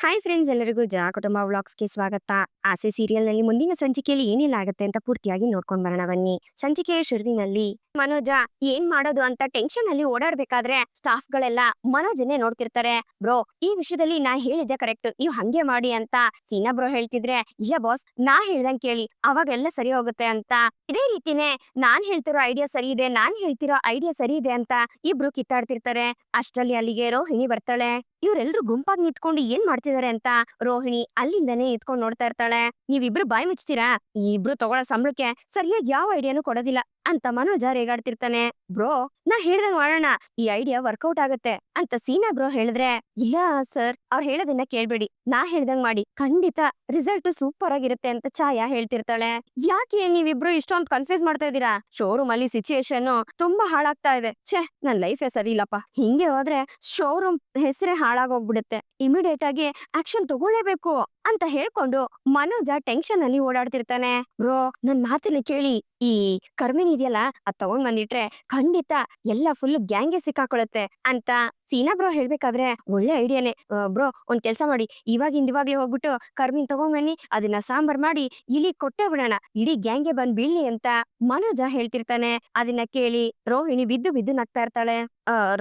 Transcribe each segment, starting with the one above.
Hi friends, ಎಲ್ಲರಿಗೂ ಜಾ ಕುಟುಂಬ ವ್ಲಾಗ್ಸ್‌ಗೆ ಸ್ವಾಗತ. ಆಸೆ ಸೀರಿಯಲ್‌ನಲ್ಲಿ ಮುಂದಿನ ಸಂಚಿಕೆಯಲ್ಲಿ ಏನೆಲ್ಲ ಆಗುತ್ತೆ ಅಂತ ಪೂರ್ತಿಯಾಗಿ ನೋಡ್ಕೊಂಡ್ ಬರೋಣ ಬನ್ನಿ. ಸಂಚಿಕೆಯ ಶುರುವಿನಲ್ಲಿ ಮನೋಜ ಏನ್ ಮಾಡೋದು ಅಂತ ಟೆನ್ಷನ್ ಅಲ್ಲಿ ಓಡಾಡ್ಬೇಕಾದ್ರೆ ಸ್ಟಾಫ್‌ಗಳೆಲ್ಲ ಮನೋಜನ್ನೇ ನೋಡ್ತಿರ್ತಾರೆ. ಬ್ರೋ, ಈ ವಿಷಯದಲ್ಲಿ ನಾ ಹೇಳಿದ್ದೆ ಕರೆಕ್ಟ್, ನೀವು ಹಂಗೆ ಮಾಡಿ ಅಂತ ಸೀನಾ ಬ್ರೋ ಹೇಳ್ತಿದ್ರೆ, ಇಲ್ಲ ಬಾಸ್, ನಾ ಹೇಳ್ದಂಗ್ ಕೇಳಿ ಅವಾಗೆಲ್ಲ ಸರಿ ಹೋಗುತ್ತೆ ಅಂತ. ಇದೇ ರೀತಿನೇ ನಾನ್ ಹೇಳ್ತಿರೋ ಐಡಿಯಾ ಸರಿ ಇದೆ, ನಾನ್ ಹೇಳ್ತಿರೋ ಐಡಿಯಾ ಸರಿ ಇದೆ ಅಂತ ಇಬ್ರು ಕಿತ್ತಾಡ್ತಿರ್ತಾರೆ. ಅಷ್ಟ್ರಲ್ಲಿ ಅಲ್ಲಿಗೆ ರೋಹಿಣಿ ಬರ್ತಾಳೆ. ಇವ್ರೆಲ್ರೂ ಗುಂಪಾಗಿ ನಿಂತ್ಕೊಂಡು ಏನ್ ಮಾಡ್ತಿದಾರೆ ಅಂತ ರೋಹಿಣಿ ಅಲ್ಲಿಂದನೇ ನಿಂತ್ಕೊಂಡ್ ನೋಡ್ತಾ ಇರ್ತಾಳೆ. ನೀವಿಬ್ರು ಬಾಯ್ ಮುಚ್ತೀರಾ? ಈ ಇಬ್ರು ತಗೊಳ್ಳೋ ಸಂಬಳಕ್ಕೆ ಸರಿಯಾಗಿ ಯಾವ ಐಡಿಯಾನು ಕೊಡೋದಿಲ್ಲ ಅಂತ ಮನೋಜ ರೇಗಾಡ್ತಿರ್ತಾನೆ. ಬ್ರೋ, ನಾ ಹೇಳ್ದಂಗ್ ಮಾಡೋಣ, ಈ ಐಡಿಯಾ ವರ್ಕೌಟ್ ಆಗತ್ತೆ ಅಂತ ಸೀನಾ ಬ್ರೋ ಹೇಳಿದ್ರೆ, ಇಲ್ಲ ಸರ್, ಅವ್ರು ಹೇಳೋದನ್ನ ಕೇಳ್ಬೇಡಿ, ನಾ ಹೇಳ್ದಂಗ್ ಮಾಡಿ, ಖಂಡಿತ ರಿಸಲ್ಟ್ ಸೂಪರ್ ಆಗಿರುತ್ತೆ ಅಂತ ಛಾಯಾ ಹೇಳ್ತಿರ್ತಾಳೆ. ಯಾಕೆ ನೀವಿಬ್ರು ಇಷ್ಟೊಂದು ಕನ್ಫ್ಯೂಸ್ ಮಾಡ್ತಾ ಇದೀರಾ? ಶೋರೂಮ್ ಅಲ್ಲಿ ಸಿಚುಯೇಷನ್ ತುಂಬಾ ಹಾಳಾಗ್ತಾ ಇದೆ. ಛೇ, ನನ್ ಲೈಫೇ ಸರಿ ಇಲ್ಲಪ್ಪ. ಹಿಂಗೆ ಹೋದ್ರೆ ಶೋರೂಮ್ ಹೆಸರೇ ಹಾಳಾಗೋಗ್ಬಿಡುತ್ತೆ. ಇಮಿಡಿಯೇಟ್ ಆಗಿ ಆಕ್ಷನ್ ತಗೊಳ್ಳೇಬೇಕು ಅಂತ ಹೇಳ್ಕೊಂಡು ಮನೋಜ ಟೆನ್ಷನ್ ಅಲ್ಲಿ ಓಡಾಡ್ತಿರ್ತಾನೆ. ಬ್ರೋ, ನನ್ ಮಾತನ್ನ ಕೇಳಿ, ಈ ಕರ್ಮಿನ್ ಇದೆಯಲ್ಲ, ಅದ್ ತಗೊಂಡ್ ಬಂದಿಟ್ರೆ ಖಂಡಿತ ಎಲ್ಲ ಫುಲ್ ಗ್ಯಾಂಗ್ಗೆ ಸಿಕ್ಕಾಕೊಳತ್ತೆ ಅಂತ ಸೀನಾ ಬ್ರೋ ಹೇಳ್ಬೇಕಾದ್ರೆ, ಒಳ್ಳೆ ಐಡಿಯಾನೆ ಬ್ರೋ. ಒಂದ್ ಕೆಲ್ಸ ಮಾಡಿ, ಇವಾಗ್ಲೇ ಹೋಗ್ಬಿಟ್ಟು ಕರ್ಮೀನ್ ತಗೊಂಡ್ ಬನ್ನಿ, ಅದನ್ನ ಸಾಂಬಾರ್ ಮಾಡಿ ಇಲಿ ಕೊಟ್ಟೆ ಬಿಡೋಣ, ಇಡೀ ಗ್ಯಾಂಗ್ಗೆ ಬಂದ್ ಬೀಳ್ಲಿ ಅಂತ ಮನೋಜ ಹೇಳ್ತಿರ್ತಾನೆ. ಅದನ್ನ ಕೇಳಿ ರೋಹಿಣಿ ಬಿದ್ದು ಬಿದ್ದು ನಗ್ತಾ ಇರ್ತಾಳೆ.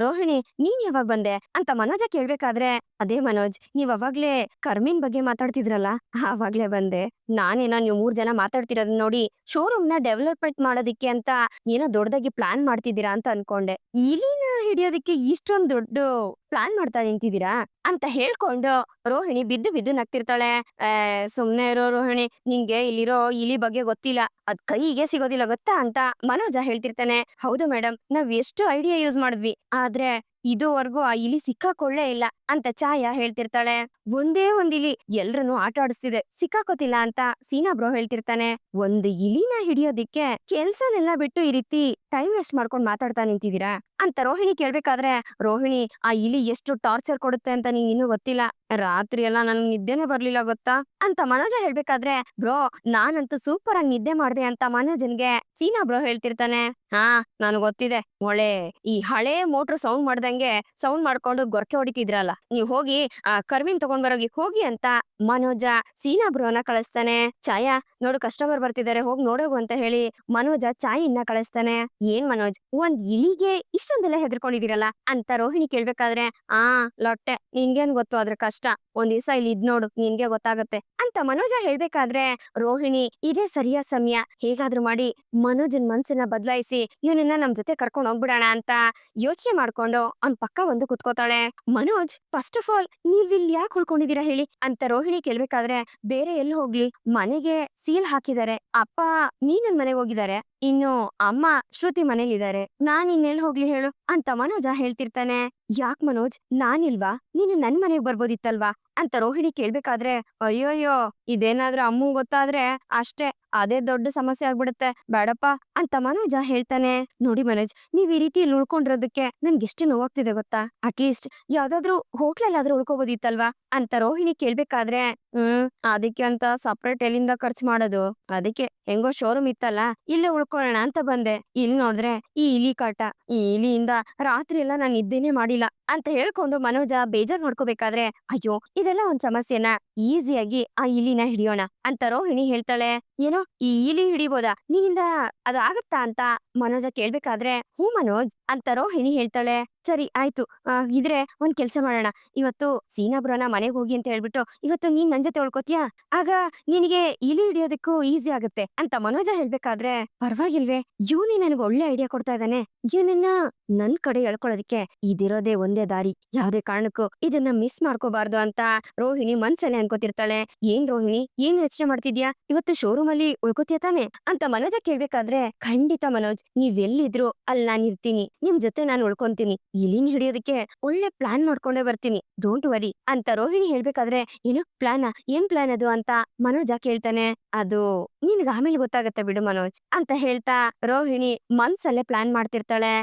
ರೋಹಿಣಿ, ನೀನ್ ಯಾವಾಗ ಬಂದೆ ಅಂತ ಮನೋಜ ಕೇಳ್ಬೇಕಾದ್ರೆ, ಅದೇ ಮನೋಜ್, ನೀವ್ ಅವಾಗ್ಲೇ ಕರ್ಮೀನ್ ಬಗ್ಗೆ ಮಾತಾಡ್ತಿದ್ರಲ್ಲ, ಆವಾಗ್ಲೇ ಬಂದೆ. ನಾನೇನೋ ನೀವು 3 ಜನ ಮಾತಾಡ್ತಿರೋದ್ ನೋಡಿ ಶೋರೂಮ್ ನ ಡೆವಲಪ್ಮೆಂಟ್ ಮಾಡೋದಿಕ್ಕೆ ಅಂತ ಏನೋ ದೊಡ್ಡದಾಗಿ ಪ್ಲಾನ್ ಮಾಡ್ತಿದ್ದೀರಾ ಅಂತ ಅನ್ಕೊಂಡೆ. ಇಲಿನ ಹಿಡಿಯೋದಿಕ್ಕೆ ಇಷ್ಟೊಂದ್ ದೊಡ್ಡ ಪ್ಲಾನ್ ಮಾಡ್ತಾ ನಿಂತಿದ್ದೀರಾ ಅಂತ ಹೇಳ್ಕೊಂಡು ರೋಹಿಣಿ ಬಿದ್ದು ಬಿದ್ದು ನಗ್ತಿರ್ತಾಳೆ. ಸುಮ್ನೆ ಇರೋ ರೋಹಿಣಿ, ನಿಂಗೆ ಇಲ್ಲಿರೋ ಇಲಿ ಬಗ್ಗೆ ಗೊತ್ತಿಲ್ಲ, ಅದ್ ಕೈಗೆ ಸಿಗೋದಿಲ್ಲ ಗೊತ್ತಾ ಅಂತ ಮನೋಜ ಹೇಳ್ತಿರ್ತಾನೆ. ಹೌದು ಮೇಡಮ್, ನಾವ್ ಎಷ್ಟು ಐಡಿಯಾ ಯೂಸ್ ಮಾಡಿದ್ವಿ, ಆದ್ರೆ ಇದುವರೆಗೂ ಆ ಇಲಿ ಸಿಕ್ಕಾಕೊಳ್ಳೇ ಇಲ್ಲ ಅಂತ ಛಾಯಾ ಹೇಳ್ತಿರ್ತಾಳೆ. ಒಂದೇ ಒಂದ್ ಇಲಿ ಎಲ್ರನ್ನೂ ಆಟ ಆಡಿಸ್ತಿದೆ, ಸಿಕ್ಕಾಕೋತಿಲ್ಲ ಅಂತ ಸೀನಾ ಬ್ರೋ ಹೇಳ್ತಿರ್ತಾನೆ. ಒಂದು ಇಲಿನ ಹಿಡಿಯೋದಿಕ್ಕೆ ಕೆಲ್ಸನೆಲ್ಲ ಬಿಟ್ಟು ಈ ರೀತಿ ಟೈಮ್ ವೇಸ್ಟ್ ಮಾಡ್ಕೊಂಡ್ ಮಾತಾಡ್ತಾ ನಿಂತಿದೀರಾ ಅಂತ ರೋಹಿಣಿ ಕೇಳ್ಬೇಕಾದ್ರೆ, ರೋಹಿಣಿ, ಆ ಇಲಿ ಎಷ್ಟು ಟಾರ್ಚರ್ ಕೊಡುತ್ತೆ ಅಂತ ನಿಂಗೆ ಇನ್ನೂ ಗೊತ್ತಿಲ್ಲ. ರಾತ್ರಿ ಎಲ್ಲ ನನ್ ನಿದ್ದೆನೆ ಬರ್ಲಿಲ್ಲ ಗೊತ್ತಾ ಅಂತ ಮನೋಜ ಹೇಳ್ಬೇಕಾದ್ರೆ, ಬ್ರೋ, ನಾನಂತೂ ಸೂಪರ್ ಆಗಿ ನಿದ್ದೆ ಮಾಡ್ದೆ ಅಂತ ಮನೋಜನ್ಗೆ ಸೀನಾ ಬ್ರೋ ಹೇಳ್ತಿರ್ತಾನೆ. ಹಾ, ನನಗ್ ಗೊತ್ತಿದೆ, ಮೊಳೆ ಈ ಹಳೇ ಮೋಟ್ರ್ ಸೌಂಡ್ ಮಾಡ್ದಂಗೆ ಸೌಂಡ್ ಮಾಡ್ಕೊಂಡು ಗೊರಕೆ ಹೊಡಿತಿದ್ರಲ್ಲ, ನೀವ್ ಹೋಗಿ ಆ ಕರ್ವಿನ್ ತಗೊಂಡ್ ಬರೋಗಿ ಹೋಗಿ ಅಂತ ಮನೋಜ ಸೀನಾ ಬ್ರೋನ ಕಳಿಸ್ತಾನೆ. ಛಾಯಾ, ನೋಡು ಕಸ್ಟಮರ್ ಬರ್ತಿದ್ದಾರೆ, ಹೋಗಿ ನೋಡೋಗು ಅಂತ ಹೇಳಿ ಮನೋಜ ಛಾಯಿನ್ನ ಕಳಿಸ್ತಾನೆ. ಏನ್ ಮನೋಜ್, ಒಂದ್ ಇಲಿಗೆ ಇಷ್ಟೊಂದೆಲ್ಲ ಹೆದರ್ಕೊಂಡಿದೀರಲ್ಲ ಅಂತ ರೋಹಿಣಿ ಕೇಳ್ಬೇಕಾದ್ರೆ, ಆ ಲೊಟ್ಟೆ, ನಿನ್ಗೇನ್ ಗೊತ್ತು ಅದ್ರ ಕಷ್ಟ, ಒಂದ್ ದಿವ್ಸ ಇಲ್ಲಿ ಇದ್ ನೋಡು, ನಿನ್ಗೆ ಗೊತ್ತಾಗತ್ತೆ ಅಂತ ಮನೋಜ ಹೇಳ್ಬೇಕಾದ್ರೆ, ರೋಹಿಣಿ ಇದೇ ಸರಿಯಾದ ಸಮಯ, ಹೇಗಾದ್ರೂ ಮಾಡಿ ಮನೋಜನ್ ಮನ್ಸನ್ನ ಬದಲಾಯಿಸಿ ಇವನನ್ನ ನಮ್ ಜೊತೆ ಕರ್ಕೊಂಡ್ ಹೋಗ್ಬಿಡೋಣ ಅಂತ ಯೋಚನೆ ಮಾಡ್ಕೊಂಡು ಅವ್ನ್ ಪಕ್ಕ ಒಂದು ಕುತ್ಕೋತಾಳೆ. ಮನೋಜ್, ಫಸ್ಟ್ ಆಫ್ ಆಲ್ ನೀವ್ ಇಲ್ಲಿ ಯಾಕೆ ಉಳ್ಕೊಂಡಿದೀರಾ ಹೇಳಿ ಅಂತ ರೋಹಿಣಿ ಕೇಳ್ಬೇಕಾದ್ರೆ, ಬೇರೆ ಎಲ್ಲಿ ಹೋಗ್ಲಿ, ಮನೆಗೆ ಸೀಲ್ ಹಾಕಿದ್ದಾರೆ, ಅಪ್ಪ ನೀನನ್ ಮನೆಗೆ ಹೋಗಿದ್ದಾರೆ, ಇನ್ನು ಅಮ್ಮ ಶ್ರುತಿ ಮನೇಲಿದ್ದಾರೆ, ನಾನ್ ಇನ್ನೆಲ್ಲಿ ಹೋಗ್ಲಿ ಹೇಳು ಅಂತ ಮನೋಜ ಹೇಳ್ತಿರ್ತಾನೆ. ಯಾಕ್ ಮನೋಜ್, ನಾನಿಲ್ವಾ, ನೀನು ನನ್ ಮನೆಗ್ ಬರ್ಬೋದಿತ್ತಲ್ವಾ ಅಂತ ರೋಹಿಣಿ ಕೇಳ್ಬೇಕಾದ್ರೆ, ಅಯ್ಯೋಯ್ಯೋ, ಇದೇನಾದ್ರೂ ಅಮ್ಮಂಗ್ ಗೊತ್ತಾದ್ರೆ ಅಷ್ಟೇ, ಅದೇ ದೊಡ್ಡ ಸಮಸ್ಯೆ ಆಗ್ಬಿಡುತ್ತೆ, ಬೇಡಪ್ಪ ಅಂತ ಮನೋಜ ಹೇಳ್ತಾನೆ. ನೋಡಿ ಮನೋಜ್, ನೀವ್ ಈ ರೀತಿ ಇಲ್ಲಿ ಉಳ್ಕೊಂಡಿರೋದಕ್ಕೆ ನನ್ಗೆ ಎಷ್ಟು ನೋವಾಗ್ತಿದೆ ಗೊತ್ತಾ, ಅಟ್ಲೀಸ್ಟ್ ಯಾವ್ದಾದ್ರು ಹೋಟ್ಲಲ್ಲಾದ್ರೂ ಉಳ್ಕೋಬೋದಿತ್ತಲ್ವಾ ಅಂತ ರೋಹಿಣಿ ಕೇಳ್ಬೇಕಾದ್ರೆ, ಅದಕ್ಕೆ ಅಂತ ಸಪ್ರೇಟ್ ಎಲ್ಲಿಂದ ಖರ್ಚು ಮಾಡೋದು, ಅದಕ್ಕೆ ಹೆಂಗೋ ಶೋರೂಮ್ ಇತ್ತಲ್ಲ, ಇಲ್ಲೇ ಉಳ್ಕೊಳ್ಳೋಣ ಅಂತ ಬಂದೆ. ಇಲ್ಲಿ ನೋಡಿದ್ರೆ ಈ ಇಲಿ ಕಾಟ, ಈ ಇಲಿಯಿಂದ ರಾತ್ರಿ ಎಲ್ಲ ನಾನು ನಿದ್ದೆನೆ ಮಾಡಿಲ್ಲ ಅಂತ ಹೇಳ್ಕೊಂಡು ಮನೋಜ ಬೇಜಾರ್ ಮಾಡ್ಕೋಬೇಕಾದ್ರೆ, ಅಯ್ಯೋ ಇದೆಲ್ಲ ಒಂದ್ ಸಮಸ್ಯೆನಾ, ಈಸಿಯಾಗಿ ಆ ಇಲಿನ ಹಿಡಿಯೋಣ ಅಂತ ರೋಹಿಣಿ ಹೇಳ್ತಾಳೆ. ಏನೋ ಈ ಇಲಿ ಹಿಡಿಬೋದಾ, ನಿನ್ನಿಂದ ಅದು ಆಗತ್ತಾ ಅಂತ ಮನೋಜ ಕೇಳ್ಬೇಕಾದ್ರೆ, ಹೂ ಮನೋಜ್ ಅಂತ ರೋಹಿಣಿ ಹೇಳ್ತಾಳೆ. ಸರಿ ಆಯ್ತು, ಇದ್ರೆ ಒಂದ್ ಕೆಲ್ಸ ಮಾಡೋಣ, ಇವತ್ತು ಸೀನಾ ಬ್ರೋನ ಮನೆಗೆ ಹೋಗಿ ಅಂತ ಹೇಳ್ಬಿಟ್ಟು ಇವತ್ತು ನೀನ್ ನನ್ ಜೊತೆ ಉಳ್ಕೋತಿಯಾ, ಆಗ ನಿನಗೆ ಇಲಿ ಹಿಡಿಯೋದಕ್ಕೂ ಈಸಿ ಆಗುತ್ತೆ ಅಂತ ಮನೋಜ ಹೇಳ್ಬೇಕಾದ್ರೆ, ಪರವಾಗಿಲ್ವೇ, ಇವನೇ ನನಗೆ ಒಳ್ಳೆ ಐಡಿಯಾ ಕೊಡ್ತಾ ಇದ್ದಾನೆ, ಇವನನ್ನ ನನ್ ಕಡೆ ಎಳ್ಕೊಳ್ಳೋದಿಕ್ಕೆ ಇದಿರೋದೇ ಒಂದೇ ದಾರಿ, ಯಾವ್ದೇ ಕಾರಣಕ್ಕೂ ಇದನ್ನ ಮಿಸ್ ಮಾಡ್ಕೋಬಾರ್ದು ಅಂತ ರೋಹಿಣಿ ಮನ್ಸಲ್ಲಿ ಅನ್ಕೋತಿರ್ತಾಳೆ. ಏನ್ ರೋಹಿಣಿ, ಏನ್ ಯೋಚನೆ ಮಾಡ್ತಿದ್ಯಾ, ಇವತ್ತು ಶೋರೂಮ್ ಅಲ್ಲಿ ಉಳ್ಕೋತಿಯ ತಾನೆ ಅಂತ ಮನೋಜ ಕೇಳ್ಬೇಕಾದ್ರೆ, ಖಂಡಿತ ಮನೋಜ್, ನೀವ್ ಎಲ್ಲಿದ್ರು ಅಲ್ಲಿ ನಾನ್ ಇರ್ತೀನಿ, ನಿಮ್ ಜೊತೆ ನಾನು ಉಳ್ಕೊಂತೀನಿ, ಇಲಿನ್ ಹಿಡಿಯೋದಕ್ಕೆ ಒಳ್ಳೆ ಪ್ಲಾನ್ ಮಾಡ್ಕೊಂಡೇ ಬರ್ತೀನಿ, ಡೋಂಟ್ ವರಿ ಅಂತ ರೋಹಿಣಿ ಹೇಳ್ಬೇಕಾದ್ರೆ, ಏನು ಪ್ಲಾನ, ಏನ್ ಪ್ಲಾನ್ ಅದು ಅಂತ ಮನೋಜ ಕೇಳ್ತಾನೆ. ಅದು ನಿನ್ಗ ಆಮೇಲೆ ಗೊತ್ತಾಗತ್ತೆ ಬಿಡು ಮನೋಜ್ ಅಂತ ಹೇಳ್ತಾ ರೋಹಿಣಿ ಮನ್ಸಲ್ಲೇ ಪ್ಲಾನ್ ಮಾಡ್ತಿರ್ತಾಳೆ.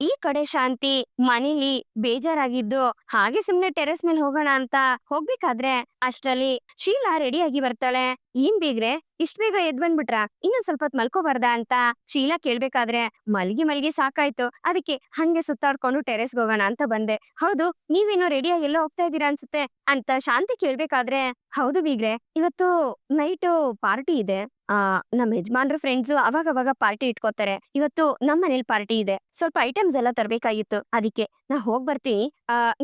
ಈ ಕಡೆ ಶಾಂತಿ ಮನೇಲಿ ಬೇಜಾರಾಗಿದ್ದು ಹಾಗೆ ಸುಮ್ನೆ ಟೆರೆಸ್ ಮೇಲೆ ಹೋಗೋಣ ಅಂತ ಹೋಗ್ಬೇಕಾದ್ರೆ, ಅಷ್ಟ್ರಲ್ಲಿ ಶೀಲಾ ರೆಡಿಯಾಗಿ ಬರ್ತಾಳೆ. ಏನ್ ಬೀಗ್ರೆ, ಇಷ್ಟ್ ಬೇಗ ಎದ್ ಬಂದ್ಬಿಟ್ರಾ? ಇನ್ನೊಂದ್ ಸ್ವಲ್ಪ ಹೊತ್ ಮಲ್ಕೋಬಾರ್ದಾ ಅಂತ ಶೀಲಾ ಕೇಳ್ಬೇಕಾದ್ರೆ ಮಲ್ಗಿ ಸಾಕಾಯ್ತು. ಅದಕ್ಕೆ ಹಂಗೆ ಸುತ್ತಾಡ್ಕೊಂಡು ಟೆರೇಸ್‌ಗೆ ಹೋಗೋಣ ಅಂತ ಬಂದೆ. ಹೌದು, ನೀವೇನೋ ರೆಡಿಯಾಗಿ ಎಲ್ಲೋ ಹೋಗ್ತಾ ಇದ್ದೀರಾ ಅನ್ಸುತ್ತೆ ಅಂತ ಶಾಂತಿ ಕೇಳ್ಬೇಕಾದ್ರೆ, ಹೌದು ಬೀಗ್ರೆ, ಇವತ್ತು ನೈಟು ಪಾರ್ಟಿ ಇದೆ. ನಮ್ ಯಜಮಾನ್ರ ಫ್ರೆಂಡ್ಸು ಅವಾಗವಾಗ ಪಾರ್ಟಿ ಇಟ್ಕೋತಾರೆ. ಇವತ್ತು ನಮ್ಮನೇಲಿ ಪಾರ್ಟಿ ಇದೆ. ಸ್ವಲ್ಪ ಐಟಮ್ಸ್ ಎಲ್ಲ ತರ್ಬೇಕಾಗಿತ್ತು. ಅದಕ್ಕೆ ನಾ ಹೋಗ್ಬರ್ತೀನಿ.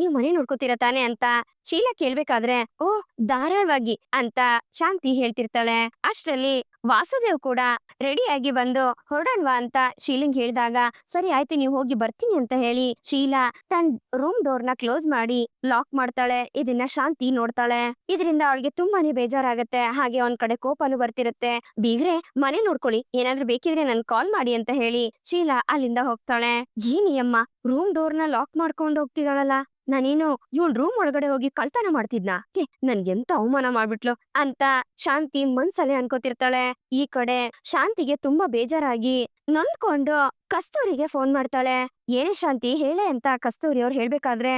ನೀವ್ ಮನೆ ನೋಡ್ಕೋತೀರ ತಾನೇ ಅಂತ ಶೀಲಾ ಕೇಳ್ಬೇಕಾದ್ರೆ, ಓಹ್ ಧಾರಾಳವಾಗಿ ಅಂತ ಶಾಂತಿ ಹೇಳ್ತಿರ್ತಾಳೆ. ಅಷ್ಟ್ರಲ್ಲಿ ವಾಸುದೇವ್ ಕೂಡ ರೆಡಿಯಾಗಿ ಬಂದು ಹೊರಡೋಣವಾ ಅಂತ ಶೀಲಂಗ್ ಹೇಳಿದಾಗ, ಸರಿ ಆಯ್ತು ನೀವ್ ಹೋಗಿ ಬರ್ತೀನಿ ಅಂತ ಹೇಳಿ ಶೀಲಾ ತನ್ ರೂಮ್ ಡೋರ್ನ ಕ್ಲೋಸ್ ಮಾಡಿ ಲಾಕ್ ಮಾಡ್ತಾಳೆ. ಇದನ್ನ ಶಾಂತಿ ನೋಡ್ತಾಳೆ. ಇದರಿಂದ ಅವಳಿಗೆ ತುಂಬಾನೇ ಬೇಜಾರಾಗತ್ತೆ. ಹಾಗೆ ಒಂದ್ ಕಡೆ ಕೋಪನೂ ಬರ್ತಿರುತ್ತೆ. ಬೀಗ್ರೆ, ಮನೆ ನೋಡ್ಕೊಳ್ಳಿ, ಏನಾದ್ರೂ ಬೇಕಿದ್ರೆ ನನ್ ಕಾಲ್ ಮಾಡಿ ಅಂತ ಹೇಳಿ ಶೀಲಾ ಅಲ್ಲಿಂದ ಹೋಗ್ತಾಳೆ. ಏನಿ ಅಮ್ಮ, ರೂಮ್ ಡೋರ್ನ ಲಾಕ್ ಮಾಡ್ಕೊಂಡು ಹೋಗ್ತಿದಾಳಲ್ಲ, ನಾನೇನು ಇವಳು ರೂಮ್ ಒಳಗಡೆ ಹೋಗಿ ಕಳ್ತನ ಮಾಡ್ತಿದ್ನಾ? ನನ್ಗೆಂತ ಅವಮಾನ ಮಾಡ್ಬಿಟ್ಲು ಅಂತ ಶಾಂತಿ ಮನ್ಸಲ್ಲೇ ಅನ್ಕೋತಿರ್ತಾಳೆ. ಈ ಕಡೆ ಶಾಂತಿಗೆ ತುಂಬಾ ಬೇಜಾರಾಗಿ ನೊಂದ್ಕೊಂಡು ಕಸ್ತೂರಿಗೆ ಫೋನ್ ಮಾಡ್ತಾಳೆ. ಏನೇ ಶಾಂತಿ, ಹೇಳೆ ಅಂತ ಕಸ್ತೂರಿ ಅವ್ರು ಹೇಳ್ಬೇಕಾದ್ರೆ,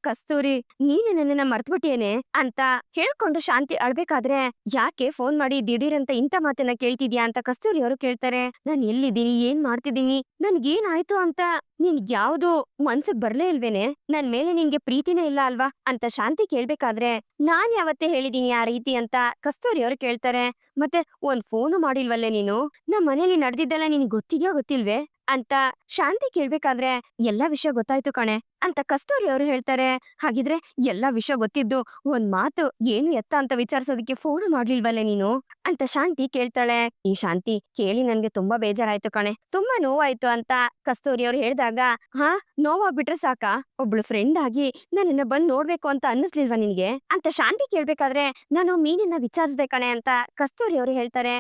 ಕಸ್ತೂರಿ, ನೀನು ನನ್ನನ್ನ ಮರ್ತ್ಬಿಟ್ಟಿಯೇನೆ ಅಂತ ಹೇಳ್ಕೊಂಡು ಶಾಂತಿ ಅಳ್ಬೇಕಾದ್ರೆ, ಯಾಕೆ ಫೋನ್ ಮಾಡಿ ದಿಢೀರಂತ ಇಂಥ ಮಾತನ್ನ ಕೇಳ್ತಿದ್ಯಾ ಅಂತ ಕಸ್ತೂರಿ ಅವರು ಕೇಳ್ತಾರೆ. ನಾನ್ ಎಲ್ಲಿದ್ದೀನಿ, ಏನ್ ಮಾಡ್ತಿದ್ದೀನಿ, ನನ್ಗೇನಾಯ್ತು ಅಂತ ನಿನ್ಗ್ ಯಾವ್ದು ಮನ್ಸಿಗ್ ಬರ್ಲೇ ಇಲ್ವೇನೆ? ನನ್ ಮೇಲೆ ನಿನ್ಗೆ ಪ್ರೀತಿನೇ ಇಲ್ಲ ಅಲ್ವಾ ಅಂತ ಶಾಂತಿ ಕೇಳ್ಬೇಕಾದ್ರೆ, ನಾನ್ ಯಾವತ್ತೇ ಹೇಳಿದೀನಿ ಆ ರೀತಿ ಅಂತ ಕಸ್ತೂರಿ ಅವರು ಕೇಳ್ತಾರೆ. ಮತ್ತೆ ಒಂದ್ ಫೋನು ಮಾಡಿಲ್ವಲ್ಲೇ ನೀನು? ನಮ್ ಮನೇಲಿ ನಡೆದಿದ್ದೆಲ್ಲ ನಿನ್ಗೆ ಗೊತ್ತಿದ್ಯಾ ಗೊತ್ತಿಲ್ವೇ ಅಂತ ಶಾಂತಿ ಕೇಳ್ಬೇಕಾದ್ರೆ, ಎಲ್ಲಾ ವಿಷಯ ಗೊತ್ತಾಯ್ತು ಕಣೆ ಅಂತ ಕಸ್ತೂರಿ ಅವರು ಹೇಳ್ತಾರೆ. ಹಾಗಿದ್ರೆ ಎಲ್ಲಾ ವಿಷಯ ಗೊತ್ತಿದ್ದು ಒಂದ್ ಮಾತು ಏನು ಎತ್ತ ಅಂತ ವಿಚಾರಿಸೋದಕ್ಕೆ ಫೋನ್ ಮಾಡ್ಲಿಲ್ವಲ್ಲೇ ನೀನು ಅಂತ ಶಾಂತಿ ಕೇಳ್ತಾಳೆ. ಈ ಶಾಂತಿ, ಕೇಳಿ ನನ್ಗೆ ತುಂಬಾ ಬೇಜಾರಾಯ್ತು ಕಣೆ, ತುಂಬಾ ನೋವಾಯ್ತು ಅಂತ ಕಸ್ತೂರಿ ಅವ್ರು ಹೇಳ್ದಾಗ, ಹಾ, ನೋವಾಗ್ಬಿಟ್ರೆ ಸಾಕಾ? ಒಬ್ಳು ಫ್ರೆಂಡ್ ಆಗಿ ನನ್ನನ್ನ ಬಂದ್ ನೋಡ್ಬೇಕು ಅಂತ ಅನ್ನಿಸ್ಲಿಲ್ವಾ ನಿನ್ಗೆ ಅಂತ ಶಾಂತಿ ಕೇಳ್ಬೇಕಾದ್ರೆ, ನಾನು ಮೀನನ್ನ ವಿಚಾರಿಸ್ದೆ ಕಣೆ ಅಂತ ಕಸ್ತೂರಿ ಅವರು ಹೇಳ್ತಾರೆ.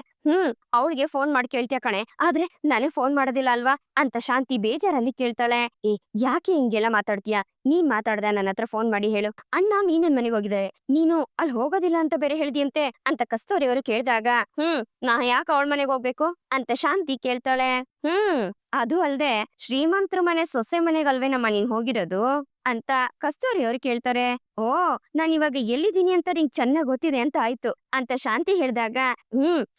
ಅವಳಿಗೆ ಫೋನ್ ಮಾಡಿ ಕೇಳ್ತೀಯ ಕಣೆ, ಆದ್ರೆ ನನಗ್ ಫೋನ್ ಮಾಡೋದಿಲ್ಲ ಅಲ್ವಾ ಅಂತ ಶಾಂತಿ ಬೇಜಾರಲ್ಲಿ ಕೇಳ್ತಾಳೆ. ಯಾಕೆ ಹಿಂಗೆಲ್ಲ ಮಾತಾಡ್ತೀಯಾ? ನೀನ್ ಮಾತಾಡ್ದ ನನ್ನ ಹತ್ರ ಫೋನ್ ಮಾಡಿ ಹೇಳು. ಅಣ್ಣ ಮೀನನ್ ಮನೆಗೆ ಹೋಗಿದ್ದಾರೆ, ನೀನು ಅಲ್ಲಿ ಹೋಗೋದಿಲ್ಲ ಅಂತ ಬೇರೆ ಹೇಳ್ದಿಯಂತೆ ಅಂತ ಕಸ್ತೂರಿ ಅವರು ಕೇಳಿದಾಗ, ನಾ ಯಾಕೆ ಅವಳ ಮನೆಗೆ ಹೋಗ್ಬೇಕು ಅಂತ ಶಾಂತಿ ಕೇಳ್ತಾಳೆ. ಅದು ಅಲ್ದೆ ಶ್ರೀಮಂತರ ಮನೆ ಸೊಸೆ ಮನೆಗಲ್ವೇನಮ್ಮ ನೀನ್ ಹೋಗಿರೋದು ಅಂತ ಕಸ್ತೂರಿ ಅವ್ರು ಕೇಳ್ತಾರೆ. ಓ, ನಾನ್ ಇವಾಗ ಎಲ್ಲಿದ್ದೀನಿ ಅಂತ ನಿಂಗ್ ಚೆನ್ನಾಗ್ ಗೊತ್ತಿದೆ ಅಂತ ಆಯ್ತು ಅಂತ ಶಾಂತಿ ಹೇಳಿದಾಗ,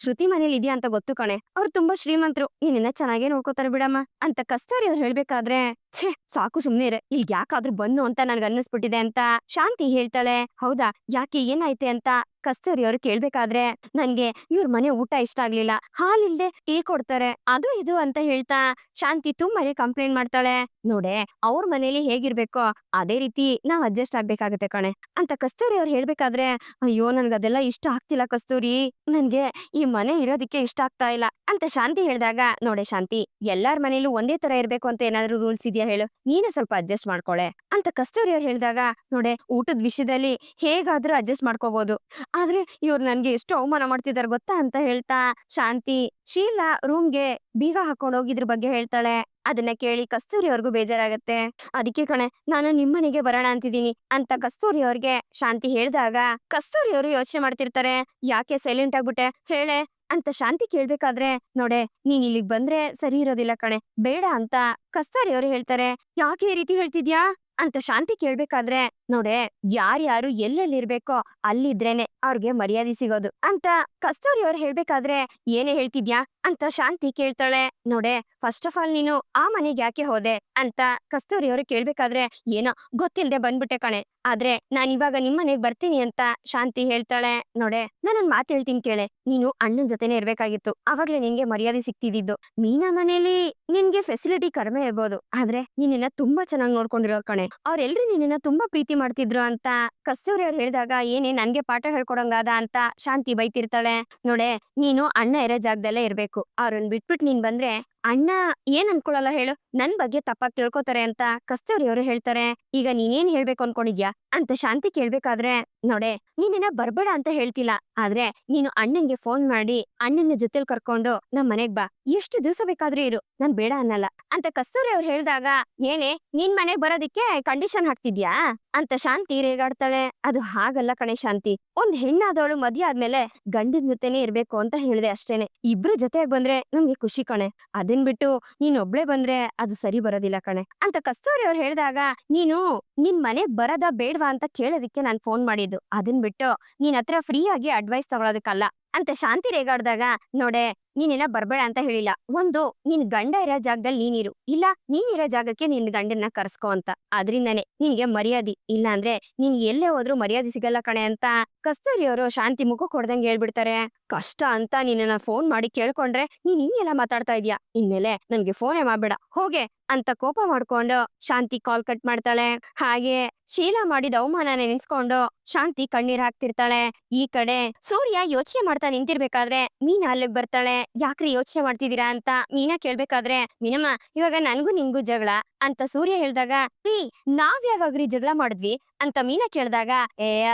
ಶ್ರುತಿ ಮನೇಲಿ ಇದೆಯಾ ಅಂತ ಗೊತ್ತು ಕಣೆ, ಅವ್ರು ತುಂಬಾ ಶ್ರೀಮಂತರು, ನಿನ್ನ ಚೆನ್ನಾಗೇ ನೋಡ್ಕೋತಾರೆ ಬಿಡಮ್ಮ ಅಂತ ಕಸ್ತೂರಿ ಅವ್ರು ಹೇಳ್ಬೇಕಾದ್ರೆ, ಛೇ ಸಾಕು ಸುಮ್ನೆ ಇರೆ, ಇಲ್ಲಿ ಯಾಕಾದ್ರೂ ಬಂದು ಅಂತ ನನ್ಗೆ ಅನ್ನಿಸ್ಬಿಟ್ಟಿದೆ ಅಂತ ಶಾಂತಿ ಹೇಳ್ತಾಳೆ. ಹೌದಾ, ಯಾಕೆ ಏನಾಯ್ತೆ ಅಂತ ಕಸ್ತೂರಿ ಅವ್ರು ಕೇಳ್ಬೇಕಾದ್ರೆ, ನನ್ಗೆ ಇವ್ರ ಮನೆ ಊಟ ಇಷ್ಟ ಆಗ್ಲಿಲ್ಲ, ಹಾಲಿಲ್ದೆ ಟೀ ಕೊಡ್ತಾರೆ, ಅದು ಇದು ಅಂತ ಹೇಳ್ತಾ ಶಾಂತಿ ತುಂಬಾನೇ ಕಂಪ್ಲೇಂಟ್ ಮಾಡ್ತಾಳೆ. ನೋಡೆ, ಅವ್ರ ಮನೇಲಿ ಹೇಗಿರ್ಬೇಕೋ ಅದೇ ರೀತಿ ನಾವ್ ಅಡ್ಜಸ್ಟ್ ಆಗ್ಬೇಕಾಗತ್ತೆ ಕಣೆ ಅಂತ ಕಸ್ತೂರಿ ಅವ್ರು ಹೇಳ್ಬೇಕಾದ್ರೆ, ಅಯ್ಯೋ ನನ್ಗದೆಲ್ಲ ಇಷ್ಟ ಆಗ್ತಿಲ್ಲ ಕಸ್ತೂರಿ, ನನ್ಗೆ ಈ ಮನೆ ಇರೋದಿಕ್ಕೆ ಇಷ್ಟ ಆಗ್ತಾ ಇಲ್ಲ ಅಂತ ಶಾಂತಿ ಹೇಳ್ದಾಗ, ನೋಡೆ ಶಾಂತಿ, ಎಲ್ಲಾರ್ ಮನೇಲೂ ಒಂದೇ ತರ ಇರ್ಬೇಕು ಅಂತ ಏನಾದ್ರು ರೂಲ್ಸ್ ಇದೆಯಾ ಹೇಳು, ನೀನೇ ಸ್ವಲ್ಪ ಅಡ್ಜಸ್ಟ್ ಮಾಡ್ಕೊಳೆ ಅಂತ ಕಸ್ತೂರಿ ಅವ್ರು ಹೇಳಿದಾಗ, ನೋಡೆ ಊಟದ ವಿಷಯದಲ್ಲಿ ಹೇಗಾದ್ರೂ ಅಡ್ಜಸ್ಟ್ ಮಾಡ್ಕೋಬಹುದು, ಆದ್ರೆ ಇವ್ರು ನನ್ಗೆ ಎಷ್ಟು ಅವಮಾನ ಮಾಡ್ತಿದಾರೆ ಗೊತ್ತಾ ಅಂತ ಹೇಳ್ತಾ ಶಾಂತಿ ಶೀಲಾ ರೂಮ್ಗೆ ಬೀಗ ಹಾಕೊಂಡು ಹೋಗಿದ್ರ ಬಗ್ಗೆ ಹೇಳ್ತಾಳೆ. ಅದನ್ನ ಕೇಳಿ ಕಸ್ತೂರಿ ಅವ್ರಿಗೂ ಬೇಜಾರಾಗತ್ತೆ. ಅದಕ್ಕೆ ಕಣೆ ನಾನು ನಿಮ್ಮನೆಗೆ ಬರೋಣ ಅಂತಿದ್ದೀನಿ ಅಂತ ಕಸ್ತೂರಿ ಅವ್ರಿಗೆ ಶಾಂತಿ ಹೇಳ್ದಾಗ, ಕಸ್ತೂರಿ ಅವರು ಯೋಚನೆ ಮಾಡ್ತಿರ್ತಾರೆ. ಯಾಕೆ ಸೈಲೆಂಟ್ ಆಗ್ಬಿಟ್ಟೆ ಹೇಳೆ ಅಂತ ಶಾಂತಿ ಕೇಳ್ಬೇಕಾದ್ರೆ, ನೋಡೆ ನೀನ್ ಇಲ್ಲಿಗ್ ಬಂದ್ರೆ ಸರಿ ಇರೋದಿಲ್ಲ ಕಣೆ, ಬೇಡ ಅಂತ ಕಸ್ತೂರಿ ಅವರು ಹೇಳ್ತಾರೆ. ಯಾಕೆ ಈ ರೀತಿ ಹೇಳ್ತಿದ್ಯಾ ಅಂತ ಶಾಂತಿ ಕೇಳ್ಬೇಕಾದ್ರೆ, ನೋಡೆ ಯಾರ್ಯಾರು ಎಲ್ಲೆಲ್ಲಿರ್ಬೇಕೋ ಅಲ್ಲಿದ್ರೇನೆ ಅವ್ರಿಗೆ ಮರ್ಯಾದೆ ಸಿಗೋದು ಅಂತ ಕಸ್ತೂರಿ ಅವ್ರು ಹೇಳ್ಬೇಕಾದ್ರೆ, ಏನೇ ಹೇಳ್ತಿದ್ಯಾ ಅಂತ ಶಾಂತಿ ಕೇಳ್ತಾಳೆ. ನೋಡೆ, ಫಸ್ಟ್ ಆಫ್ ಆಲ್ ನೀನು ಆ ಮನೆಗೆ ಯಾಕೆ ಹೋದೆ ಅಂತ ಕಸ್ತೂರಿ ಅವರು ಕೇಳ್ಬೇಕಾದ್ರೆ, ಏನೋ ಗೊತ್ತಿಲ್ದೆ ಬಂದ್ಬಿಟ್ಟೆ ಕಣೆ, ಆದ್ರೆ ನಾನ್ ಇವಾಗ ನಿಮ್ಮನೆಗ್ ಬರ್ತೀನಿ ಅಂತ ಶಾಂತಿ ಹೇಳ್ತಾಳೆ. ನೋಡೆ, ನಾನೊಂದ್ ಮಾತು ಹೇಳ್ತೀನಿ ಕೇಳೆ, ನೀನು ಅಣ್ಣನ್ ಜೊತೆನೆ ಇರ್ಬೇಕಾಗಿತ್ತು, ಅವಾಗ್ಲೇ ನಿನ್ಗೆ ಮರ್ಯಾದೆ ಸಿಕ್ತಿದ್ದು. ಮೀನಾ ಮನೇಲಿ ನಿನ್ಗೆ ಫೆಸಿಲಿಟಿ ಕಡಿಮೆ ಇರ್ಬೋದು, ಆದ್ರೆ ನಿನ್ನ ತುಂಬಾ ಚೆನ್ನಾಗಿ ನೋಡ್ಕೊಂಡಿರೋ ಕಣೆ, ಅವ್ರೆಲ್ರು ನಿನ್ನ ತುಂಬಾ ಪ್ರೀತಿ ಮಾಡ್ತಿದ್ರು ಅಂತ ಕಸ್ತೂರಿ ಅವ್ರು ಹೇಳಿದಾಗ, ಏನೇ ನನ್ಗೆ ಪಾಠ ಹೇಳ್ಕೊಡಂಗಾದ ಅಂತ ಶಾಂತಿ ಬೈತಿರ್ತಾಳೆ. ನೋಡೆ, ನೀನು ಅಣ್ಣ ಇರೋ ಜಾಗದಲ್ಲೇ ಇರ್ಬೇಕು, ಅವ್ರನ್ನ ಬಿಟ್ಬಿಟ್ಟು ನೀನ್ ಬಂದ್ರೆ ಅಣ್ಣ ಏನ್ ಅನ್ಕೊಳಲ್ಲ ಹೇಳು, ನನ್ ಬಗ್ಗೆ ತಪ್ಪಾಗಿ ತಿಳ್ಕೊತಾರೆ ಅಂತ ಕಸ್ತೂರಿ ಅವರು ಹೇಳ್ತಾರೆ. ಈಗ ನೀನೇನ್ ಹೇಳ್ಬೇಕು ಅನ್ಕೊಂಡಿದ್ಯಾ ಅಂತ ಶಾಂತಿ ಕೇಳ್ಬೇಕಾದ್ರೆ, ನೋಡೆ ನೀನಿನ್ನ ಬರ್ಬೇಡ ಅಂತ ಹೇಳ್ತಿಲ್ಲ, ಆದ್ರೆ ನೀನು ಅಣ್ಣಂಗೆ ಫೋನ್ ಮಾಡಿ ಅಣ್ಣನ ಜೊತೆಲ್ ಕರ್ಕೊಂಡು ನಮ್ ಮನೆಗ್ ಬಾ, ಎಷ್ಟು ದಿವಸ ಬೇಕಾದ್ರೂ ಇರು, ನಾನ್ ಬೇಡ ಅನ್ನಲ್ಲ ಅಂತ ಕಸ್ತೂರಿ ಅವ್ರು ಹೇಳ್ದಾಗ, ಏನೇ ನಿನ್ ಮನೆಗ್ ಬರೋದಿಕ್ಕೆ ಕಂಡೀಷನ್ ಹಾಕ್ತಿದ್ಯಾ ಅಂತ ಶಾಂತಿ ರೇಗಾಡ್ತಾಳೆ. ಅದು ಹಾಗಲ್ಲ ಕಣೆ ಶಾಂತಿ, ಒಂದ್ ಹೆಣ್ಣಾದವಳು ಮದ್ವೆ ಆದ್ಮೇಲೆ ಗಂಡನ ಜೊತೆನೆ ಇರ್ಬೇಕು ಅಂತ ಹೇಳಿದೆ ಅಷ್ಟೇನೆ, ಇಬ್ರು ಜೊತೆಗ್ ಬಂದ್ರೆ ನಮ್ಗೆ ಖುಷಿ ಕಣೆ, ಅದನ್ ಬಿಟ್ಟು ನೀನ್ ಒಬ್ಳೆ ಬಂದ್ರೆ ಅದು ಸರಿ ಬರೋದಿಲ್ಲ ಕಣೆ ಅಂತ ಕಸ್ತೂರಿ ಅವ್ರು ಹೇಳಿದಾಗ, ನೀನು ನಿನ್ ಮನೆಗ್ ಬರದ ಬೇಡ್ವಾ ಅಂತ ಕೇಳೋದಿಕ್ಕೆ ನಾನ್ ಫೋನ್ ಮಾಡಿದ್ದು, ಅದನ್ ಬಿಟ್ಟು ನೀನ್ ಹತ್ರ ಫ್ರೀ ಆಗಿ ಅಡ್ವೈಸ್ ತಗೊಳೋದಕ್ಕಲ್ಲ ಅಂತ ಶಾಂತಿ ರೇಗಾಡ್ದಾಗ, ನೋಡೆ ನೀನೆಲ್ಲ ಬರ್ಬೇಡ ಅಂತ ಹೇಳಿಲ್ಲ. ಒಂದು ನಿನ್ ಗಂಡ ಇರೋ ಜಾಗದಲ್ಲಿ ನೀನಿರು, ಇಲ್ಲ ನೀನಿರೋ ಜಾಗಕ್ಕೆ ನಿನ್ ಗಂಡನ್ನ ಕರ್ಸ್ಕೊ ಅಂತ. ಅದ್ರಿಂದಾನೆ ನಿನ್ಗೆ ಮರ್ಯಾದೆ, ಇಲ್ಲ ಅಂದ್ರೆ ನೀನ್ ಎಲ್ಲೇ ಹೋದ್ರೂ ಮರ್ಯಾದೆ ಸಿಗಲ್ಲ ಕಣೆ ಅಂತ ಕಸ್ತೂರಿ ಅವರು ಶಾಂತಿ ಮುಖ ಕೊಡ್ದಂಗೆ ಹೇಳ್ಬಿಡ್ತಾರೆ. ಕಷ್ಟ ಅಂತ ನಿನ್ನ ಫೋನ್ ಮಾಡಿ ಕೇಳ್ಕೊಂಡ್ರೆ ನೀನ್ ಹಿಂಗೆಲ್ಲ ಮಾತಾಡ್ತಾ ಇದೀಯ, ಇನ್ಮೇಲೆ ನನ್ಗೆ ಫೋನೇ ಮಾಡ್ಬೇಡ ಹೋಗೆ ಅಂತ ಕೋಪ ಮಾಡ್ಕೊಂಡು ಶಾಂತಿ ಕಾಲ್ ಕಟ್ ಮಾಡ್ತಾಳೆ. ಹಾಗೆ ಶೀಲಾ ಮಾಡಿದ ಅವಮಾನ ನೆನೆಸ್ಕೊಂಡು ಶಾಂತಿ ಕಣ್ಣೀರ್ ಹಾಕ್ತಿರ್ತಾಳೆ. ಈ ಕಡೆ ಸೂರ್ಯ ಯೋಚನೆ ಮಾಡ್ತಾ ನಿಂತಿರ್ಬೇಕಾದ್ರೆ ಮೀನಾ ಅಲ್ಲಿಗ್ ಬರ್ತಾಳೆ. ಯಾಕ್ರಿ ಯೋಚನೆ ಮಾಡ್ತಿದೀರಾ ಅಂತ ಮೀನಾ ಕೇಳ್ಬೇಕಾದ್ರೆ, ಮೀನಮ್ಮ ಇವಾಗ ನನ್ಗೂ ನಿನ್ಗೂ ಜಗಳ ಅಂತ ಸೂರ್ಯ ಹೇಳ್ದಾಗ, ರೀ ನಾವ್ ಯಾವಾಗ್ರಿ ಜಗಳ ಮಾಡಿದ್ವಿ ಅಂತ ಮೀನಾ ಕೇಳ್ದಾಗ,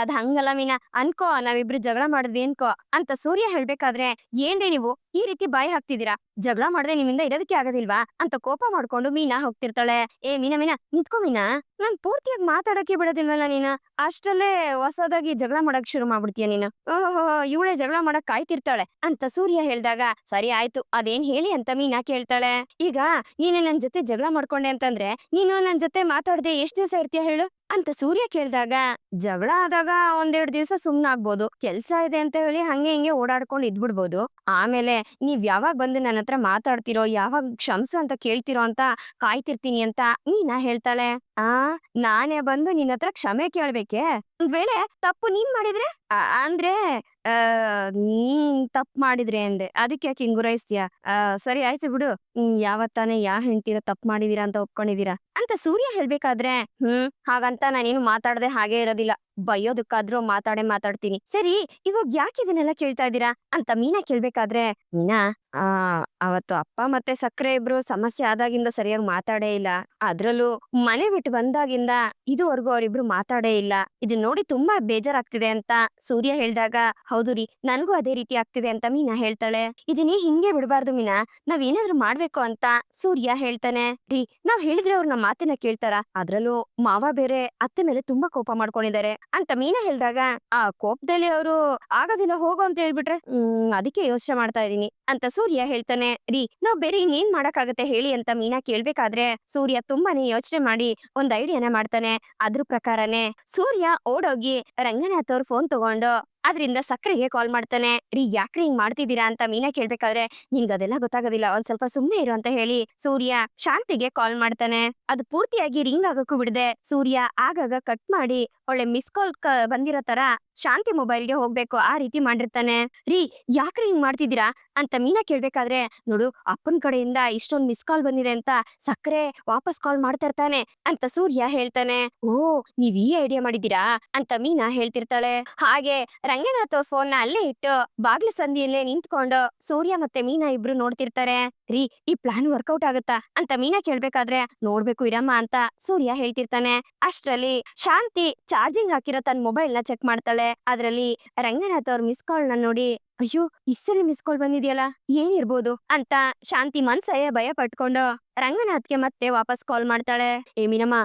ಅದ್ ಹಂಗಲ್ಲ ಮೀನಾ, ಅನ್ಕೋ ನಾವಿಬ್ರು ಜಗಳ ಮಾಡಿದ್ವಿ ಅನ್ಕೋ ಅಂತ ಸೂರ್ಯ ಹೇಳ್ಬೇಕಾದ್ರೆ, ಏನ್ರಿ ನೀವು ಈ ರೀತಿ ಬಾಯಿ ಹಾಕ್ತಿದೀರಾ, ಜಗಳ ಮಾಡ್ದೆ ನಿಮ್ಮಿಂದ ಇರೋದಕ್ಕೆ ಆಗೋದಿಲ್ವಾ ಅಂತ ಕೋಪ ಮಾಡ್ಕೊಂಡು ಮೀನಾ ಹೋಗ್ತಿರ್ತಾಳೆ. ಮೀನಾ ನಿಂತ್ಕೊ ಮೀನಾ, ನಾನ್ ಪೂರ್ತಿಯಾಗಿ ಮಾತಾಡಕ್ಕೆ ಬಿಡೋದಿಲ್ವಲ್ಲ ನೀನು, ಅಷ್ಟಲ್ಲೇ ಹೊಸದಾಗಿ ಜಗಳ ಮಾಡಕ್ ಶುರು ಮಾಡ್ಬಿಡ್ತೀಯ ನೀನು. ಓಹೋ, ಇವಳೆ ಜಗಳ ಮಾಡಕ್ ಕಾಯ್ತಿರ್ತಾಳೆ ಅಂತ ಸೂರ್ಯ ಹೇಳ್ದಾಗ, ಸರಿ ಆಯ್ತು ಅದೇನ್ ಹೇಳಿ ಅಂತ ಮೀನಾ ಕೇಳ್ತಾಳೆ. ಈಗ ನೀನು ನನ್ ಜೊತೆ ಜಗಳ ಮಾಡ್ಕೊಂಡೆ ಅಂತಂದ್ರೆ ನೀನು ನನ್ ಜೊತೆ ಮಾತಾಡ್ದೆ ಎಷ್ಟ್ ದಿವಸ ಇರ್ತೀಯ ಹೇಳು ಅಂತ ಸೂರ್ಯ ಕೇಳ್ದಾಗ, ಜಗಳ ಆದಾಗ ಒಂದೆರಡು ದಿವಸ ಸುಮ್ನಾಗ್ಬೋದು, ಕೆಲ್ಸ ಇದೆ ಅಂತ ಹೇಳಿ ಹಂಗೆ ಹಿಂಗೆ ಓಡಾಡ್ಕೊಂಡು ಇದ್ಬಿಡ್ಬೋದು. ಆಮೇಲೆ ನೀವ್ ಯಾವಾಗ ಬಂದು ನನ್ನ ಹತ್ರ ಮಾತಾಡ್ತಿರೋ, ಯಾವಾಗ ಕ್ಷಮ್ಸು ಅಂತ ಕೇಳ್ತಿರೋ ಅಂತ ಕಾಯ್ತಿರ್ತೀನಿ ಅಂತ ಮೀನಾ ಹೇಳ್ತಾಳೆ. ಆ ನಾನೇ ಬಂದು ನಿನ್ನ ಹತ್ರ ಕ್ಷಮೆ ಕೇಳ್ಬೇಕೆ? ಒಂದ್ ವೇಳೆ ತಪ್ಪು ನೀನ್ ಮಾಡಿದ್ರೆ ಅಂದ್ರೆ ಆ ನೀನ್ ತಪ್ಪು ಮಾಡಿದ್ರೆ ಅಂದೆ, ಅದಕ್ಕೆ ಯಾಕೆ ಹಿಂಗ್ ಗುರಾಯಿಸ್ತೀಯ? ಸರಿ ಆಯ್ತು ಬಿಡು, ಯಾವತ್ತಾನೆ ಯಾ ಹೆಂಡ್ತಿರ ತಪ್ಪು ಮಾಡಿದೀರಾ ಅಂತ ಒಪ್ಕೊಂಡಿದೀರಾ ಅಂತ ಸೂರ್ಯ ಹೇಳ್ಬೇಕಾದ್ರೆ, ಹಾಗಂತ ನಾನೇನು ಮಾತಾಡದೆ ಹಾಗೆ ಇರೋದಿಲ್ಲ, ಬೈಯೋದಕ್ಕಾದ್ರೂ ಮಾತಾಡ್ತೀನಿ. ಸರಿ ಇವಾಗ ಯಾಕೆ ಇದನ್ನೆಲ್ಲ ಕೇಳ್ತಾ ಇದ್ದೀರಾ ಅಂತ ಮೀನಾ ಕೇಳ್ಬೇಕಾದ್ರೆ, ಮೀನಾ ಆ ಅವತ್ತು ಅಪ್ಪ ಮತ್ತೆ ಸಕ್ರೆ ಇಬ್ರು ಸಮಸ್ಯೆ ಆದಾಗಿಂದ ಸರಿಯಾಗಿ ಮಾತಾಡೇ ಇಲ್ಲ, ಅದ್ರಲ್ಲೂ ಮನೆ ಬಿಟ್ಟು ಬಂದಾಗಿಂದ ಇದುವರೆಗೂ ಅವರಿಬ್ರು ಮಾತಾಡೇ ಇಲ್ಲ. ಇದನ್ ನೋಡಿ ತುಂಬಾ ಬೇಜಾರಾಗ್ತಿದೆ ಅಂತ ಸೂರ್ಯ ಹೇಳ್ದಾಗ, ಹೌದು ರೀ ನನ್ಗೂ ಅದೇ ರೀತಿ ಆಗ್ತಿದೆ ಅಂತ ಮೀನಾ ಹೇಳ್ತಾಳೆ. ಇದನ್ನೇ ಹಿಂಗೆ ಬಿಡಬಾರ್ದು ಮೀನಾ, ನಾವ್ ಏನಾದ್ರು ಮಾಡ್ಬೇಕು ಅಂತ ಸೂರ್ಯ ಹೇಳ್ತಾನೆ. ರೀ ನಾವ್ ಹೇಳಿದ್ರೆ ಅವ್ರು ನಮ್ಮ ಮಾತಿನ ಕೇಳ್ತಾರ, ಅದ್ರಲ್ಲೂ ಮಾವ ಬೇರೆ ಅತ್ತೆ ಮೇಲೆ ತುಂಬಾ ಕೋಪ ಮಾಡ್ಕೊಂಡಿದ್ದಾರೆ ಅಂತ ಮೀನಾ ಹೇಳ್ದಾಗ, ಆ ಕೋಪದಲ್ಲಿ ಅವರು ಆಗೋದಿಲ್ಲ ಹೋಗೋ ಅಂತ ಹೇಳ್ಬಿಟ್ರೆ ಅದಕ್ಕೆ ಯೋಚನೆ ಮಾಡ್ತಾ ಇದೀನಿ ಅಂತ ಸೂರ್ಯ ಹೇಳ್ತಾನೆ. ರೀ ನಾವ್ ಬೇರೆ ಇನ್ನೇನ್ ಮಾಡಕ್ಕಾಗತ್ತೆ ಹೇಳಿ ಅಂತ ಮೀನಾ ಕೇಳ್ಬೇಕಾದ್ರೆ ಸೂರ್ಯ ತುಂಬಾನೇ ಯೋಚನೆ ಮಾಡಿ ಒಂದ್ ಐಡಿಯಾನ ಮಾಡ್ತಾನೆ. ಅದ್ರ ಪ್ರಕಾರನೇ ಸೂರ್ಯ ಓಡೋಗಿ ರಂಗನಾಥ್ ಅವ್ರ ಫೋನ್ ತಗೊಂಡು ಅದ್ರಿಂದ ಸಕ್ರೆಗೆ ಕಾಲ್ ಮಾಡ್ತಾನೆ. ರೀ ಯಾಕ್ರಿ ಹಿಂಗ್ ಮಾಡ್ತಿದ್ದೀರಾ ಅಂತ ಮೀನಾ ಕೇಳ್ಬೇಕಾದ್ರೆ, ನಿನ್ಗ ಅದೆಲ್ಲ ಗೊತ್ತಾಗೋದಿಲ್ಲ, ಒಂದ್ ಸ್ವಲ್ಪ ಸುಮ್ನೆ ಇರು ಅಂತ ಹೇಳಿ ಸೂರ್ಯ ಶಾಂತಿಗೆ ಕಾಲ್ ಮಾಡ್ತಾನೆ. ಅದು ಪೂರ್ತಿಯಾಗಿ ರಿಂಗ್ ಆಗಕ್ಕೂ ಬಿಡದೆ ಸೂರ್ಯ ಆಗಾಗ ಕಟ್ ಮಾಡಿ ಒಳ್ಳೆ ಮಿಸ್ ಕಾಲ್ ಬಂದಿರೋ ತರ ಶಾಂತಿ ಮೊಬೈಲ್ಗೆ ಹೋಗ್ಬೇಕು ಆ ರೀತಿ ಮಾಡಿರ್ತಾನೆ. ರೀ ಯಾಕ್ರಿ ಹಿಂಗ್ ಮಾಡ್ತಿದ್ದೀರಾ ಅಂತ ಮೀನಾ ಕೇಳ್ಬೇಕಾದ್ರೆ, ನೋಡು ಅಪ್ಪನ್ ಕಡೆಯಿಂದ ಇಷ್ಟೊಂದ್ ಮಿಸ್ ಕಾಲ್ ಬಂದಿದೆ ಅಂತ ಸಕ್ರೆ ವಾಪಸ್ ಕಾಲ್ ಮಾಡ್ತಾ ಇರ್ತಾನೆ ಅಂತ ಸೂರ್ಯ ಹೇಳ್ತಾನೆ. ಓ ನೀವ್ ಈ ಐಡಿಯಾ ಮಾಡಿದೀರಾ ಅಂತ ಮೀನಾ ಹೇಳ್ತಿರ್ತಾಳೆ. ಹಾಗೆ ರಂಗನಾಥ್ ಅವ್ರ ಫೋನ್ ನ ಅಲ್ಲೇ ಇಟ್ಟು ಬಾಗ್ಲ ಸಂದಿಯಲ್ಲೇ ನಿಂತ್ಕೊಂಡು ಸೂರ್ಯ ಮತ್ತೆ ಮೀನಾ ಇಬ್ರು ನೋಡ್ತಿರ್ತಾರೆ. ರೀ ಈ ಪ್ಲಾನ್ ವರ್ಕೌಟ್ ಆಗುತ್ತಾ ಅಂತ ಮೀನಾ ಕೇಳ್ಬೇಕಾದ್ರೆ, ನೋಡ್ಬೇಕು ಇರಮ್ಮ ಅಂತ ಸೂರ್ಯ ಹೇಳ್ತಿರ್ತಾನೆ. ಅಷ್ಟ್ರಲ್ಲಿ ಶಾಂತಿ ಚಾರ್ಜಿಂಗ್ ಹಾಕಿರೋ ತನ್ನ ಮೊಬೈಲ್ ನ ಚೆಕ್ ಮಾಡ್ತಾಳೆ. ಅದ್ರಲ್ಲಿ ರಂಗನಾಥ್ ಅವ್ರ ಮಿಸ್ ಕಾಲ್ ನ ನೋಡಿ, ಅಯ್ಯೋ ಇಷ್ಟಲ್ಲಿ ಮಿಸ್ ಕಾಲ್ ಬಂದಿದ್ಯಲ್ಲ, ಏನಿರ್ಬೋದು ಅಂತ ಶಾಂತಿ ಮನ್ಸೇ ಭಯ ಪಟ್ಕೊಂಡು ರಂಗನಾಥ್ಗೆ ಮತ್ತೆ ವಾಪಸ್ ಕಾಲ್ ಮಾಡ್ತಾಳೆ. ಮೀನಮ್ಮ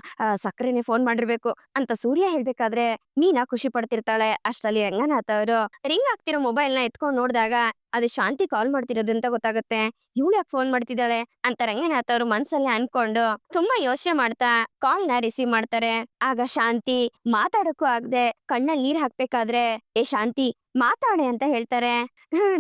ಸಕ್ರೆನೆ ಫೋನ್ ಮಾಡಿರ್ಬೇಕು ಅಂತ ಸೂರ್ಯ ಹೇಳ್ಬೇಕಾದ್ರೆ ಮೀನಾ ಖುಷಿ ಪಡ್ತಿರ್ತಾಳೆ. ಅಷ್ಟರಲ್ಲಿ ರಂಗನಾಥ್ ಅವರು ರಿಂಗ್ ಆಗ್ತಿರೋ ಮೊಬೈಲ್ ನ ಎತ್ಕೊಂಡ್ ನೋಡಿದಾಗ ಅದು ಶಾಂತಿ ಕಾಲ್ ಮಾಡ್ತಿರೋದು ಅಂತ ಗೊತ್ತಾಗುತ್ತೆ. ಇವಳು ಯಾಕೆ ಫೋನ್ ಮಾಡ್ತಿದ್ದಾಳೆ ಅಂತ ರಂಗನಾಥ್ ಅವರು ಮನ್ಸಲ್ಲೇ ಅನ್ಕೊಂಡು ತುಂಬಾ ಯೋಚನೆ ಮಾಡ್ತಾ ಕಾಲ್ ನ ರಿಸೀವ್ ಮಾಡ್ತಾರೆ. ಆಗ ಶಾಂತಿ ಮಾತಾಡಕ್ಕೂ ಆಗದೆ ಕಣ್ಣಲ್ಲಿ ನೀರ್ ಹಾಕ್ಬೇಕಾದ್ರೆ, ಶಾಂತಿ ಮಾತಾಡೆ ಅಂತ ಹೇಳ್ತಾರೆ.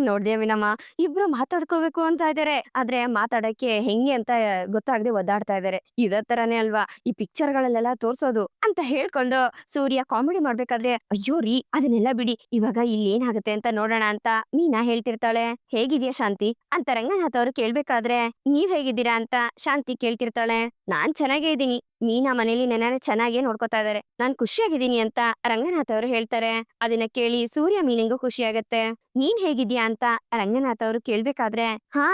ನೋಡ್ದೆ ವಿನಮ್ಮ ಇಬ್ರು ಮಾತಾಡ್ಕೋಬೇಕು ಅಂತ ಇದಾರೆ, ಆದ್ರೆ ಮಾತಾಡಕ್ಕೆ ಹೆಂಗೆ ಅಂತ ಗೊತ್ತಾಗದೆ ಒದ್ದಾಡ್ತಾ ಇದಾರೆ. ಇದೇ ತರಾನೇ ಅಲ್ವಾ ಈ ಪಿಕ್ಚರ್ ಗಳಲ್ಲೆಲ್ಲ ತೋರ್ಸೋದು ಅಂತ ಹೇಳ್ಕೊಂಡು ಸೂರ್ಯ ಕಾಮಿಡಿ ಮಾಡ್ಬೇಕಾದ್ರೆ, ಅಯ್ಯೋ ರೀ ಅದನ್ನೆಲ್ಲ ಬಿಡಿ, ಇವಾಗ ಇಲ್ಲಿ ಏನಾಗುತ್ತೆ ಅಂತ ನೋಡೋಣ ಅಂತ ಮೀನಾ ಹೇಳ್ತಿರ್ತಾಳೆ. ಹೇಗಿದ್ಯಾ ಶಾಂತಿ ಅಂತ ರಂಗನಾಥ್ ಅವರು ಕೇಳ್ಬೇಕಾದ್ರೆ, ನೀವ್ ಹೇಗಿದ್ದೀರಾ ಅಂತ ಶಾಂತಿ ಕೇಳ್ತಿರ್ತಾಳೆ. ನಾನ್ ಚೆನ್ನಾಗೇ ಇದ್ದೀನಿ, ಮೀನಾ ಮನೇಲಿ ನನ್ನ ಚೆನ್ನಾಗೇ ನೋಡ್ಕೊತಾ ಇದಾರೆ, ನಾನ್ ಖುಷಿಯಾಗಿದ್ದೀನಿ ಅಂತ ರಂಗನಾಥ್ ಅವರು ಹೇಳ್ತಾರೆ. ಅದನ್ನ ಕೇಳಿ ಸೂರ್ಯ ಮೀನಿಂಗೂ ಖುಷಿ ಆಗತ್ತೆ. ನೀನ್ ಹೇಗಿದ್ಯಾ ಅಂತ ರಂಗನಾಥ್ ಅವರು ಕೇಳ್ಬೇಕಾದ್ರೆ, ಹಾ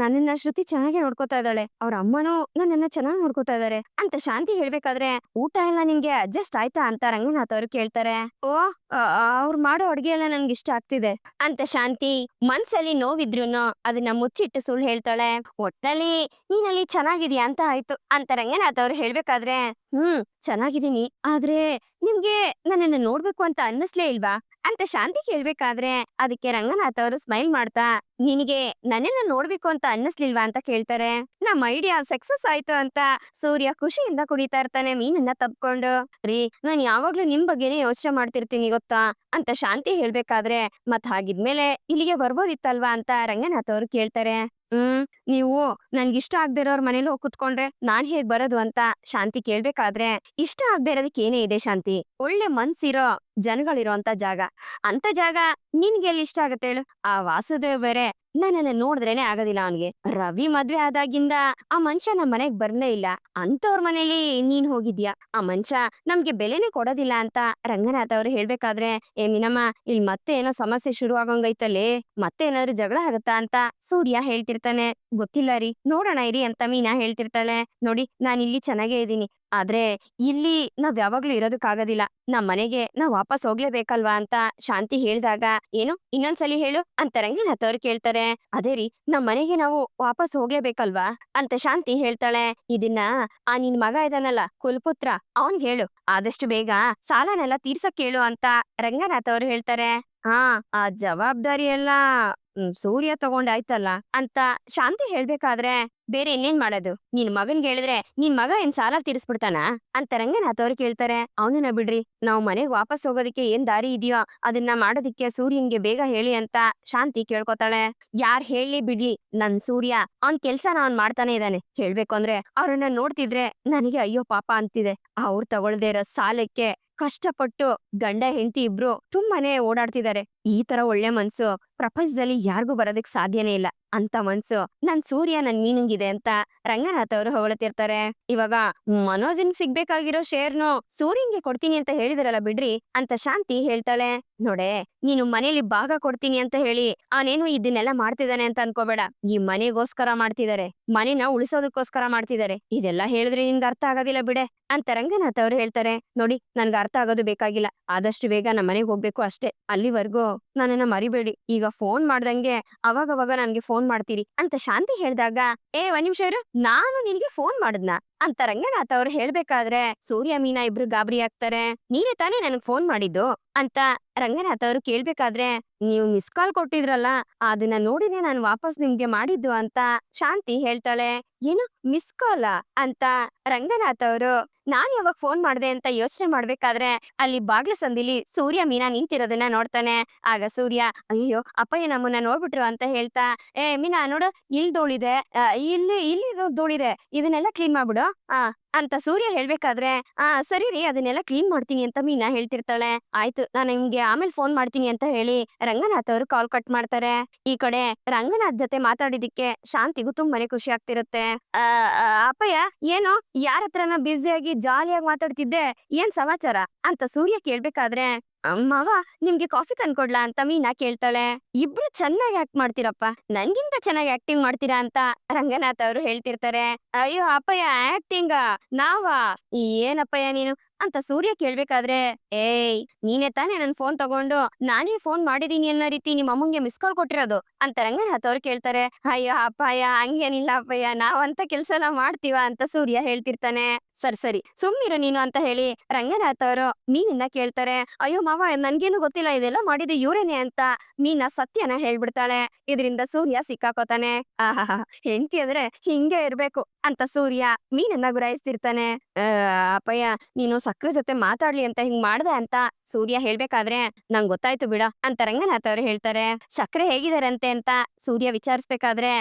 ನನ್ನನ್ನ ಶ್ರುತಿ ಚೆನ್ನಾಗಿ ನೋಡ್ಕೊತಾ ಇದ್ದಾಳೆ, ಅವ್ರ ಅಮ್ಮನೂ ನನ್ನನ್ನ ಚೆನ್ನಾಗಿ ನೋಡ್ಕೊತಾ ಇದಾರೆ ಅಂತ ಶಾಂತಿ ಹೇಳ್ಬೇಕಾದ್ರೆ, ಊಟ ಎಲ್ಲ ನಿನ್ಗೆ ಅಡ್ಜಸ್ಟ್ ಆಯ್ತಾ ಅಂತ ರಂಗನಾಥ್ ಅವರು ಕೇಳ್ತಾರೆ. ಓ ಅವ್ರು ಮಾಡೋ ಅಡ್ಗೆ ಎಲ್ಲ ನನ್ಗೆ ಇಷ್ಟ ಆಗ್ತಿದೆ ಅಂತ ಶಾಂತಿ ಮನ್ಸಲ್ಲಿ ನೋವಿದ್ರುನು ಅದನ್ನ ಮುಚ್ಚಿಟ್ಟು ಸುಳ್ಳು ಹೇಳ್ತಾಳೆ. ಒಟ್ಟಲ್ಲಿ ನೀನಲ್ಲಿ ಚೆನ್ನಾಗಿದ್ಯಾ ಅಂತ ಆಯ್ತು ಅಂತ ರಂಗನಾಥ್ ಅವ್ರು ಹೇಳ್ಬೇಕಾದ್ರೆ, ಚೆನ್ನಾಗಿದ್ದೀನಿ, ಆದ್ರೆ ನಿಮ್ಗೆ ನನ್ನನ್ನ ನೋಡ್ಬೇಕು ಅಂತ ಅನ್ನಿಸ್ಲೇ ಇಲ್ವಾ ಅಂತ ಶಾಂತಿ ಕೇಳ್ಬೇಕಾದ್ರೆ, ಅದಕ್ಕೆ ರಂಗನಾಥ್ ಅವರು ಸ್ಮೈಲ್ ಮಾಡ್ತಾ, ನಿನಗೆ ನನ್ನನ್ನ ನೋಡ್ಬೇಕು ಅಂತ ಅನ್ನಿಸ್ಲಿಲ್ವಾ ಅಂತ ಕೇಳ್ತಾರೆ. ನಮ್ ಐಡಿಯಾ ಸಕ್ಸಸ್ ಆಯ್ತು ಅಂತ ಸೂರ್ಯ ಖುಷಿಯಿಂದ ಕುಣಿತಾ ಇರ್ತಾನೆ ಮೀನನ್ನ ತಬ್ಕೊಂಡು. ರೀ ನಾನ್ ಯಾವಾಗ್ಲೂ ನಿಮ್ ಬಗ್ಗೆನೇ ಯೋಚನೆ ಮಾಡ್ತಿರ್ತೀನಿ ಗೊತ್ತಾ ಅಂತ ಶಾಂತಿ ಹೇಳ್ಬೇಕಾದ್ರೆ, ಮತ್ ಹಾಗಿದ್ಮೇಲೆ ಇಲ್ಲಿಗೆ ಬರ್ಬೋದಿತ್ತಲ್ವಾ ಅಂತ ರಂಗನಾಥ್ ಅವ್ರು ಕೇಳ್ತಾರೆ. ನೀವು ನನ್ಗಿಷ್ಟ ಆಗ್ದೇ ಇರೋರ್ ಮನೇಲಿ ಹೋಗ್ ಕುತ್ಕೊಂಡ್ರೆ ನಾನ್ ಹೇಗ್ ಬರೋದು ಅಂತ ಶಾಂತಿ ಕೇಳ್ಬೇಕಾದ್ರೆ, ಇಷ್ಟ ಆಗ್ದೇ ಇರೋದಕ್ಕೆ ಏನೇ ಇದೆ ಶಾಂತಿ, ಒಳ್ಳೆ ಮನ್ಸಿರೋ ಜನಗಳಿರೋ ಅಂತ ಜಾಗ. ಅಂತ ಜಾಗ ನಿನ್ಗೆಲ್ಲಿ ಇಷ್ಟ ಆಗತ್ತೆ ಹೇಳು? ಆ ವಾಸುದೇವ್ ಬೇರೆ ನನ್ನನ್ನ ನೋಡಿದ್ರೇನೆ ಆಗೋದಿಲ್ಲ ಅವನ್ಗೆ. ರವಿ ಮದ್ವೆ ಆದಾಗಿಂದ ಆ ಮನುಷ್ಯ ನಮ್ ಮನೆಗ್ ಬರ್ಲೇ ಇಲ್ಲ. ಅಂತವ್ರ ಮನೇಲಿ ನೀನ್ ಹೋಗಿದ್ಯಾ? ಆ ಮನುಷ್ಯ ನಮ್ಗೆ ಬೆಲೆನೇ ಕೊಡೋದಿಲ್ಲ ಅಂತ ರಂಗನಾಥ್ ಅವ್ರು ಹೇಳ್ಬೇಕಾದ್ರೆ, ಏ ಮೀನಮ್ಮ ಇಲ್ಲಿ ಮತ್ತೆ ಏನೋ ಸಮಸ್ಯೆ ಶುರು ಆಗೋಂಗೈತಲ್ಲೇ, ಮತ್ತೆ ಏನಾದ್ರು ಜಗಳ ಆಗತ್ತಾ ಅಂತ ಸೂರ್ಯ ಹೇಳ್ತಿರ್ತಾನೆ. ಗೊತ್ತಿಲ್ಲ ರೀ, ನೋಡೋಣ ಇರಿ ಅಂತ ಮೀನಾ ಹೇಳ್ತಿರ್ತಾಳೆ. ನೋಡಿ ನಾನ್ ಇಲ್ಲಿ ಚೆನ್ನಾಗೇ ಇದೀನಿ, ಆದ್ರೆ ಇಲ್ಲಿ ನಾವ್ ಯಾವಾಗ್ಲೂ ಇರೋದಕ್ಕಾಗೋದಿಲ್ಲ. ನಮ್ ಮನೆಗೆ ನಾವ್ ವಾಪಸ್ ಹೋಗ್ಲೇಬೇಕಲ್ವಾ ಅಂತ ಶಾಂತಿ ಹೇಳ್ದಾಗ, ಏನು ಇನ್ನೊಂದ್ಸಲಿ ಹೇಳು ಅಂತ ರಂಗನಾಥ್ ಅವ್ರು ಕೇಳ್ತಾರೆ. ಅದೇ ರೀ, ನಮ್ ಮನೆಗೆ ನಾವು ವಾಪಸ್ ಹೋಗ್ಲೇಬೇಕಲ್ವಾ ಅಂತ ಶಾಂತಿ ಹೇಳ್ತಾಳೆ. ಇದನ್ನ ಆ ನಿನ್ ಮಗ ಇದಾನಲ್ಲ ಕುಲ್ಪುತ್ರ, ಅವನ್ಗ್ ಹೇಳು ಆದಷ್ಟು ಬೇಗ ಸಾಲನೆಲ್ಲ ತೀರ್ಸಕ್ ಹೇಳು ಅಂತ ರಂಗನಾಥ್ ಅವ್ರು ಹೇಳ್ತಾರೆ. ಹಾ, ಆ ಜವಾಬ್ದಾರಿ ಎಲ್ಲ ಸೂರ್ಯ ತಗೊಂಡಾಯ್ತಲ್ಲ ಅಂತ ಶಾಂತಿ ಹೇಳ್ಬೇಕಾದ್ರೆ, ಬೇರೆ ಇನ್ನೇನ್ ಮಾಡೋದು? ನಿನ್ ಮಗನ್ಗೆ ಹೇಳಿದ್ರೆ ನಿನ್ ಮಗ ಏನ್ ಸಾಲ ತೀರಿಸ್ಬಿಡ್ತಾನ ಅಂತ ರಂಗನಾಥ್ ಅವ್ರು ಕೇಳ್ತಾರೆ. ಅವನನ್ನ ಬಿಡ್ರಿ, ನಾವ್ ಮನೆಗ್ ವಾಪಸ್ ಹೋಗೋದಕ್ಕೆ ಏನ್ ದಾರಿ ಇದೆಯೋ ಅದನ್ನ ಮಾಡೋದಿಕ್ಕೆ ಸೂರ್ಯನ್ಗೆ ಬೇಗ ಹೇಳಿ ಅಂತ ಶಾಂತಿ ಕೇಳ್ಕೊತಾಳೆ. ಯಾರ್ ಹೇಳಿ ಬಿಡ್ಲಿ, ನನ್ ಸೂರ್ಯ ಅವ್ನ್ ಕೆಲ್ಸನ ಅವ್ನ್ ಮಾಡ್ತಾನೆ ಇದ್ದಾನೆ. ಹೇಳ್ಬೇಕು ಅಂದ್ರೆ ಅವ್ರನ್ನ ನೋಡ್ತಿದ್ರೆ ನನಗೆ ಅಯ್ಯೋ ಪಾಪ ಅಂತಿದೆ. ಅವ್ರು ತಗೊಳ್ದೇ ಇರೋ ಸಾಲಕ್ಕೆ ಕಷ್ಟಪಟ್ಟು ಗಂಡ ಹೆಂಡತಿ ಇಬ್ರು ತುಂಬಾನೇ ಓಡಾಡ್ತಿದ್ದಾರೆ. ಈ ತರ ಒಳ್ಳೆ ಮನ್ಸು ಪ್ರಪಂಚದಲ್ಲಿ ಯಾರಿಗೂ ಬರೋದಕ್ ಸಾಧ್ಯನೇ ಇಲ್ಲ. ಅಂತ ಮನ್ಸು ನನ್ ಸೂರ್ಯ ನನ್ ಮೀನಿಂಗಿದೆ ಅಂತ ರಂಗನಾಥ್ ಅವರು ಹೊಗಳ್ತಿರ್ತಾರೆ. ಇವಾಗ ಮನೋಜನ್ ಸಿಗ್ಬೇಕಾಗಿರೋ ಶೇರ್ನು ಸೂರ್ಯನ್ಗೆ ಕೊಡ್ತೀನಿ ಅಂತ ಹೇಳಿದ್ರಲ್ಲ ಬಿಡ್ರಿ ಅಂತ ಶಾಂತಿ ಹೇಳ್ತಾಳೆ. ನೋಡೆ, ನೀನು ಮನೇಲಿ ಭಾಗ ಕೊಡ್ತೀನಿ ಅಂತ ಹೇಳಿ ಅವನೇನು ಇದನ್ನೆಲ್ಲ ಮಾಡ್ತಿದ್ದಾನೆ ಅಂತ ಅನ್ಕೋಬೇಡ. ಈ ಮನೆಗೋಸ್ಕರ ಮಾಡ್ತಿದ್ದಾರೆ, ಮನೆನ ಉಳಿಸೋದಕ್ಕೋಸ್ಕರ ಮಾಡ್ತಿದ್ದಾರೆ. ಇದೆಲ್ಲ ಹೇಳಿದ್ರೆ ನಿನ್ಗೆ ಅರ್ಥ ಆಗೋದಿಲ್ಲ ಬಿಡೆ ಅಂತ ರಂಗನಾಥ್ ಅವ್ರು ಹೇಳ್ತಾರೆ. ನೋಡಿ, ನನ್ಗೆ ಅರ್ಥ ಆಗೋದು ಬೇಕಾಗಿಲ್ಲ, ಆದಷ್ಟು ಬೇಗ ನಮ್ಮ ಮನೆಗೆ ಹೋಗ್ಬೇಕು ಅಷ್ಟೇ. ಅಲ್ಲಿವರೆಗೂ ನನ್ನನ್ನ ಮರಿಬೇಡಿ. ಈಗ ಫೋನ್ ಮಾಡ್ದಂಗೆ ಅವಾಗವಾಗ ನನ್ಗೆ ಫೋನ್ ಮಾಡ್ತೀರಿ ಅಂತ ಶಾಂತಿ ಹೇಳ್ದಾಗ, ಏ ಒಂದ್ ನಿಮಿಷ ಇರು, ನಾನು ನಿನ್ಗೆ ಫೋನ್ ಮಾಡದ್ನ ಅಂತ ರಂಗನಾಥ್ ಅವ್ರು ಹೇಳ್ಬೇಕಾದ್ರೆ ಸೂರ್ಯ ಮೀನಾ ಇಬ್ರು ಗಾಬರಿ ಆಗ್ತಾರೆ. ನೀನೇ ತಾನೇ ನನಗ್ ಫೋನ್ ಮಾಡಿದ್ದು ಅಂತ ರಂಗನಾಥ್ ಅವ್ರು ಕೇಳ್ಬೇಕಾದ್ರೆ, ನೀವು ಮಿಸ್ ಕಾಲ್ ಕೊಟ್ಟಿದ್ರಲ್ಲ ಅದನ್ನ ನೋಡಿನೇ ನಾನು ವಾಪಸ್ ನಿಮ್ಗೆ ಮಾಡಿದ್ದು ಅಂತ ಶಾಂತಿ ಹೇಳ್ತಾಳೆ. ಏನು ಮಿಸ್ ಕಾಲ ಅಂತ ರಂಗನಾಥ್ ಅವರು ನಾನ್ ಯಾವಾಗ ಫೋನ್ ಮಾಡ್ದೆ ಅಂತ ಯೋಚನೆ ಮಾಡ್ಬೇಕಾದ್ರೆ ಅಲ್ಲಿ ಬಾಗ್ಲ ಸಂದಿಲಿ ಸೂರ್ಯ ಮೀನಾ ನಿಂತಿರೋದನ್ನ ನೋಡ್ತಾನೆ. ಆಗ ಸೂರ್ಯ, ಅಯ್ಯೋ ಅಪ್ಪಯ್ಯ ನಮ್ಮನ್ನ ನೋಡ್ಬಿಟ್ರು ಅಂತ ಹೇಳ್ತಾ, ಏ ಮೀನಾ ನೋಡು, ಇಲ್ಲಿ ಧೂಳಿದೆ, ಇಲ್ಲಿ ಧೂಳಿದೆ, ಇದನ್ನೆಲ್ಲ ಕ್ಲೀನ್ ಮಾಡ್ಬಿಡು ಆ ಅಂತ ಸೂರ್ಯ ಹೇಳ್ಬೇಕಾದ್ರೆ, ಸರಿ ರೀ ಅದನ್ನೆಲ್ಲ ಕ್ಲೀನ್ ಮಾಡ್ತೀನಿ ಅಂತ ಮೀನಾ ಹೇಳ್ತಿರ್ತಾಳೆ. ಆಯ್ತು, ನಾನು ನಿಮ್ಗೆ ಆಮೇಲೆ ಫೋನ್ ಮಾಡ್ತೀನಿ ಅಂತ ಹೇಳಿ ರಂಗನಾಥ್ ಅವರು ಕಾಲ್ ಕಟ್ ಮಾಡ್ತಾರೆ. ಈ ಕಡೆ ರಂಗನಾಥ್ ಜೊತೆ ಮಾತಾಡಿದಿಕ್ಕೆ ಶಾಂತಿಗೂ ತುಂಬಾನೇ ಖುಷಿ ಆಗ್ತಿರುತ್ತೆ. ಅಪ್ಪಯ್ಯ ಏನೋ ಯಾರ ಹತ್ರನ ಬ್ಯುಸಿಯಾಗಿ ಜಾಲಿಯಾಗಿ ಮಾತಾಡ್ತಿದ್ದೆ, ಏನ್ ಸಮಾಚಾರ ಅಂತ ಸೂರ್ಯ ಕೇಳ್ಬೇಕಾದ್ರೆ, ಮಾವ ನಿಮ್ಗೆ ಕಾಫಿ ತಂದ್ಕೊಡ್ಲಾ ಅಂತ ಮೀನಾ ಕೇಳ್ತಾಳೆ. ಇಬ್ರು ಚೆನ್ನಾಗಿ ಆಕ್ಟ್ ಮಾಡ್ತೀರಪ್ಪ, ನನ್ಗಿಂತ ಚೆನ್ನಾಗಿ ಆಕ್ಟಿಂಗ್ ಮಾಡ್ತೀರಾ ಅಂತ ರಂಗನಾಥ್ ಅವರು ಹೇಳ್ತಿರ್ತಾರೆ. ಅಯ್ಯೋ ಅಪ್ಪಯ್ಯ ಆಕ್ಟಿಂಗ ನಾವಾ? ಏನಪ್ಪಯ್ಯ ನೀನು ಅಂತ ಸೂರ್ಯ ಕೇಳ್ಬೇಕಾದ್ರೆ, ಏಯ್ ನೀನೇ ತಾನೇ ನನ್ ಫೋನ್ ತಗೊಂಡು ನಾನೇ ಫೋನ್ ಮಾಡಿದೀನಿ ಅನ್ನೋ ರೀತಿ ನಿಮ್ಮ ಅಮ್ಮಂಗೆ ಮಿಸ್ ಕಾಲ್ ಕೊಟ್ಟಿರೋದು ಅಂತ ರಂಗನಾಥ್ ಅವ್ರು ಕೇಳ್ತಾರೆ. ಅಯ್ಯೋ ಅಪ್ಪಯ್ಯ ಹಂಗೇನಿಲ್ಲ ಅಪ್ಪಯ್ಯ, ನಾವಂತ ಕೆಲ್ಸ ಎಲ್ಲ ಮಾಡ್ತೀವ ಅಂತ ಸೂರ್ಯ ಹೇಳ್ತಿರ್ತಾನೆ. ಸರಿ ಸುಮ್ನಿರು ನೀನು ಅಂತ ಹೇಳಿ ರಂಗನಾಥ್ ಅವರು ಮೀನನ್ನ ಕೇಳ್ತಾರೆ. ಅಯ್ಯೋ ಮಾವ ನನ್ಗೇನು ಗೊತ್ತಿಲ್ಲ, ಇದೆಲ್ಲ ಮಾಡಿದ್ದು ಇವ್ರೇನೆ ಅಂತ ಮೀನಾ ಸತ್ಯನ ಹೇಳ್ಬಿಡ್ತಾಳೆ. ಇದರಿಂದ ಸೂರ್ಯ ಸಿಕ್ಕಾಕೋತಾನೆ. ಆಹಾ, ಹೆಂಡತಿ ಅಂದ್ರೆ ಹಿಂಗೆ ಇರ್ಬೇಕು ಅಂತ ಸೂರ್ಯ ಮೀನನ್ನ ಗುರಾಯಿಸ್ತಿರ್ತಾನೆ. ಅಪ್ಪಯ್ಯ ನೀನು ಸಕ್ರೆ ಜೊತೆ ಮಾತಾಡ್ಲಿ ಅಂತ ಹಿಂಗ್ ಮಾಡ್ದೆ ಅಂತ ಸೂರ್ಯ ಹೇಳ್ಬೇಕಾದ್ರೆ, ನಂಗ್ ಗೊತ್ತಾಯ್ತು ಬಿಡ ಅಂತ ರಂಗನಾಥ್ ಅವ್ರು ಹೇಳ್ತಾರೆ. ಸಕ್ರೆ ಹೇಗಿದಾರಂತೆ ಅಂತ ಸೂರ್ಯ ವಿಚಾರಿಸ್ಬೇಕಾದ್ರೆ,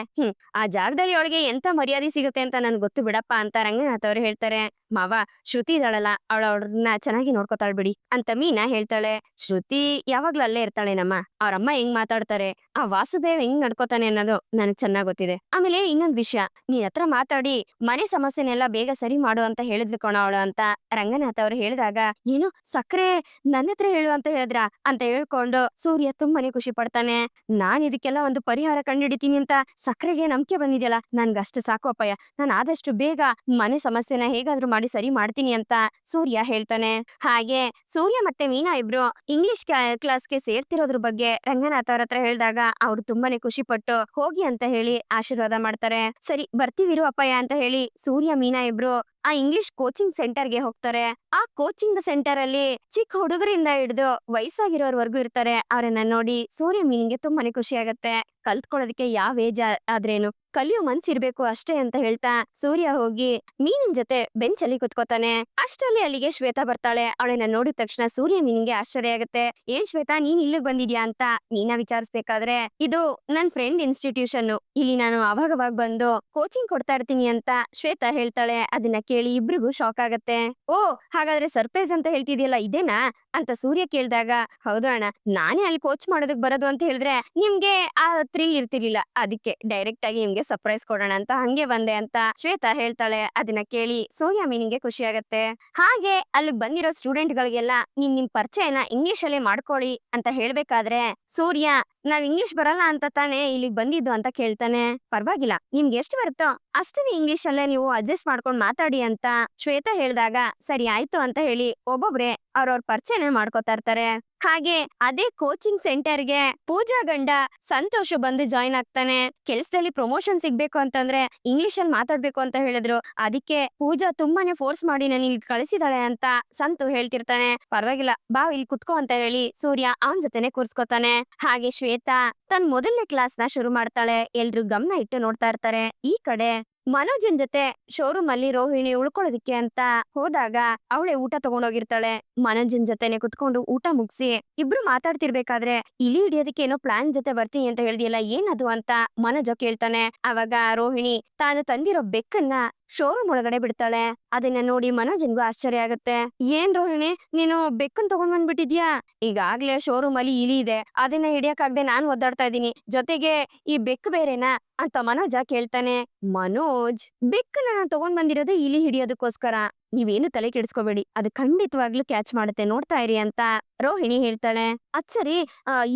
ಆ ಜಾಗದಲ್ಲಿ ಅವಳಿಗೆ ಎಂತ ಮರ್ಯಾದೆ ಸಿಗುತ್ತೆ ಅಂತ ನನ್ಗೆ ಗೊತ್ತು ಬಿಡಪ್ಪ ಅಂತ ರಂಗನಾಥ್ ಅವ್ರು ಹೇಳ್ತಾರೆ. ಮಾವ ಶ್ರುತಿ ಇದಾಳಲ್ಲ, ಅವ್ರನ್ನ ಚೆನ್ನಾಗಿ ನೋಡ್ಕೊತಾಳ್ ಬಿಡಿ ಅಂತ ಮೀನಾ ಹೇಳ್ತಾಳೆ. ಶ್ರುತಿ ಯಾವಾಗ್ಲೂ ಅಲ್ಲೇ ಇರ್ತಾಳೇನಮ್ಮ, ಅವ್ರಮ್ಮ ಹೆಂಗ್ ಮಾತಾಡ್ತಾರೆ, ಆ ವಾಸುದೇವ್ ಹೆಂಗ್ ನಡ್ಕೋತಾನೆ ಅನ್ನೋದು ನನಗ್ ಚೆನ್ನಾಗ್ ಗೊತ್ತಿದೆ. ಆಮೇಲೆ ಇನ್ನೊಂದ್ ವಿಷಯ, ನೀನ್ ಹತ್ರ ಮಾತಾಡಿ ಮನೆ ಸಮಸ್ಯೆನೆಲ್ಲ ಬೇಗ ಸರಿ ಮಾಡು ಅಂತ ಹೇಳಿದ್ಲು ಕಣ ಅವಳು ಅಂತ ರಂಗನಾಥ್ ಅವ್ರು ಹೇಳಿದಾಗ, ಏನು ಸಕ್ರೆ ನನ್ನ ಹತ್ರ ಹೇಳು ಅಂತ ಹೇಳಿದ್ರ ಅಂತ ಹೇಳ್ಕೊಂಡು ಸೂರ್ಯ ತುಂಬಾನೇ ಖುಷಿ ಪಡ್ತಾನೆ. ನಾನ್ ಇದಕ್ಕೆಲ್ಲ ಒಂದು ಪರಿಹಾರ ಕಂಡುಹಿಡಿತೀನಿ ಅಂತ ಸಕ್ರೆಗೆ ನಂಬಿಕೆ ಬಂದಿದ್ಯಲ್ಲ, ನನ್ಗಷ್ಟು ಸಾಕು ಅಪ್ಪಯ್ಯ, ನಾನು ಆದಷ್ಟು ಬೇಗ ಮನೆ ಸಮಸ್ಯೆನ ಹೇಗಾದ್ರೂ ಮಾಡಿ ಸರಿ ಮಾಡ್ತೀನಿ ಅಂತ ಸೂರ್ಯ ಹೇಳ್ತಾನೆ. ಹಾಗೆ ಸೂರ್ಯ ಮತ್ತೆ ಮೀನಾ ಇಬ್ರು ಇಂಗ್ಲಿಷ್ ಕ್ಲಾಸ್ಗೆ ಸೇರ್ತಿರೋದ್ರ ಬಗ್ಗೆ ರಂಗನಾಥ್ ಅವ್ರ ಹತ್ರ ಹೇಳಿದಾಗ ಅವ್ರು ತುಂಬಾನೇ ಖುಷಿ ಪಟ್ಟು ಹೋಗಿ ಅಂತ ಹೇಳಿ ಆಶೀರ್ವಾದ ಮಾಡ್ತಾರೆ. ಸರಿ ಬರ್ತೀವಿರು ಅಪ್ಪಯ್ಯ ಅಂತ ಹೇಳಿ ಸೂರ್ಯ ಮೀನಾ ಇಬ್ರು ಆ ಇಂಗ್ಲಿಷ್ ಕೋಚಿಂಗ್ ಸೆಂಟರ್ಗೆ ಹೋಗ್ತಾರೆ. ಆ ಕೋಚಿಂಗ್ ಸೆಂಟರ್ ಅಲ್ಲಿ ಚಿಕ್ಕ ಹುಡುಗರಿಂದ ಹಿಡಿದು ವಯಸ್ಸಾಗಿರೋರ್ವರೆಗೂ ಇರ್ತಾರೆ. ಅವ್ರನ್ನ ನೋಡಿ ಸೂರ್ಯ ಮೀನಿಂಗೆ ತುಂಬಾನೇ ಖುಷಿ ಆಗತ್ತೆ. ಕಲ್ತ್ಕೊಳ್ಳೋದಕ್ಕೆ ಯಾವ ಏಜ್ ಆದ್ರೇನು ಕಲಿಯೋ ಮನ್ಸಿರ್ಬೇಕು ಅಷ್ಟೇ ಅಂತ ಹೇಳ್ತಾ ಸೂರ್ಯ ಹೋಗಿ ಮೀನಿನ ಜೊತೆ ಬೆಂಚಲ್ಲಿ ಕುತ್ಕೋತಾನೆ. ಅಷ್ಟರಲ್ಲಿ ಅಲ್ಲಿಗೆ ಶ್ವೇತಾ ಬರ್ತಾಳೆ. ಅವಳನ್ನ ನೋಡಿದ ತಕ್ಷಣ ಸೂರ್ಯ ಮೀನಿಂಗೆ ಆಶ್ಚರ್ಯ ಆಗುತ್ತೆ. ಏನ್ ಶ್ವೇತಾ, ನೀನ್ ಇಲ್ಲಿಗ್ ಬಂದಿದ್ಯಾ ಅಂತ ನೀನ ವಿಚಾರಿಸ್ಬೇಕಾದ್ರೆ, ಇದು ನನ್ ಫ್ರೆಂಡ್ ಇನ್ಸ್ಟಿಟ್ಯೂಷನ್, ಇಲ್ಲಿ ನಾನು ಅವಾಗವಾಗ ಬಂದು ಕೋಚಿಂಗ್ ಕೊಡ್ತಾ ಇರ್ತೀನಿ ಅಂತ ಶ್ವೇತಾ ಹೇಳ್ತಾಳೆ. ಅದನ್ನ ಕೇಳಿ ಇಬ್ರಿಗೂ ಶಾಕ್ ಆಗತ್ತೆ. ಓ, ಹಾಗಾದ್ರೆ ಸರ್ಪ್ರೈಸ್ ಅಂತ ಹೇಳ್ತಿದ್ಯಲ್ಲ ಇದೇನಾ ಅಂತ ಸೂರ್ಯ ಕೇಳ್ದಾಗ, ಹೌದು ಅಣ್ಣ, ನಾನೇ ಅಲ್ಲಿ ಕೋಚ್ ಮಾಡೋದಕ್ ಬರೋದು ಅಂತ ಹೇಳಿದ್ರೆ ನಿಮ್ಗೆ ಆ ಥ್ರಿಲ್ ಇರ್ತಿರ್ಲಿಲ್ಲ, ಅದಕ್ಕೆ ಡೈರೆಕ್ಟ್ ಆಗಿ ನಿಮ್ಗೆ ಸರ್ಪ್ರೈಸ್ ಕೊಡೋಣ ಅಂತ ಹಂಗೆ ಬಂದೆ ಅಂತ ಶ್ವೇತಾ ಹೇಳ್ತಾಳೆ. ಅದನ್ನ ಕೇಳಿ ಸೂರ್ಯ ಮೀನಿಂಗೆ ಖುಷಿ ಆಗತ್ತೆ. ಹಾಗೆ ಅಲ್ಲಿ ಬಂದಿರೋ ಸ್ಟೂಡೆಂಟ್ ಗಳಿಗೆಲ್ಲ ನಿಮ್ ಪರಿಚಯನ ಇಂಗ್ಲಿಷ್ ಅಲ್ಲೇ ಮಾಡ್ಕೊಳ್ಳಿ ಅಂತ ಹೇಳ್ಬೇಕಾದ್ರೆ ಸೂರ್ಯ, ನಾವ್ ಇಂಗ್ಲಿಷ್ ಬರಲ್ಲ ಅಂತ ತಾನೇ ಇಲ್ಲಿಗ್ ಬಂದಿದ್ದು ಅಂತ ಕೇಳ್ತಾನೆ. ಪರವಾಗಿಲ್ಲ, ನಿಮ್ಗೆ ಎಷ್ಟು ಬರುತ್ತೋ ಅಷ್ಟನೇ ಇಂಗ್ಲಿಷ್ ಅಲ್ಲೇ ನೀವು ಅಡ್ಜಸ್ಟ್ ಮಾಡ್ಕೊಂಡ್ ಮಾತಾಡಿ ಅಂತ ಶ್ವೇತಾ ಹೇಳ್ದಾಗ, ಸರಿ ಆಯ್ತು ಅಂತ ಹೇಳಿ ಒಬ್ಬೊಬ್ರೆ ಅವ್ರವ್ರ ಪರಿಚಯನ ಮಾಡ್ಕೊತಾ ಇರ್ತಾರೆ. ಹಾಗೆ ಅದೇ ಕೋಚಿಂಗ್ ಸೆಂಟರ್ಗೆ ಪೂಜಾ ಗಂಡ ಸಂತೋಷ್ ಬಂದು ಜಾಯಿನ್ ಆಗ್ತಾನೆ. ಕೆಲ್ಸದಲ್ಲಿ ಪ್ರಮೋಷನ್ ಸಿಗ್ಬೇಕು ಅಂತಂದ್ರೆ ಇಂಗ್ಲಿಷ್ ಅಲ್ಲಿ ಮಾತಾಡ್ಬೇಕು ಅಂತ ಹೇಳಿದ್ರು. ಅದಕ್ಕೆ ಪೂಜಾ ತುಂಬಾನೇ ಫೋರ್ಸ್ ಮಾಡಿ ನಾನು ಇಲ್ಲಿ ಕಳಿಸಿದಾಳೆ ಅಂತ ಸಂತು ಹೇಳ್ತಿರ್ತಾನೆ. ಪರವಾಗಿಲ್ಲ, ಬಾ ಇಲ್ಲಿ ಕುತ್ಕೋ ಅಂತ ಹೇಳಿ ಸೂರ್ಯ ಅವನ್ ಜೊತೆನೆ ಕೂರ್ಸ್ಕೊತಾನೆ. ಹಾಗೆ ಶ್ವೇತಾ ತನ್ ಮೊದಲನೇ ಕ್ಲಾಸ್ ನ ಶುರು ಮಾಡ್ತಾಳೆ. ಎಲ್ರು ಗಮನ ಇಟ್ಟು ನೋಡ್ತಾ ಇರ್ತಾರೆ. ಈ ಕಡೆ ಮನೋಜನ್ ಜೊತೆ ಶೋರೂಮ್ ಅಲ್ಲಿ ರೋಹಿಣಿ ಉಳ್ಕೊಳ್ಳೋದಿಕ್ಕೆ ಅಂತ ಹೋದಾಗ ಅವಳೆ ಊಟ ತಗೊಂಡೋಗಿರ್ತಾಳೆ. ಮನೋಜನ್ ಜೊತೆನೆ ಕುತ್ಕೊಂಡು ಊಟ ಮುಗಿಸಿ ಇಬ್ರು ಮಾತಾಡ್ತಿರ್ಬೇಕಾದ್ರೆ, ಇಲಿ ಹಿಡಿಯೋದಕ್ಕೆ ಏನೋ ಪ್ಲಾನ್ ಜೊತೆ ಬರ್ತೀನಿ ಅಂತ ಹೇಳ್ದಿಯಲ್ಲ, ಏನದು ಅಂತ ಮನೋಜ ಕೇಳ್ತಾನೆ. ಅವಾಗ ರೋಹಿಣಿ ತಾನು ತಂದಿರೋ ಬೆಕ್ಕನ್ನ ಶೋರೂಮ್ ಒಳಗಡೆ ಬಿಡ್ತಾಳೆ. ಅದನ್ನ ನೋಡಿ ಮನೋಜನ್ಗೂ ಆಶ್ಚರ್ಯ ಆಗತ್ತೆ. ಏನ್ ರೋಹಿಣಿ, ನೀನು ಬೆಕ್ಕನ್ ತಗೊಂಡ್ ಬಂದ್ಬಿಟ್ಟಿದ್ಯಾ? ಈಗಾಗ್ಲೇ ಶೋರೂಮ್ ಅಲ್ಲಿ ಇಲಿ ಇದೆ, ಅದನ್ನ ಹಿಡಿಯಕ್ಕಾಗ್ದೆ ನಾನ್ ಒದ್ದಾಡ್ತಾ ಇದ್ದೀನಿ, ಜೊತೆಗೆ ಈ ಬೆಕ್ಕು ಬೇರೆನಾ ಅಂತ ಮನೋಜ ಕೇಳ್ತಾನೆ. ಮನೋಜ್, ಬೆಕ್ಕನ್ನ ನಾನು ತಗೊಂಡ್ ಬಂದಿರೋದು ಇಲಿ ಹಿಡಿಯೋದಕ್ಕೋಸ್ಕರ, ನೀವೇನು ತಲೆ ಕೆಡಿಸ್ಕೋಬೇಡಿ, ಅದು ಖಂಡಿತವಾಗ್ಲೂ ಕ್ಯಾಚ್ ಮಾಡುತ್ತೆ, ನೋಡ್ತಾ ಇರಿ ಅಂತ ರೋಹಿಣಿ ಹೇಳ್ತಾಳೆ. ಅದ್ ಸರಿ,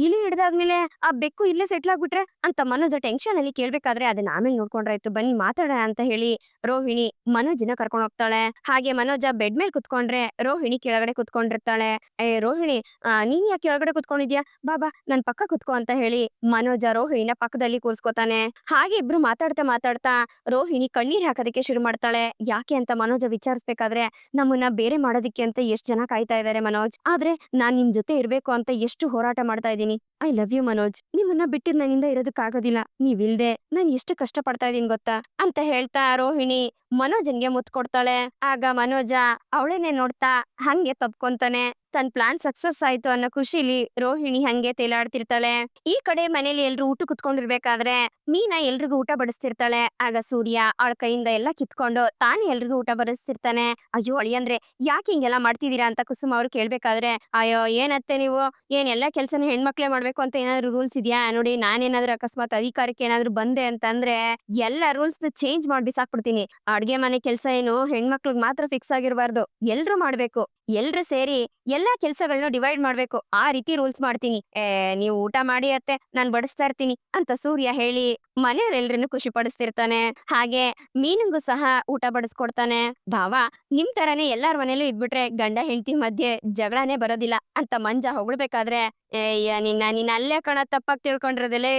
ಇಲಿ ಹಿಡ್ದಾದ್ಮೇಲೆ ಆ ಬೆಕ್ಕು ಇಲ್ಲೇ ಸೆಟ್ಲ್ ಆಗ್ಬಿಟ್ರೆ ಅಂತ ಮನೋಜ ಟೆನ್ಷನ್ ಅಲ್ಲಿ ಕೇಳ್ಬೇಕಾದ್ರೆ, ಅದನ್ನ ಆಮೇಲೆ ನೋಡ್ಕೊಂಡ್ರಾಯ್ತು, ಬನ್ನಿ ಮಾತಾಡೋಣ ಅಂತ ಹೇಳಿ ರೋಹಿಣಿ ಮನೋಜನ ಕರ್ಕೊಂಡ್ ಹೋಗ್ತಾಳೆ. ಹಾಗೆ ಮನೋಜ ಬೆಡ್ ಮೇಲೆ ಕುತ್ಕೊಂಡ್ರೆ ರೋಹಿಣಿ ಕೆಳಗಡೆ ಕುತ್ಕೊಂಡಿರ್ತಾಳೆ. ರೋಹಿಣಿ, ನೀನ್ ಯಾಕೆ ಕೆಳಗಡೆ ಕುತ್ಕೊಂಡಿದ್ಯಾ, ಬಾಬಾ ನನ್ ಪಕ್ಕ ಕುತ್ಕೋ ಅಂತ ಹೇಳಿ ಮನೋಜ ರೋಹಿಣಿನ ಪಕ್ಕದಲ್ಲಿ ಕೂರ್ಸ್ಕೊತಾನೆ. ಹಾಗೆ ಇಬ್ರು ಮಾತಾಡ್ತಾ ಮಾತಾಡ್ತಾ ರೋಹಿಣಿ ಕಣ್ಣೀರ್ ಹಾಕೋದಕ್ಕೆ ಶುರು ಮಾಡ್ತಾಳೆ. ಯಾಕೆ ಅಂತ ಮನೋಜ ವಿಚಾರಿಸ್ಬೇಕಾದ್ರೆ, ನಮ್ಮನ್ನ ಬೇರೆ ಮಾಡೋದಿಕ್ಕೆ ಅಂತ ಎಷ್ಟ್ ಜನ ಕಾಯ್ತಾ ಇದಾರೆ ಮನೋಜ್, ಆದ್ರೆ ನಾನ್ ನಿಮ್ ಜೊತೆ ಇರ್ಬೇಕು ಅಂತ ಎಷ್ಟು ಹೋರಾಟ ಮಾಡ್ತಾ ಇದ್ದೀನಿ. ಐ ಲವ್ ಯು ಮನೋಜ್, ನಿಮ್ಮನ್ನ ಬಿಟ್ಟಿರ್ ನನ್ನಿಂದ ಇರೋದಕ್ಕಾಗೋದಿಲ್ಲ, ನೀವಿಲ್ದೆ ನಾನ್ ಎಷ್ಟು ಕಷ್ಟ ಪಡ್ತಾ ಇದೀನಿ ಗೊತ್ತಾ ಅಂತ ಹೇಳ್ತಾ ರೋಹಿಣಿ ಮನೋಜನ್ಗೆ ಮುತ್ ಕೊಡ್ತಾಳೆ. ಆಗ ಮನೋಜ ಅವಳೇನೆ ನೋಡ್ತಾ ಹಂಗೆ ತಪ್ಕೊಂತಾನೆ. ತನ್ ಪ್ಲಾನ್ ಸಕ್ಸಸ್ ಆಯ್ತು ಅನ್ನೋ ಖುಷಿಲಿ ರೋಹಿಣಿ ಹಂಗೆ ತೇಲಾಡ್ತಿರ್ತಾಳೆ. ಈ ಕಡೆ ಮನೇಲಿ ಎಲ್ರು ಊಟ ಕುತ್ಕೊಂಡಿರ್ಬೇಕಾದ್ರೆ ಮೀನಾ ಎಲ್ರಿಗೂ ಊಟ ಬಡಿಸ್ತಿರ್ತಾಳೆ. ಆಗ ಸೂರ್ಯ ಅವಳ ಕೈಯಿಂದ ಎಲ್ಲ ಕಿತ್ಕೊಂಡು ತಾನೇ ಎಲ್ರಿಗೂ ಊಟ ಬಡಿಸ್ತಿರ್ತಾನೆ. ಅಯ್ಯೋ ಅಳಿಯಂದ್ರೆ, ಯಾಕೆ ಹಿಂಗೆಲ್ಲ ಮಾಡ್ತಿದೀರಾ ಅಂತ ಕುಸುಮ ಅವ್ರು ಕೇಳ್ಬೇಕಾದ್ರೆ, ಅಯ್ಯೋ ಏನತ್ತೆ ನೀವು, ಏನ್ ಎಲ್ಲಾ ಕೆಲ್ಸನ ಹೆಣ್ಮಕ್ಳೇ ಮಾಡ್ಬೇಕು ಅಂತ ಏನಾದ್ರು ರೂಲ್ಸ್ ಇದೆಯಾ? ನೋಡಿ, ನಾನೇನಾದ್ರೂ ಅಕಸ್ಮಾತ್ ಅಧಿಕಾರಕ್ಕೆ ಏನಾದ್ರು ಬಂದೆ ಅಂತಂದ್ರೆ ಎಲ್ಲ ರೂಲ್ಸ್ ಚೇಂಜ್ ಮಾಡಿ ಬಿಸಾಕ್ಬಿಡ್ತೀನಿ. ಅಡ್ಗೆ ಮನೆ ಕೆಲ್ಸ ಏನು ಹೆಣ್ಮಕ್ಳಿಗೆ ಮಾತ್ರ ಫಿಕ್ಸ್ ಆಗಿರ್ಬಾರ್ದು, ಎಲ್ರು ಮಾಡ್ಬೇಕು, ಎಲ್ರು ಸೇರಿ ಎಲ್ಲಾ ಕೆಲ್ಸಗಳನ್ನ ಡಿವೈಡ್ ಮಾಡ್ಬೇಕು, ಆ ರೀತಿ ರೂಲ್ಸ್ ಮಾಡ್ತೀನಿ. ನೀವು ಊಟ ಮಾಡಿ ಅತ್ತೆ, ನಾನ್ ಬಡಿಸ್ತಾ ಇರ್ತೀನಿ ಅಂತ ಸೂರ್ಯ ಹೇಳಿ ಮನೆಯವರೆಲ್ರನ್ನು ಖುಷಿ ಪಡಿಸ್ತಿರ್ತಾನೆ. ಹಾಗೆ ಮೀನಿಂಗೂ ಸಹ ಊಟ ಬಡಿಸ್ಕೊಡ್ತಾನೆ. ಭಾವ, ನಿಮ್ ತರಾನೇ ಎಲ್ಲಾರ ಮನೇಲೂ ಇದ್ಬಿಟ್ರೆ ಗಂಡ ಹೆಂಡತಿ ಮಧ್ಯೆ ಜಗಳನೇ ಬರೋದಿಲ್ಲ ಅಂತ ಮಂಜ ಹೊಗಳ್ಬೇಕಾದ್ರೆ, ನಿನ್ನ ಅಲ್ಲೇ ಕಣ ತಪ್ಪಾಗಿ ತಿಳ್ಕೊಂಡಿರೋದಲ್ಲೇ,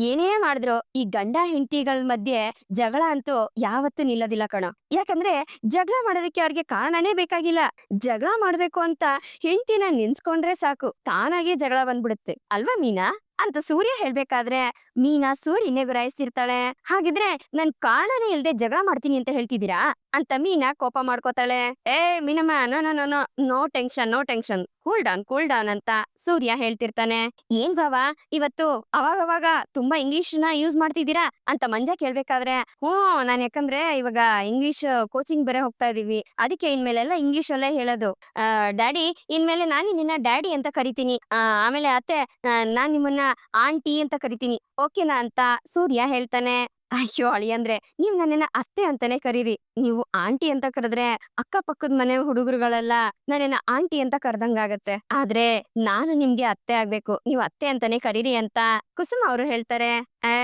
ಏನೇ ಮಾಡಿದ್ರು ಈ ಗಂಡ ಹೆಂಡತಿಗಳ ಮಧ್ಯೆ ಜಗಳ ಅಂತೂ ಯಾವತ್ತೂ ನಿಲ್ಲೋದಿಲ್ಲ ಕಣ. ಯಾಕಂದ್ರೆ ಜಗಳ ಮಾಡೋದಕ್ಕೆ ಅವ್ರಿಗೆ ಕಾರಣನೇ ಬೇಕಾಗಿಲ್ಲ, ಜಗಳ ಮಾಡ್ಬೇಕು ಅಂತ ಹೆಂಡತಿನ ನೆನ್ಸ್ಕೊಂಡ್ರೆ ಸಾಕು, ತಾನಾಗೆ ಜಗಳ ಬಂದ್ಬಿಡುತ್ತೆ ಅಲ್ವಾ ಮೀನಾ ಅಂತ ಸೂರ್ಯ ಹೇಳ್ಬೇಕಾದ್ರೆ ಮೀನಾ ಸೂರ್ಯನೇ ಗುರಾಯಿಸ್ತಿರ್ತಾಳೆ. ಹಾಗಿದ್ರೆ ನನ್ ಕಾರಣನೇ ಇಲ್ದೆ ಜಗಳ ಮಾಡ್ತೀನಿ ಅಂತ ಹೇಳ್ತಿದ್ದೀರಾ ಅಂತ ಮೀನಾ ಕೋಪ ಮಾಡ್ಕೋತಾಳೆ. Meenamma, no no no no no tension, no tension, cool down ಅಂತ ಸೂರ್ಯ ಹೇಳ್ತಿರ್ತಾನೆ. ಏನ್ ಭಾವ, ಇವತ್ತು ಅವಾಗವಾಗ ತುಂಬಾ ಇಂಗ್ಲಿಷ್ ನ ಯೂಸ್ ಮಾಡ್ತಿದ್ದೀರಾ ಅಂತ ಮಂಜ ಕೇಳ್ಬೇಕಾದ್ರೆ, ನಾನ್ ಯಾಕಂದ್ರೆ ಇವಾಗ ಇಂಗ್ಲಿಷ್ ಕೋಚಿಂಗ್ ಬೇರೆ ಹೋಗ್ತಾ ಇದೀವಿ, ಅದಕ್ಕೆ ಇನ್ಮೇಲೆಲ್ಲ ಇಂಗ್ಲಿಷ್ ಅಲ್ಲೇ ಹೇಳೋದು. ಡ್ಯಾಡಿ, ಇನ್ಮೇಲೆ ನಾನು ನಿನ್ನ ಡ್ಯಾಡಿ ಅಂತ ಕರಿತೀನಿ, ಆಮೇಲೆ ಅತ್ತೆ, ನಾನ್ ನಿಮ್ಮನ್ನ ಆಂಟಿ ಅಂತ ಕರಿತೀನಿ, ಓಕೆನಾ ಅಂತ ಸೂರ್ಯ ಹೇಳ್ತಾನೆ. ಅಯ್ಯೋ ಅಳಿಯಂದ್ರೆ, ನೀವ್ ನನ್ನನ್ನ ಅತ್ತೆ ಅಂತಾನೆ ಕರೀರಿ, ನೀವು ಆಂಟಿ ಅಂತ ಕರೆದ್ರೆ ಅಕ್ಕಪಕ್ಕದ ಮನೆ ಹುಡುಗರುಗಳೆಲ್ಲ ನನ್ನನ್ನ ಆಂಟಿ ಅಂತ ಕರ್ದಂಗಾಗತ್ತೆ, ಆದ್ರೆ ನಾನು ನಿಮ್ಗೆ ಅತ್ತೆ ಆಗ್ಬೇಕು, ನೀವ್ ಅತ್ತೆ ಅಂತಾನೆ ಕರೀರಿ ಅಂತ ಕುಸುಮ ಅವರು ಹೇಳ್ತಾರೆ. ಏ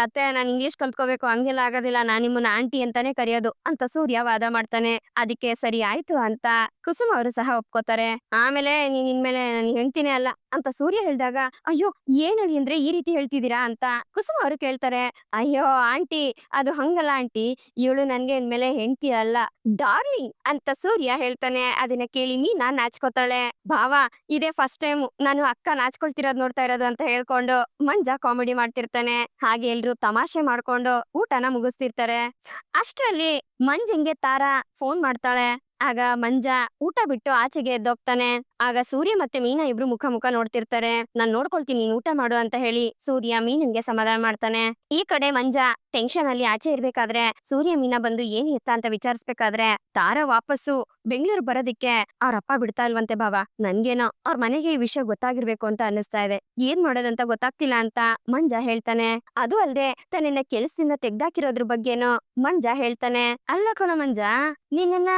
ಅತ್ತೆ ನಾನು ಇಂಗ್ಲಿಷ್ ಕಲ್ತ್ಕೋಬೇಕು ಹಂಗೆಲ್ಲ ಆಗೋದಿಲ್ಲ ನಾನ್ ನಿಮ್ಮನ್ನ ಆಂಟಿ ಅಂತಾನೆ ಕರೆಯೋದು ಅಂತ ಸೂರ್ಯ ವಾದ ಮಾಡ್ತಾನೆ. ಅದಕ್ಕೆ ಸರಿ ಆಯ್ತು ಅಂತ ಕುಸುಮ ಅವರು ಸಹ ಒಪ್ಕೋತಾರೆ. ಆಮೇಲೆ ನೀನ್ ಇನ್ಮೇಲೆ ನನ್ ಹೆಂಡ್ತಿನೇ ಅಲ್ಲ ಅಂತ ಸೂರ್ಯ ಹೇಳ್ದಾಗ ಅಯ್ಯೋ ಏನ್ ಹೇಳಿ ಅಂದ್ರೆ ಈ ರೀತಿ ಹೇಳ್ತಿದ್ದೀರಾ ಅಂತ ಕುಸುಮ ಅವರು ಕೇಳ್ತಾರೆ. ಅಯ್ಯೋ ಆಂಟಿ ಅದು ಹಂಗಲ್ಲ ಆಂಟಿ, ಇವಳು ನನ್ಗೆ ಇನ್ಮೇಲೆ ಹೆಂಡ್ತಿ ಅಲ್ಲ ಡಾರ್ಲಿಂಗ್ ಅಂತ ಸೂರ್ಯ ಹೇಳ್ತಾನೆ. ಅದನ್ನ ಕೇಳಿ ಮೀನಾ ನಾಚ್ಕೋತಾಳೆ. ಭಾವ ಇದೇ ಫಸ್ಟ್ ಟೈಮ್ ನಾನು ಅಕ್ಕ ನಾಚ್ಕೊಳ್ತಿರೋದ್ ನೋಡ್ತಾ ಇರೋದು ಅಂತ ಹೇಳ್ಕೊಂಡು ಮಂಜ ಕಾಮಿಡಿ ಮಾಡ್ತಿರ್ತಾನೆ. ಹಾಗೆ ಎಲ್ರು ತಮಾಷೆ ಮಾಡ್ಕೊಂಡು ಊಟನ ಮುಗಿಸ್ತಿರ್ತಾರೆ. ಅಷ್ಟ್ರಲ್ಲಿ ಮಂಜಂಗೆ ತಾರಾ ಫೋನ್ ಮಾಡ್ತಾಳೆ. ಆಗ ಮಂಜ ಊಟ ಬಿಟ್ಟು ಆಚೆಗೆ ಎದ್ದೋಗ್ತಾನೆ. ಆಗ ಸೂರ್ಯ ಮತ್ತೆ ಮೀನಾ ಇಬ್ರು ಮುಖ ಮುಖ ನೋಡ್ತಿರ್ತಾರೆ. ನಾನ್ ನೋಡ್ಕೊಳ್ತೀನಿ ನೀನ್ ಊಟ ಮಾಡು ಅಂತ ಹೇಳಿ ಸೂರ್ಯ ಮೀನನ್ಗೆ ಸಮಾಧಾನ ಮಾಡ್ತಾನೆ. ಈ ಕಡೆ ಮಂಜ ಟೆನ್ಷನ್ ಅಲ್ಲಿ ಆಚೆ ಇರ್ಬೇಕಾದ್ರೆ ಸೂರ್ಯ ಮೀನಾ ಬಂದು ಏನ್ ಎತ್ತ ಅಂತ ವಿಚಾರಿಸ್ಬೇಕಾದ್ರೆ ತಾರಾ ವಾಪಸ್ಸು ಬೆಂಗಳೂರು ಬರೋದಿಕ್ಕೆ ಅವ್ರಪ್ಪ ಬಿಡ್ತಾ ಇಲ್ವಂತೆ ಭಾವ. ನನ್ಗೇನೋ ಅವ್ರ ಮನೆಗೆ ಈ ವಿಷಯ ಗೊತ್ತಾಗಿರ್ಬೇಕು ಅಂತ ಅನ್ನಿಸ್ತಾ ಇದೆ. ಏನ್ ಮಾಡೋದಂತ ಗೊತ್ತಾಗ್ತಿಲ್ಲ ಅಂತ ಮಂಜ ಹೇಳ್ತಾನೆ. ಅದು ಅಲ್ದೆ ತನ್ನ ಕೆಲ್ಸದಿಂದ ತೆಗ್ದಾಕಿರೋದ್ರ ಬಗ್ಗೆನೋ ಮಂಜ ಹೇಳ್ತಾನೆ. ಅಲ್ಲ ಕಣ ಮಂಜ, ನಿನ್ನ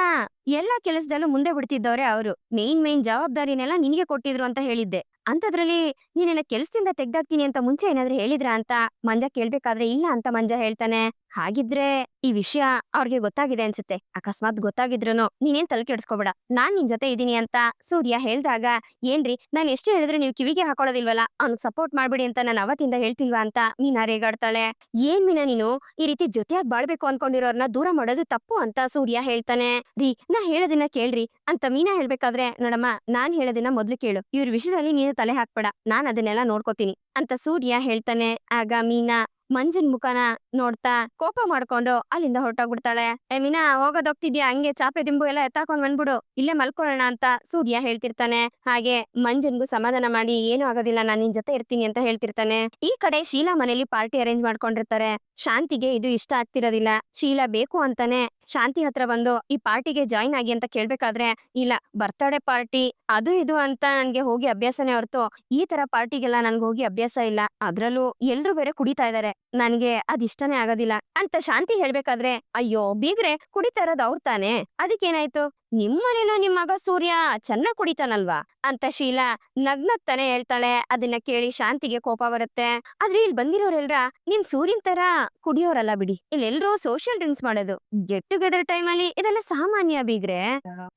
ಎಲ್ಲಾ ಕೆಲಸದಲ್ಲೂ ಮುಂದೆ ಬಿಡ್ತಿದ್ದವ್ರೆ ಅವರು. ಮೇನ್ ಜವಾಬ್ದಾರಿನೆಲ್ಲ ನಿನಗೆ ಕೊಟ್ಟಿದ್ರು ಅಂತ ಹೇಳಿದ್ದೆ. ಅಂತದ್ರಲ್ಲಿ ನೀನೆಲ್ಲ ಕೆಲ್ಸದಿಂದ ತೆಗ್ದಾಕ್ತೀನಿ ಅಂತ ಮುಂಚೆ ಏನಾದ್ರು ಹೇಳಿದ್ರಾ ಅಂತ ಮಂಜ ಕೇಳ್ಬೇಕಾದ್ರೆ ಇಲ್ಲ ಅಂತ ಮಂಜ ಹೇಳ್ತಾನೆ. ಹಾಗಿದ್ರೆ ಈ ವಿಷಯ ಅವ್ರಿಗೆ ಗೊತ್ತಾಗಿದೆ ಅನ್ಸುತ್ತೆ. ಅಕಸ್ಮಾತ್ ಗೊತ್ತಾಗಿದ್ರುನು ನೀನೇನ್ ತಲೆ ಕೆಡ್ಸ್ಕೊಬೇಡ, ನಾನ್ ನಿನ್ ಜೊತೆ ಇದೀನಿ ಅಂತ ಸೂರ್ಯ ಹೇಳ್ದಾಗ ಏನ್ರಿ ನಾನ್ ಎಷ್ಟು ಹೇಳಿದ್ರು ನೀವು ಕಿವಿಗೆ ಹಾಕೊಳ್ಳೋದಿಲ್ವಲ್ಲ, ಅವ್ನಿಗೆ ಸಪೋರ್ಟ್ ಮಾಡ್ಬಿಡಿ ಅಂತ ನಾನು ಅವತ್ತಿಂದ ಹೇಳ್ತಿಲ್ವಾ ಅಂತ ಮೀನಾ ರೇಗಾಡ್ತಾಳೆ. ಏನ್ ಮೀನಾ ನೀನು ಈ ರೀತಿ ಜೊತೆಯಾಗಿ ಬಾಳ್ಬೇಕು ಅನ್ಕೊಂಡಿರೋರ್ನ ದೂರ ಮಾಡೋದು ತಪ್ಪು ಅಂತ ಸೂರ್ಯ ಹೇಳ್ತಾನೆ. ರೀ ನಾ ಹೇಳೋದನ್ನ ಕೇಳ್ರಿ ಅಂತ ಮೀನಾ ಹೇಳ್ಬೇಕಾದ್ರೆ ನೋಡಮ್ಮ ನಾನ್ ಹೇಳೋದನ್ನ ಮೊದ್ಲು ಕೇಳು, ಇವ್ರ ವಿಷಯದಲ್ಲಿ ನೀನು ತಲೆ ಹಾಕ್ಬೇಡ, ನಾನ್ ಅದನ್ನೆಲ್ಲ ನೋಡ್ಕೋತೀನಿ ಅಂತ ಸೂರ್ಯ ಹೇಳ್ತಾನೆ. ಆಗ ಮೀನಾ ಮಂಜನ್ ಮುಖನ ನೋಡ್ತಾ ಕೋಪ ಮಾಡ್ಕೊಂಡು ಅಲ್ಲಿಂದ ಹೊರಟೋಗ್ಬಿಡ್ತಾಳೆ. ಏ ಮೀನಾ ಹೋಗೋದೋಗ್ತಿದ್ಯಾ, ಹಂಗೆ ಚಾಪೆ ದಿಂಬು ಎಲ್ಲ ಎತ್ತಾಕೊಂಡ್ ಬಂದ್ಬಿಡು, ಇಲ್ಲೇ ಮಲ್ಕೊಳ್ಳೋಣ ಅಂತ ಸೂರ್ಯ ಹೇಳ್ತಿರ್ತಾನೆ. ಹಾಗೆ ಮಂಜನ್ಗೂ ಸಮಾಧಾನ ಮಾಡಿ ಏನು ಆಗೋದಿಲ್ಲ ನಾನ್ ನಿನ್ ಜೊತೆ ಇರ್ತೀನಿ ಅಂತ ಹೇಳ್ತಿರ್ತಾನೆ. ಈ ಕಡೆ ಶೀಲಾ ಮನೇಲಿ ಪಾರ್ಟಿ ಅರೇಂಜ್ ಮಾಡ್ಕೊಂಡಿರ್ತಾರೆ. ಶಾಂತಿಗೆ ಇದು ಇಷ್ಟ ಆಗ್ತಿರೋದಿಲ್ಲ. ಶೀಲಾ ಬೇಕು ಅಂತಾನೆ ಶಾಂತಿ ಹತ್ರ ಬಂದು ಈ ಪಾರ್ಟಿಗೆ ಜಾಯಿನ್ ಆಗಿ ಅಂತ ಕೇಳ್ಬೇಕಾದ್ರೆ ಇಲ್ಲ ಬರ್ತ್ಡೇ ಪಾರ್ಟಿ ಅದು ಇದು ಅಂತ ನನ್ಗೆ ಹೋಗಿ ಅಭ್ಯಾಸನೇ ಹೊರತು ಈ ತರ ಪಾರ್ಟಿಗೆಲ್ಲ ನನ್ಗೆ ಹೋಗಿ ಅಭ್ಯಾಸ ಇಲ್ಲ, ಅದ್ರಲ್ಲೂ ಎಲ್ರು ಬೇರೆ ಕುಡಿತಾ ಇದಾರೆ, ನನ್ಗೆ ಅದ್ ಇಷ್ಟನೇ ಆಗೋದಿಲ್ಲ ಅಂತ ಶಾಂತಿ ಹೇಳ್ಬೇಕಾದ್ರೆ ಅಯ್ಯೋ ಬೀಗ್ರೆ ಕುಡಿತಾ ಇರೋದು ಅವ್ರ ತಾನೆ, ಅದಕ್ಕೇನಾಯ್ತು, ನಿಮ್ಮನೇಲೂ ನಿಮ್ ಮಗ ಸೂರ್ಯ ಚೆನ್ನಾಗ್ ಕುಡಿತಾನಲ್ವಾ ಅಂತ ಶೀಲಾ ನಗ್ನಗ್ತಾನೆ ಹೇಳ್ತಾಳೆ. ಅದನ್ನ ಕೇಳಿ ಶಾಂತಿಗೆ ಕೋಪ ಬರುತ್ತೆ. ಆದ್ರೆ ಇಲ್ಲಿ ಬಂದಿರೋರೆಲ್ರ ನಿಮ್ ಸೂರ್ಯನ್ ತರ ಕುಡಿಯೋರಲ್ಲ ಬಿಡಿ, ಇಲ್ಲೆಲ್ರೂ ಸೋಷಿಯಲ್ ಡ್ರಿಂಕ್ಸ್ ಮಾಡೋದು, ಗೆಟ್ ಟುಗೆದರ್ ಟೈಮ್ ಅಲ್ಲಿ ಇದೆಲ್ಲ ಸಾಮಾನ್ಯ ಬೀಗ್ರೆ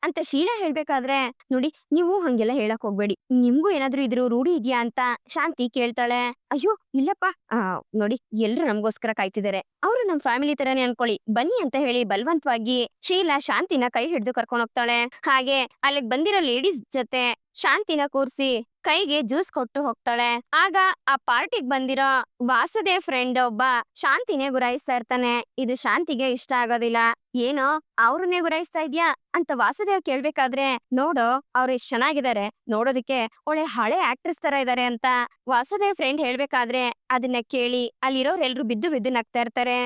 ಅಂತ ಶೀಲಾ ಹೇಳ್ಬೇಕಾದ್ರೆ ನೋಡಿ ನೀವು ಹಂಗೆಲ್ಲ ಹೇಳಕ್ ಹೋಗ್ಬೇಡಿ, ನಿಮ್ಗೂ ಏನಾದ್ರೂ ಇದ್ರು ರೂಢಿ ಇದ್ಯಾ ಅಂತ ಶಾಂತಿ ಕೇಳ್ತಾಳೆ. ಅಯ್ಯೋ ಇಲ್ಲಪ್ಪ, ನೋಡಿ ಎಲ್ರು ನಮ್ಗೋಸ್ಕರ ಕಾಯ್ತಿದ್ದಾರೆ, ಅವ್ರು ನಮ್ ಫ್ಯಾಮಿಲಿ ತರಾನೇ ಅನ್ಕೊಳ್ಳಿ, ಬನ್ನಿ ಅಂತ ಹೇಳಿ ಬಲವಂತವಾಗಿ ಶೀಲಾ ಶಾಂತಿನ ಕೈ ಹಿಡಿದು ಕರ್ಕೊಂಡು ಹೋಗ್ತಾಳೆ. ಹಾಗೆ ಅಲ್ಲಿಗೆ ಬಂದಿರೋ ಲೇಡೀಸ್ ಜೊತೆ ಶಾಂತಿನ ಕೂರ್ಸಿ ಕೈಗೆ ಜ್ಯೂಸ್ ಕೊಟ್ಟು ಹೋಗ್ತಾಳೆ. ಆಗ ಆ ಪಾರ್ಟಿಗ್ ಬಂದಿರೋ ವಾಸುದೇವ್ ಫ್ರೆಂಡ್ ಒಬ್ಬ ಶಾಂತಿನೇ ಗುರಾಯಿಸ್ತಾ ಇರ್ತಾನೆ. ಇದು ಶಾಂತಿಗೆ ಇಷ್ಟ ಆಗೋದಿಲ್ಲ. ಏನೋ ಅವ್ರನ್ನೇ ಗುರಾಯಿಸ್ತಾ ಇದ್ಯಾ ಅಂತ ವಾಸುದೇವ್ ಕೇಳ್ಬೇಕಾದ್ರೆ ನೋಡೋ ಅವ್ರು ಎಷ್ಟ್ ಚೆನ್ನಾಗಿದ್ದಾರೆ, ನೋಡೋದಕ್ಕೆ ಒಳ್ಳೆ ಹಳೆ ಆಕ್ಟ್ರೆಸ್ ತರ ಇದಾರೆ ಅಂತ ವಾಸುದೇವ್ ಫ್ರೆಂಡ್ ಹೇಳ್ಬೇಕಾದ್ರೆ ಅದನ್ನ ಕೇಳಿ ಅಲ್ಲಿರೋರೆಲ್ರು ಬಿದ್ದು ಬಿದ್ದು ನಗ್ತಾ ಇರ್ತಾರೆ.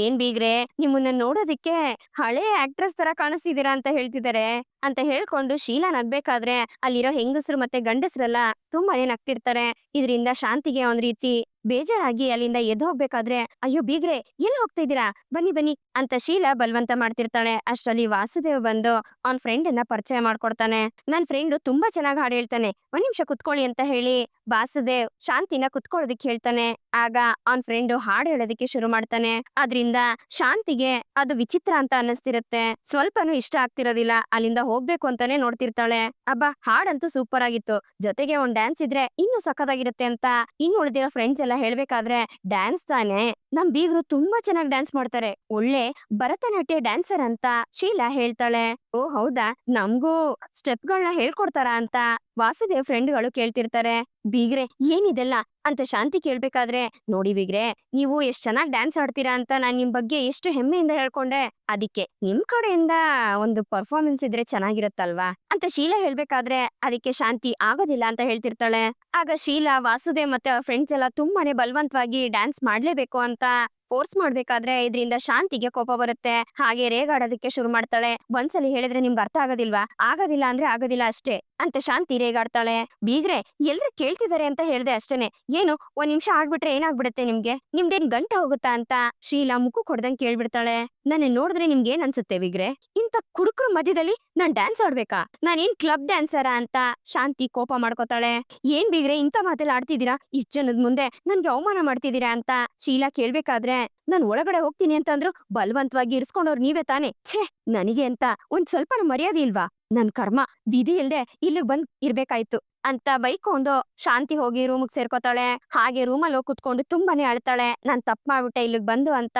ಏನ್ ಬೀಗ್ರೆ ನಿಮ್ಮನ್ನ ನೋಡೋದಿಕ್ಕೆ ಹಳೆ ಆಕ್ಟ್ರೆಸ್ ತರ ಕಾಣಿಸ್ತಿದೀರಾ ಅಂತ ಹೇಳ್ತಿದ್ದಾರೆ ಅಂತ ಹೇಳ್ಕೊಂಡು ಶೀಲಾ ನಗ್ಬೇಕಾದ್ರೆ ಅಲ್ಲಿರೋ ಹೆಂಗಸರು ಮತ್ತೆ ಗಂಡಸರೆಲ್ಲ ತುಂಬಾನೇ ನಗ್ತಿರ್ತಾರೆ. ಇದರಿಂದ ಶಾಂತಿಗೆ ಒಂದ್ ರೀತಿ ಬೇಜಾರಾಗಿ ಅಲ್ಲಿಂದ ಎದ್ದು ಹೋಗ್ಬೇಕಾದ್ರೆ ಅಯ್ಯೋ ಬೀಗ್ರೆ ಎಲ್ಲಿ ಹೋಗ್ತಾ ಇದೀರಾ, ಬನ್ನಿ ಬನ್ನಿ ಅಂತ ಶೀಲಾ ಬಲವಂತ ಮಾಡ್ತಿರ್ತಾಳೆ. ಅಷ್ಟರಲ್ಲಿ ವಾಸುದೇವ್ ಬಂದು ಅವ್ನ್ ಫ್ರೆಂಡ್ ಅನ್ನ ಪರಿಚಯ ಮಾಡ್ಕೊಡ್ತಾನೆ. ನನ್ ಫ್ರೆಂಡ್ ತುಂಬಾ ಚೆನ್ನಾಗಿ ಹಾಡು ಹೇಳ್ತಾನೆ, ಒಂದ್ ನಿಮಿಷ ಕುತ್ಕೊಳ್ಳಿ ಅಂತ ಹೇಳಿ ವಾಸುದೇವ್ ಶಾಂತಿನ ಕುತ್ಕೊಳ್ಳೋದಿಕ್ ಹೇಳ್ತಾನೆ. ಆಗ ಅವ್ನ್ ಫ್ರೆಂಡ್ ಹಾಡು ಹೇಳೋದಿಕ್ಕೆ ಶುರು ಮಾಡ್ತಾನೆ. ಅದ್ರಿಂದ ಶಾಂತಿಗೆ ಅದು ವಿಚಿತ್ರ ಅಂತ ಅನ್ನಿಸ್ತಿರುತ್ತೆ, ಸ್ವಲ್ಪನೂ ಇಷ್ಟ ಆಗ್ತಿರೋದಿಲ್ಲ. ಅಲ್ಲಿಂದ ಹೋಗ್ಬೇಕು ಅಂತಾನೆ ನೋಡ್ತಿರ್ತಾಳೆ. ಅಬ್ಬಾ ಹಾಡಂತೂ ಸೂಪರ್ ಆಗಿತ್ತು, ಜೊತೆಗೆ ಒಂದ್ ಡ್ಯಾನ್ಸ್ ಇದ್ರೆ ಇನ್ನು ಸಖತ್ತಾಗಿರುತ್ತೆ ಅಂತ ಇನ್ನು ಉಳಿದಿರೋ ಫ್ರೆಂಡ್ಸ್ ಎಲ್ಲ ಹೇಳ್ಬೇಕಾದ್ರೆ ಡ್ಯಾನ್ಸ್ ತಾನೆ, ನಮ್ ಬೀಗರು ತುಂಬಾ ಚೆನ್ನಾಗಿ ಡ್ಯಾನ್ಸ್ ಮಾಡ್ತಾರೆ, ಒಳ್ಳೆ ಭರತನಾಟ್ಯ ಡ್ಯಾನ್ಸರ್ ಅಂತ ಶೀಲಾ ಹೇಳ್ತಾಳೆ. ಓ ಹೌದಾ, ನಮ್ಗೂ ಸ್ಟೆಪ್ಗಳನ್ನ ಹೇಳ್ಕೊಡ್ತಾರ ಅಂತ ವಾಸುದೇವ್ ಫ್ರೆಂಡ್ಗಳು ಕೇಳ್ತಿರ್ತಾರೆ. ಬೀಗ್ರೆ ಏನಿದೆಲ್ಲ ಅಂತ ಶಾಂತಿ ಕೇಳ್ಬೇಕಾದ್ರೆ ನೋಡಿ ಬೀಗ್ರೆ ನೀವು ಎಷ್ಟ್ ಚೆನ್ನಾಗಿ ಡ್ಯಾನ್ಸ್ ಆಡ್ತೀರಾ ಅಂತ ನಾನ್ ನಿಮ್ ಬಗ್ಗೆ ಎಷ್ಟು ಹೆಮ್ಮೆಯಿಂದ ಹೇಳ್ಕೊಂಡೆ, ಅದಕ್ಕೆ ನಿಮ್ ಕಡೆಯಿಂದ ಒಂದು ಪರ್ಫಾರ್ಮೆನ್ಸ್ ಇದ್ರೆ ಚೆನ್ನಾಗಿರುತ್ತಲ್ವಾ ಅಂತ ಶೀಲಾ ಹೇಳ್ಬೇಕಾದ್ರೆ ಅದಕ್ಕೆ ಶಾಂತಿ ಆಗೋದಿಲ್ಲ ಅಂತ ಹೇಳ್ತಿರ್ತಾಳೆ. ಆಗ ಶೀಲಾ ವಾಸುದೇವ್ ಮತ್ತೆ ಅವ್ರ ಫ್ರೆಂಡ್ಸ್ ಎಲ್ಲ ತುಂಬಾನೇ ಬಲವಂತವಾಗಿ ಡ್ಯಾನ್ಸ್ ಮಾಡ್ಲೇಬೇಕು ಅಂತ ಫೋರ್ಸ್ ಮಾಡ್ಬೇಕಾದ್ರೆ ಇದ್ರಿಂದ ಶಾಂತಿಗೆ ಕೋಪ ಬರುತ್ತೆ. ಹಾಗೆ ರೇಗಾಡೋದಕ್ಕೆ ಶುರು ಮಾಡ್ತಾಳೆ. ಒಂದ್ಸಲಿ ಹೇಳಿದ್ರೆ ನಿಮ್ಗೆ ಅರ್ಥ ಆಗೋದಿಲ್ವಾ? ಆಗೋದಿಲ್ಲ ಅಂದ್ರೆ ಆಗೋದಿಲ್ಲ ಅಷ್ಟೇ ಅಂತ ಶಾಂತಿ ರೇಗಾಡ್ತಾಳೆ. ಬೀಗ್ರೆ ಎಲ್ರು ಕೇಳ್ತಿದಾರೆ ಅಂತ ಹೇಳ್ದೆ ಅಷ್ಟೇನೆ. ಏನು ಒಂದ್ ನಿಮಿಷ ಆಡ್ಬಿಟ್ರೆ ಏನಾಗ್ಬಿಡುತ್ತೆ ನಿಮ್ಗೆ? ನಿಮ್ದೇನ್ ಗಂಟ ಹೋಗುತ್ತಾ ಅಂತ ಶೀಲಾ ಮುಖಕ್ ಹೊಡ್ದಂಗ್ ಕೇಳ್ಬಿಡ್ತಾಳೆ. ನನ್ನ ನೋಡಿದ್ರೆ ನಿಮ್ಗೆ ಏನ್ ಅನ್ಸುತ್ತೆ ಬೀಗ್ರೆ? ಇಂಥ ಕುಡುಕ್ರ ಮಧ್ಯದಲ್ಲಿ ನಾನ್ ಡ್ಯಾನ್ಸ್ ಆಡ್ಬೇಕಾ? ನಾನೇನ್ ಕ್ಲಬ್ ಡ್ಯಾನ್ಸರಾ ಅಂತ ಶಾಂತಿ ಕೋಪ ಮಾಡ್ಕೋತಾಳೆ. ಏನ್ ಬೀಗ್ರೆ ಇಂಥ ಮಾತೆಲ್ಲ ಆಡ್ತಿದ್ದೀರಾ? ಇಷ್ಟ್ ಜನದ ಮುಂದೆ ನನ್ಗೆ ಅವಮಾನ ಮಾಡ್ತಿದ್ದೀರಾ ಅಂತ ಶೀಲಾ ಕೇಳ್ಬೇಕಾದ್ರೆ ನಾನ್ ಒಳಗಡೆ ಹೋಗ್ತೀನಿ ಅಂತಂದ್ರು ಬಲವಂತವಾಗಿ ಇರ್ಸ್ಕೊಂಡವ್ರು ನೀವೇ ತಾನೆ. ಛೇ, ನನಗೆ ಅಂತ ಒಂದ್ ಸ್ವಲ್ಪನೂ ಮರ್ಯಾದೆ ಇಲ್ವಾ? ನನ್ ಕರ್ಮ, ವಿಧಿ ಇಲ್ದೆ ಇಲ್ಲಿಗ್ ಬಂದ್ ಇರ್ಬೇಕಾಯ್ತು ಅಂತ ಬೈಕೊಂಡು ಶಾಂತಿ ಹೋಗಿ ರೂಮಿಗೆ ಸೇರ್ಕೋತಾಳೆ. ಹಾಗೆ ರೂಮಲ್ಲಿ ಹೋಗಿ ಕುತ್ಕೊಂಡು ತುಂಬಾನೇ ಅಳ್ತಾಳೆ. ನಾನ್ ತಪ್ಪು ಮಾಡ್ಬಿಟ್ಟೆ ಇಲ್ಲಿಗ್ ಬಂದು ಅಂತ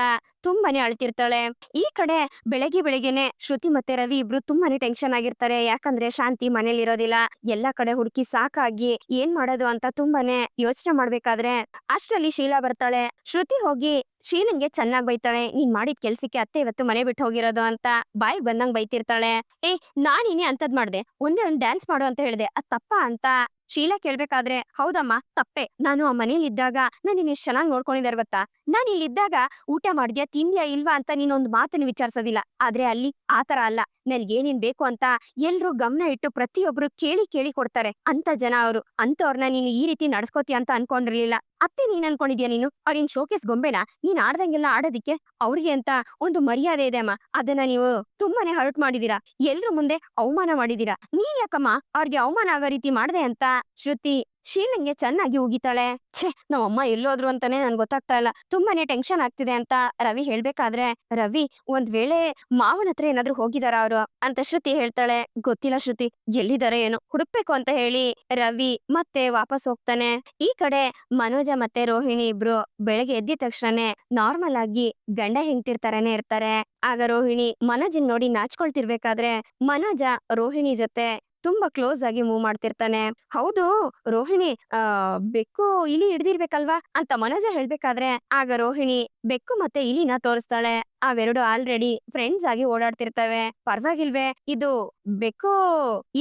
ತುಂಬಾನೇ ಅಳ್ತಿರ್ತಾಳೆ. ಈ ಕಡೆ ಬೆಳಗ್ಗೆನೆ ಶ್ರುತಿ ಮತ್ತೆ ರವಿ ಇಬ್ರು ತುಂಬಾನೇ ಟೆನ್ಷನ್ ಆಗಿರ್ತಾರೆ. ಯಾಕಂದ್ರೆ ಶಾಂತಿ ಮನೇಲಿ ಇರೋದಿಲ್ಲ. ಎಲ್ಲಾ ಕಡೆ ಹುಡುಕಿ ಸಾಕಾಗಿ ಏನ್ ಮಾಡೋದು ಅಂತ ತುಂಬಾನೇ ಯೋಚನೆ ಮಾಡ್ಬೇಕಾದ್ರೆ ಅಷ್ಟ್ರಲ್ಲಿ ಶೀಲಾ ಬರ್ತಾಳೆ. ಶ್ರುತಿ ಹೋಗಿ ಶೀಲಂಗೆ ಚೆನ್ನಾಗ್ ಬೈತಾಳೆ. ನೀನ್ ಮಾಡಿದ ಕೆಲ್ಸಕ್ಕೆ ಅತ್ತೆ ಇವತ್ತು ಮನೆ ಬಿಟ್ಟು ಹೋಗಿರೋದು ಅಂತ ಬಾಯಿ ಬಂದಂಗ್ ಬೈತಿರ್ತಾಳೆ. ಏ, ನಾನಿನೇ ಅಂತದ್ ಮಾಡ್ದೆ, ಒಂದೇ ಒಂದ್ ಡ್ಯಾನ್ಸ್ ಮಾಡು ಅಂತ ಹೇಳ್ದೆ, ಅದ್ ತಪ್ಪಾ ಅಂತ ಶೀಲಾ ಕೇಳ್ಬೇಕಾದ್ರೆ ಹೌದಮ್ಮ ತಪ್ಪೆ. ನಾನು ಆ ಮನೇಲಿ ಇದ್ದಾಗ ನಾನು ನಿನ್ನ ಎಷ್ಟ್ ಚೆನ್ನಾಗಿ ನೋಡ್ಕೊಂಡಿದ್ದಾರೆ ಗೊತ್ತಾ? ನಾನು ಇಲ್ಲಿದ್ದಾಗ ಊಟ ಮಾಡಿದ್ಯಾ ತಿಂದ್ಯಾ ಇಲ್ವಾ ಅಂತ ನೀನೊಂದು ಮಾತನ್ನು ವಿಚಾರಿಸೋದಿಲ್ಲ. ಆದ್ರೆ ಅಲ್ಲಿ ಆತರ ಅಲ್ಲ. ನನ್ಗೇನೇನ್ ಬೇಕು ಅಂತ ಎಲ್ರು ಗಮನ ಇಟ್ಟು ಪ್ರತಿಯೊಬ್ರು ಕೇಳಿ ಕೇಳಿ ಕೊಡ್ತಾರೆ. ಅಂತ ಜನ ಅವರು. ಅಂತವ್ರನ್ನ ನೀನು ಈ ರೀತಿ ನಡ್ಸ್ಕೋತೀಯ ಅಂತ ಅನ್ಕೊಂಡಿರ್ಲಿಲ್ಲ. ಅತ್ತೆ ನೀನ್ ಅನ್ಕೊಂಡಿದ್ಯಾ ನೀನು ಅವ್ರಿನ್ ಶೋಕೇಸ್ ಗೊಂಬೆನಾ? ನೀನ್ ಆಡ್ದಂಗೆಲ್ಲ ಆಡೋದಿಕ್ಕೆ ಅವ್ರಿಗೆ ಅಂತ ಒಂದು ಮರ್ಯಾದೆ ಇದೆ ಅಮ್ಮ. ಅದನ್ನ ನೀವು ತುಂಬಾನೇ ಹರ್ಟ್ ಮಾಡಿದೀರಾ. ಎಲ್ರು ಮುಂದೆ ಅವಮಾನ ಮಾಡಿದೀರಾ. ನೀನ್ ಯಾಕಮ್ಮ ಅವ್ರಿಗೆ ಅವಮಾನ ಆಗೋ ರೀತಿ ಮಾಡ್ದೆ ಅಂತ ಶ್ರುತಿ ಶೀಲಂಗೆ ಚೆನ್ನಾಗಿ ಉಗಿತಾಳೆ. ಛೇ, ನಮ್ಮಮ್ಮ ಎಲ್ಲೋದ್ರು ಅಂತಾನೆ ನನ್ ಗೊತ್ತಾಗ್ತಾ ಇಲ್ಲ. ತುಂಬಾನೇ ಟೆನ್ಷನ್ ಆಗ್ತಿದೆ ಅಂತ ರವಿ ಹೇಳ್ಬೇಕಾದ್ರೆ ರವಿ ಒಂದ್ ವೇಳೆ ಮಾವನ ಹತ್ರ ಏನಾದ್ರು ಹೋಗಿದಾರ ಅವ್ರು ಅಂತ ಶ್ರುತಿ ಹೇಳ್ತಾಳೆ. ಗೊತ್ತಿಲ್ಲ ಶ್ರುತಿ, ಎಲ್ಲಿದಾರೆ ಏನೋ ಹುಡುಕ್ಬೇಕು ಅಂತ ಹೇಳಿ ರವಿ ಮತ್ತೆ ವಾಪಸ್ ಹೋಗ್ತಾನೆ. ಈ ಕಡೆ ಮನೋಜ ಮತ್ತೆ ರೋಹಿಣಿ ಇಬ್ರು ಬೆಳಗ್ಗೆ ಎದ್ದಿದ ತಕ್ಷಣನೇ ನಾರ್ಮಲ್ ಆಗಿ ಗಂಡ ಹೆಂಡ್ತಿರ್ತಾರನೆ ಇರ್ತಾರೆ. ಆಗ ರೋಹಿಣಿ ಮನೋಜನ್ ನೋಡಿ ನಾಚ್ಕೊಳ್ತಿರ್ಬೇಕಾದ್ರೆ ಮನೋಜ ರೋಹಿಣಿ ಜೊತೆ ತುಂಬಾ ಕ್ಲೋಸ್ ಆಗಿ ಮೂವ್ ಮಾಡ್ತಿರ್ತಾನೆ. ಹೌದು ರೋಹಿಣಿ, ಬೆಕ್ಕು ಇಲಿ ಹಿಡ್ದಿರ್ಬೇಕಲ್ವಾ ಅಂತ ಮನೋಜ ಹೇಳ್ಬೇಕಾದ್ರೆ ಆಗ ರೋಹಿಣಿ ಬೆಕ್ಕು ಮತ್ತೆ ಇಲಿನ ತೋರಿಸ್ತಾಳೆ. ಅವೆರಡು ಆಲ್ರೆಡಿ ಫ್ರೆಂಡ್ಸ್ ಆಗಿ ಓಡಾಡ್ತಿರ್ತವೆ. ಪರವಾಗಿಲ್ವೇ, ಇದು ಬೆಕ್ಕು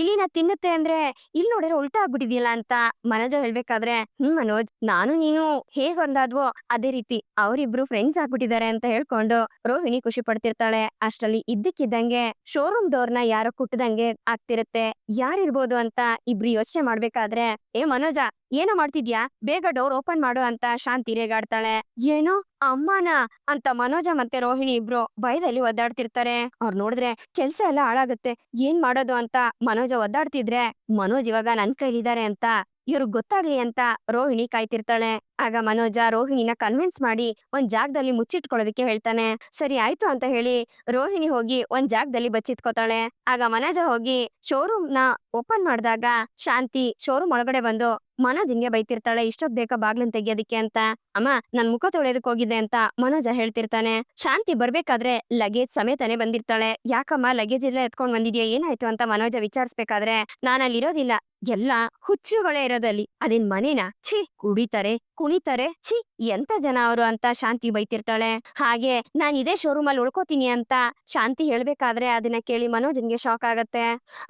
ಇಲಿನ ತಿನ್ನುತ್ತೆ ಅಂದ್ರೆ ಇಲ್ಲಿ ನೋಡಿದ್ರೆ ಉಲ್ಟಾ ಆಗ್ಬಿಟ್ಟಿದ್ಯಲ್ಲ ಅಂತ ಮನೋಜ ಹೇಳ್ಬೇಕಾದ್ರೆ ಮನೋಜ್, ನಾನು ನೀನು ಹೇಗ್ ಒಂದಾದ್ವೋ ಅದೇ ರೀತಿ ಅವರಿಬ್ರು ಫ್ರೆಂಡ್ಸ್ ಆಗ್ಬಿಟ್ಟಿದ್ದಾರೆ ಅಂತ ಹೇಳ್ಕೊಂಡು ರೋಹಿಣಿ ಖುಷಿ ಪಡ್ತಿರ್ತಾಳೆ. ಅಷ್ಟ್ರಲ್ಲಿ ಇದ್ದಕ್ಕಿದ್ದಂಗೆ ಶೋರೂಮ್ ಡೋರ್ನ ಯಾರೋ ಕುಟ್ಟದಂಗೆ ಆಗ್ತಿರುತ್ತೆ. ಯಾರಿರ್ಬೋದು ಅಂತ ಇಬ್ರು ಯೋಚನೆ ಮಾಡ್ಬೇಕಾದ್ರೆ ಏ ಮನೋಜ, ಏನೋ ಮಾಡ್ತಿದ್ಯಾ, ಬೇಗ ಡೋರ್ ಓಪನ್ ಮಾಡು ಅಂತ ಶಾಂತಿ ರೇಗಾಡ್ತಾಳೆ. ಏನೋ ಅಮ್ಮನ ಅಂತ ಮನೋಜ ಮತ್ತೆ ರೋಹಿಣಿ ಇಬ್ರು ಭಯದಲ್ಲಿ ಒದ್ದಾಡ್ತಿರ್ತಾರೆ. ಅವ್ರು ನೋಡಿದ್ರೆ ಕೆಲ್ಸ ಎಲ್ಲ ಹಾಳಾಗುತ್ತೆ, ಏನ್ ಮಾಡೋದು ಅಂತ ಮನೋಜ ಒದ್ದಾಡ್ತಿದ್ರೆ ಮನೋಜ್ ಇವಾಗ ನನ್ ಕೈಲಿದ್ದಾರೆ ಅಂತ ಇವ್ರಿಗೆ ಗೊತ್ತಾಗ್ಲಿ ಅಂತ ರೋಹಿಣಿ ಕಾಯ್ತಿರ್ತಾಳೆ. ಆಗ ಮನೋಜ ರೋಹಿಣಿನ ಕನ್ವಿನ್ಸ್ ಮಾಡಿ ಒಂದ್ ಜಾಗದಲ್ಲಿ ಮುಚ್ಚಿಟ್ಕೊಳ್ಳೋದಕ್ಕೆ ಹೇಳ್ತಾನೆ. ಸರಿ ಆಯ್ತು ಅಂತ ಹೇಳಿ ರೋಹಿಣಿ ಹೋಗಿ ಒಂದ್ ಜಾಗದಲ್ಲಿ ಬಚ್ಚಿಟ್ಕೋತಾಳೆ. ಆಗ ಮನೋಜ ಹೋಗಿ ಶೋರೂಮ್ ನ ಓಪನ್ ಮಾಡಿದಾಗ ಶಾಂತಿ ಶೋರೂಮ್ ಒಳಗಡೆ ಬಂದು ಮನೋಜನ್ಗೆ ಬೈತಿರ್ತಾಳೆ. ಇಷ್ಟೊತ್ ಬೇಕಾ ಬಾಗ್ಲನ್ ತೆಗಿಯೋದಿಕ್ಕೆ ಅಂತ. ಅಮ್ಮ, ನನ್ ಮುಖ ತೊಳೆಯೋದಕ್ ಹೋಗಿದ್ದೆ ಅಂತ ಮನೋಜ ಹೇಳ್ತಿರ್ತಾನೆ. ಶಾಂತಿ ಬರ್ಬೇಕಾದ್ರೆ ಲಗೇಜ್ ಸಮೇತನೆ ಬಂದಿರ್ತಾಳೆ. ಯಾಕಮ್ಮ ಲಗೇಜ್ ಎಲ್ಲ ಎತ್ಕೊಂಡ್ ಬಂದಿದ್ಯಾ, ಏನಾಯ್ತು ಅಂತ ಮನೋಜ ವಿಚಾರಿಸ್ಬೇಕಾದ್ರೆ ನಾನಲ್ಲಿರೋದಿಲ್ಲ, ಎಲ್ಲ ಹುಚ್ಚುಗಳೇ ಇರೋದಲ್ಲಿ. ಅದೇನ್ ಮನೇನಾ? ಛೀ, ಕುಡಿತಾರೆ ಕುಣಿತಾರೆ, ಛೀ ಎಂತ ಜನ ಅವರು ಅಂತ ಶಾಂತಿ ಬೈತಿರ್ತಾಳೆ. ಹಾಗೆ ನಾನ್ ಇದೇ ಶೋರೂಮ್ ಅಲ್ಲಿ ಉಳ್ಕೋತೀನಿ ಅಂತ ಶಾಂತಿ ಹೇಳ್ಬೇಕಾದ್ರೆ ಅದನ್ನ ಕೇಳಿ ಮನೋಜನ್ಗೆ ಶಾಕ್ ಆಗತ್ತೆ.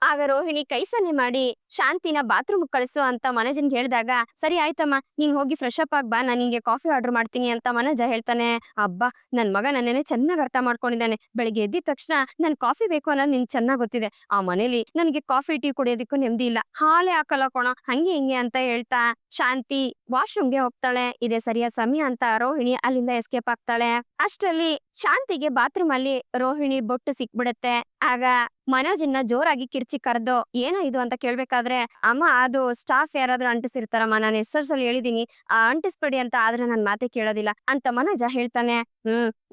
ಆಗ ರೋಹಿಣಿ ಕೈ ಸನ್ನೆ ಮಾಡಿ ಶಾಂತಿನ ಬಾತ್ರೂಮ್ ಕಳಿಸು ಅಂತ ಮನೋಜನ್ಗೆ ಹೇಳ್ದಾಗ ಸರಿ ಆಯ್ತಮ್ಮ, ನೀನ್ ಹೋಗಿ ಫ್ರೆಶ್ ಅಪ್ ಆಗ್ ಬಾ, ನಾನು ನಿಂಗೆ ಕಾಫಿ ಆರ್ಡರ್ ಮಾಡ್ತೀನಿ ಅಂತ ಮನೋಜ ಹೇಳ್ತಾನೆ. ಅಬ್ಬಾ, ನನ್ ಮಗ ನನ್ನೇನೆ ಚೆನ್ನಾಗ್ ಅರ್ಥ ಮಾಡ್ಕೊಂಡಿದ್ದಾನೆ. ಬೆಳಿಗ್ಗೆ ಎದ್ದಿದ ತಕ್ಷಣ ನನ್ ಕಾಫಿ ಬೇಕು ಅನ್ನೋದು ನಿನ್ ಚೆನ್ನಾಗ್ ಗೊತ್ತಿದೆ. ಆ ಮನೇಲಿ ನನ್ಗೆ ಕಾಫಿ ಟೀ ಕುಡಿಯೋದಕ್ಕೂ ನೆಮ್ಮದಿ ಇಲ್ಲ, ಹಾಲೇ ಹಾಕಲ್ಲ ಕೊಣ, ಹಂಗೆ ಹಿಂಗೆ ಅಂತ ಹೇಳ್ತಾ ಶಾಂತಿ ವಾಶ್ರೂಮ್ಗೆ ಹೋಗ್ತಾಳೆ. ಇದೇ ಸರಿಯಾದ ಸಮಯ ಅಂತ ರೋಹಿಣಿ ಅಲ್ಲಿಂದ ಎಸ್ಕೇಪ್ ಆಗ್ತಾಳೆ. ಅಷ್ಟರಲ್ಲಿ ಶಾಂತಿಗೆ ಬಾತ್ರೂಮ್ ಅಲ್ಲಿ ರೋಹಿಣಿ ಬೊಟ್ಟು ಸಿಕ್ಬಿಡತ್ತೆ. ಆಗ ಮನೋಜನ್ನ ಜೋರಾಗಿ ಕಿರ್ಚಿ ಕರೆದು ಏನೋ ಇದು ಅಂತ ಕೇಳ್ಬೇಕಾದ್ರೆ ಅಮ್ಮ, ಅದು ಸ್ಟಾಫ್ ಯಾರಾದ್ರೂ ಅಂಟಿಸಿರ್ತಾರಮ್ಮ, ನಾನು ಎಷ್ಟರ್ಸಲ್ಲಿ ಹೇಳಿದೀನಿ ಅಂಟಿಸ್ಬೇಡಿ ಅಂತ, ಆದ್ರೆ ನನ್ ಮಾತೆ ಕೇಳೋದಿಲ್ಲ ಅಂತ ಮನೋಜ ಹೇಳ್ತಾನೆ.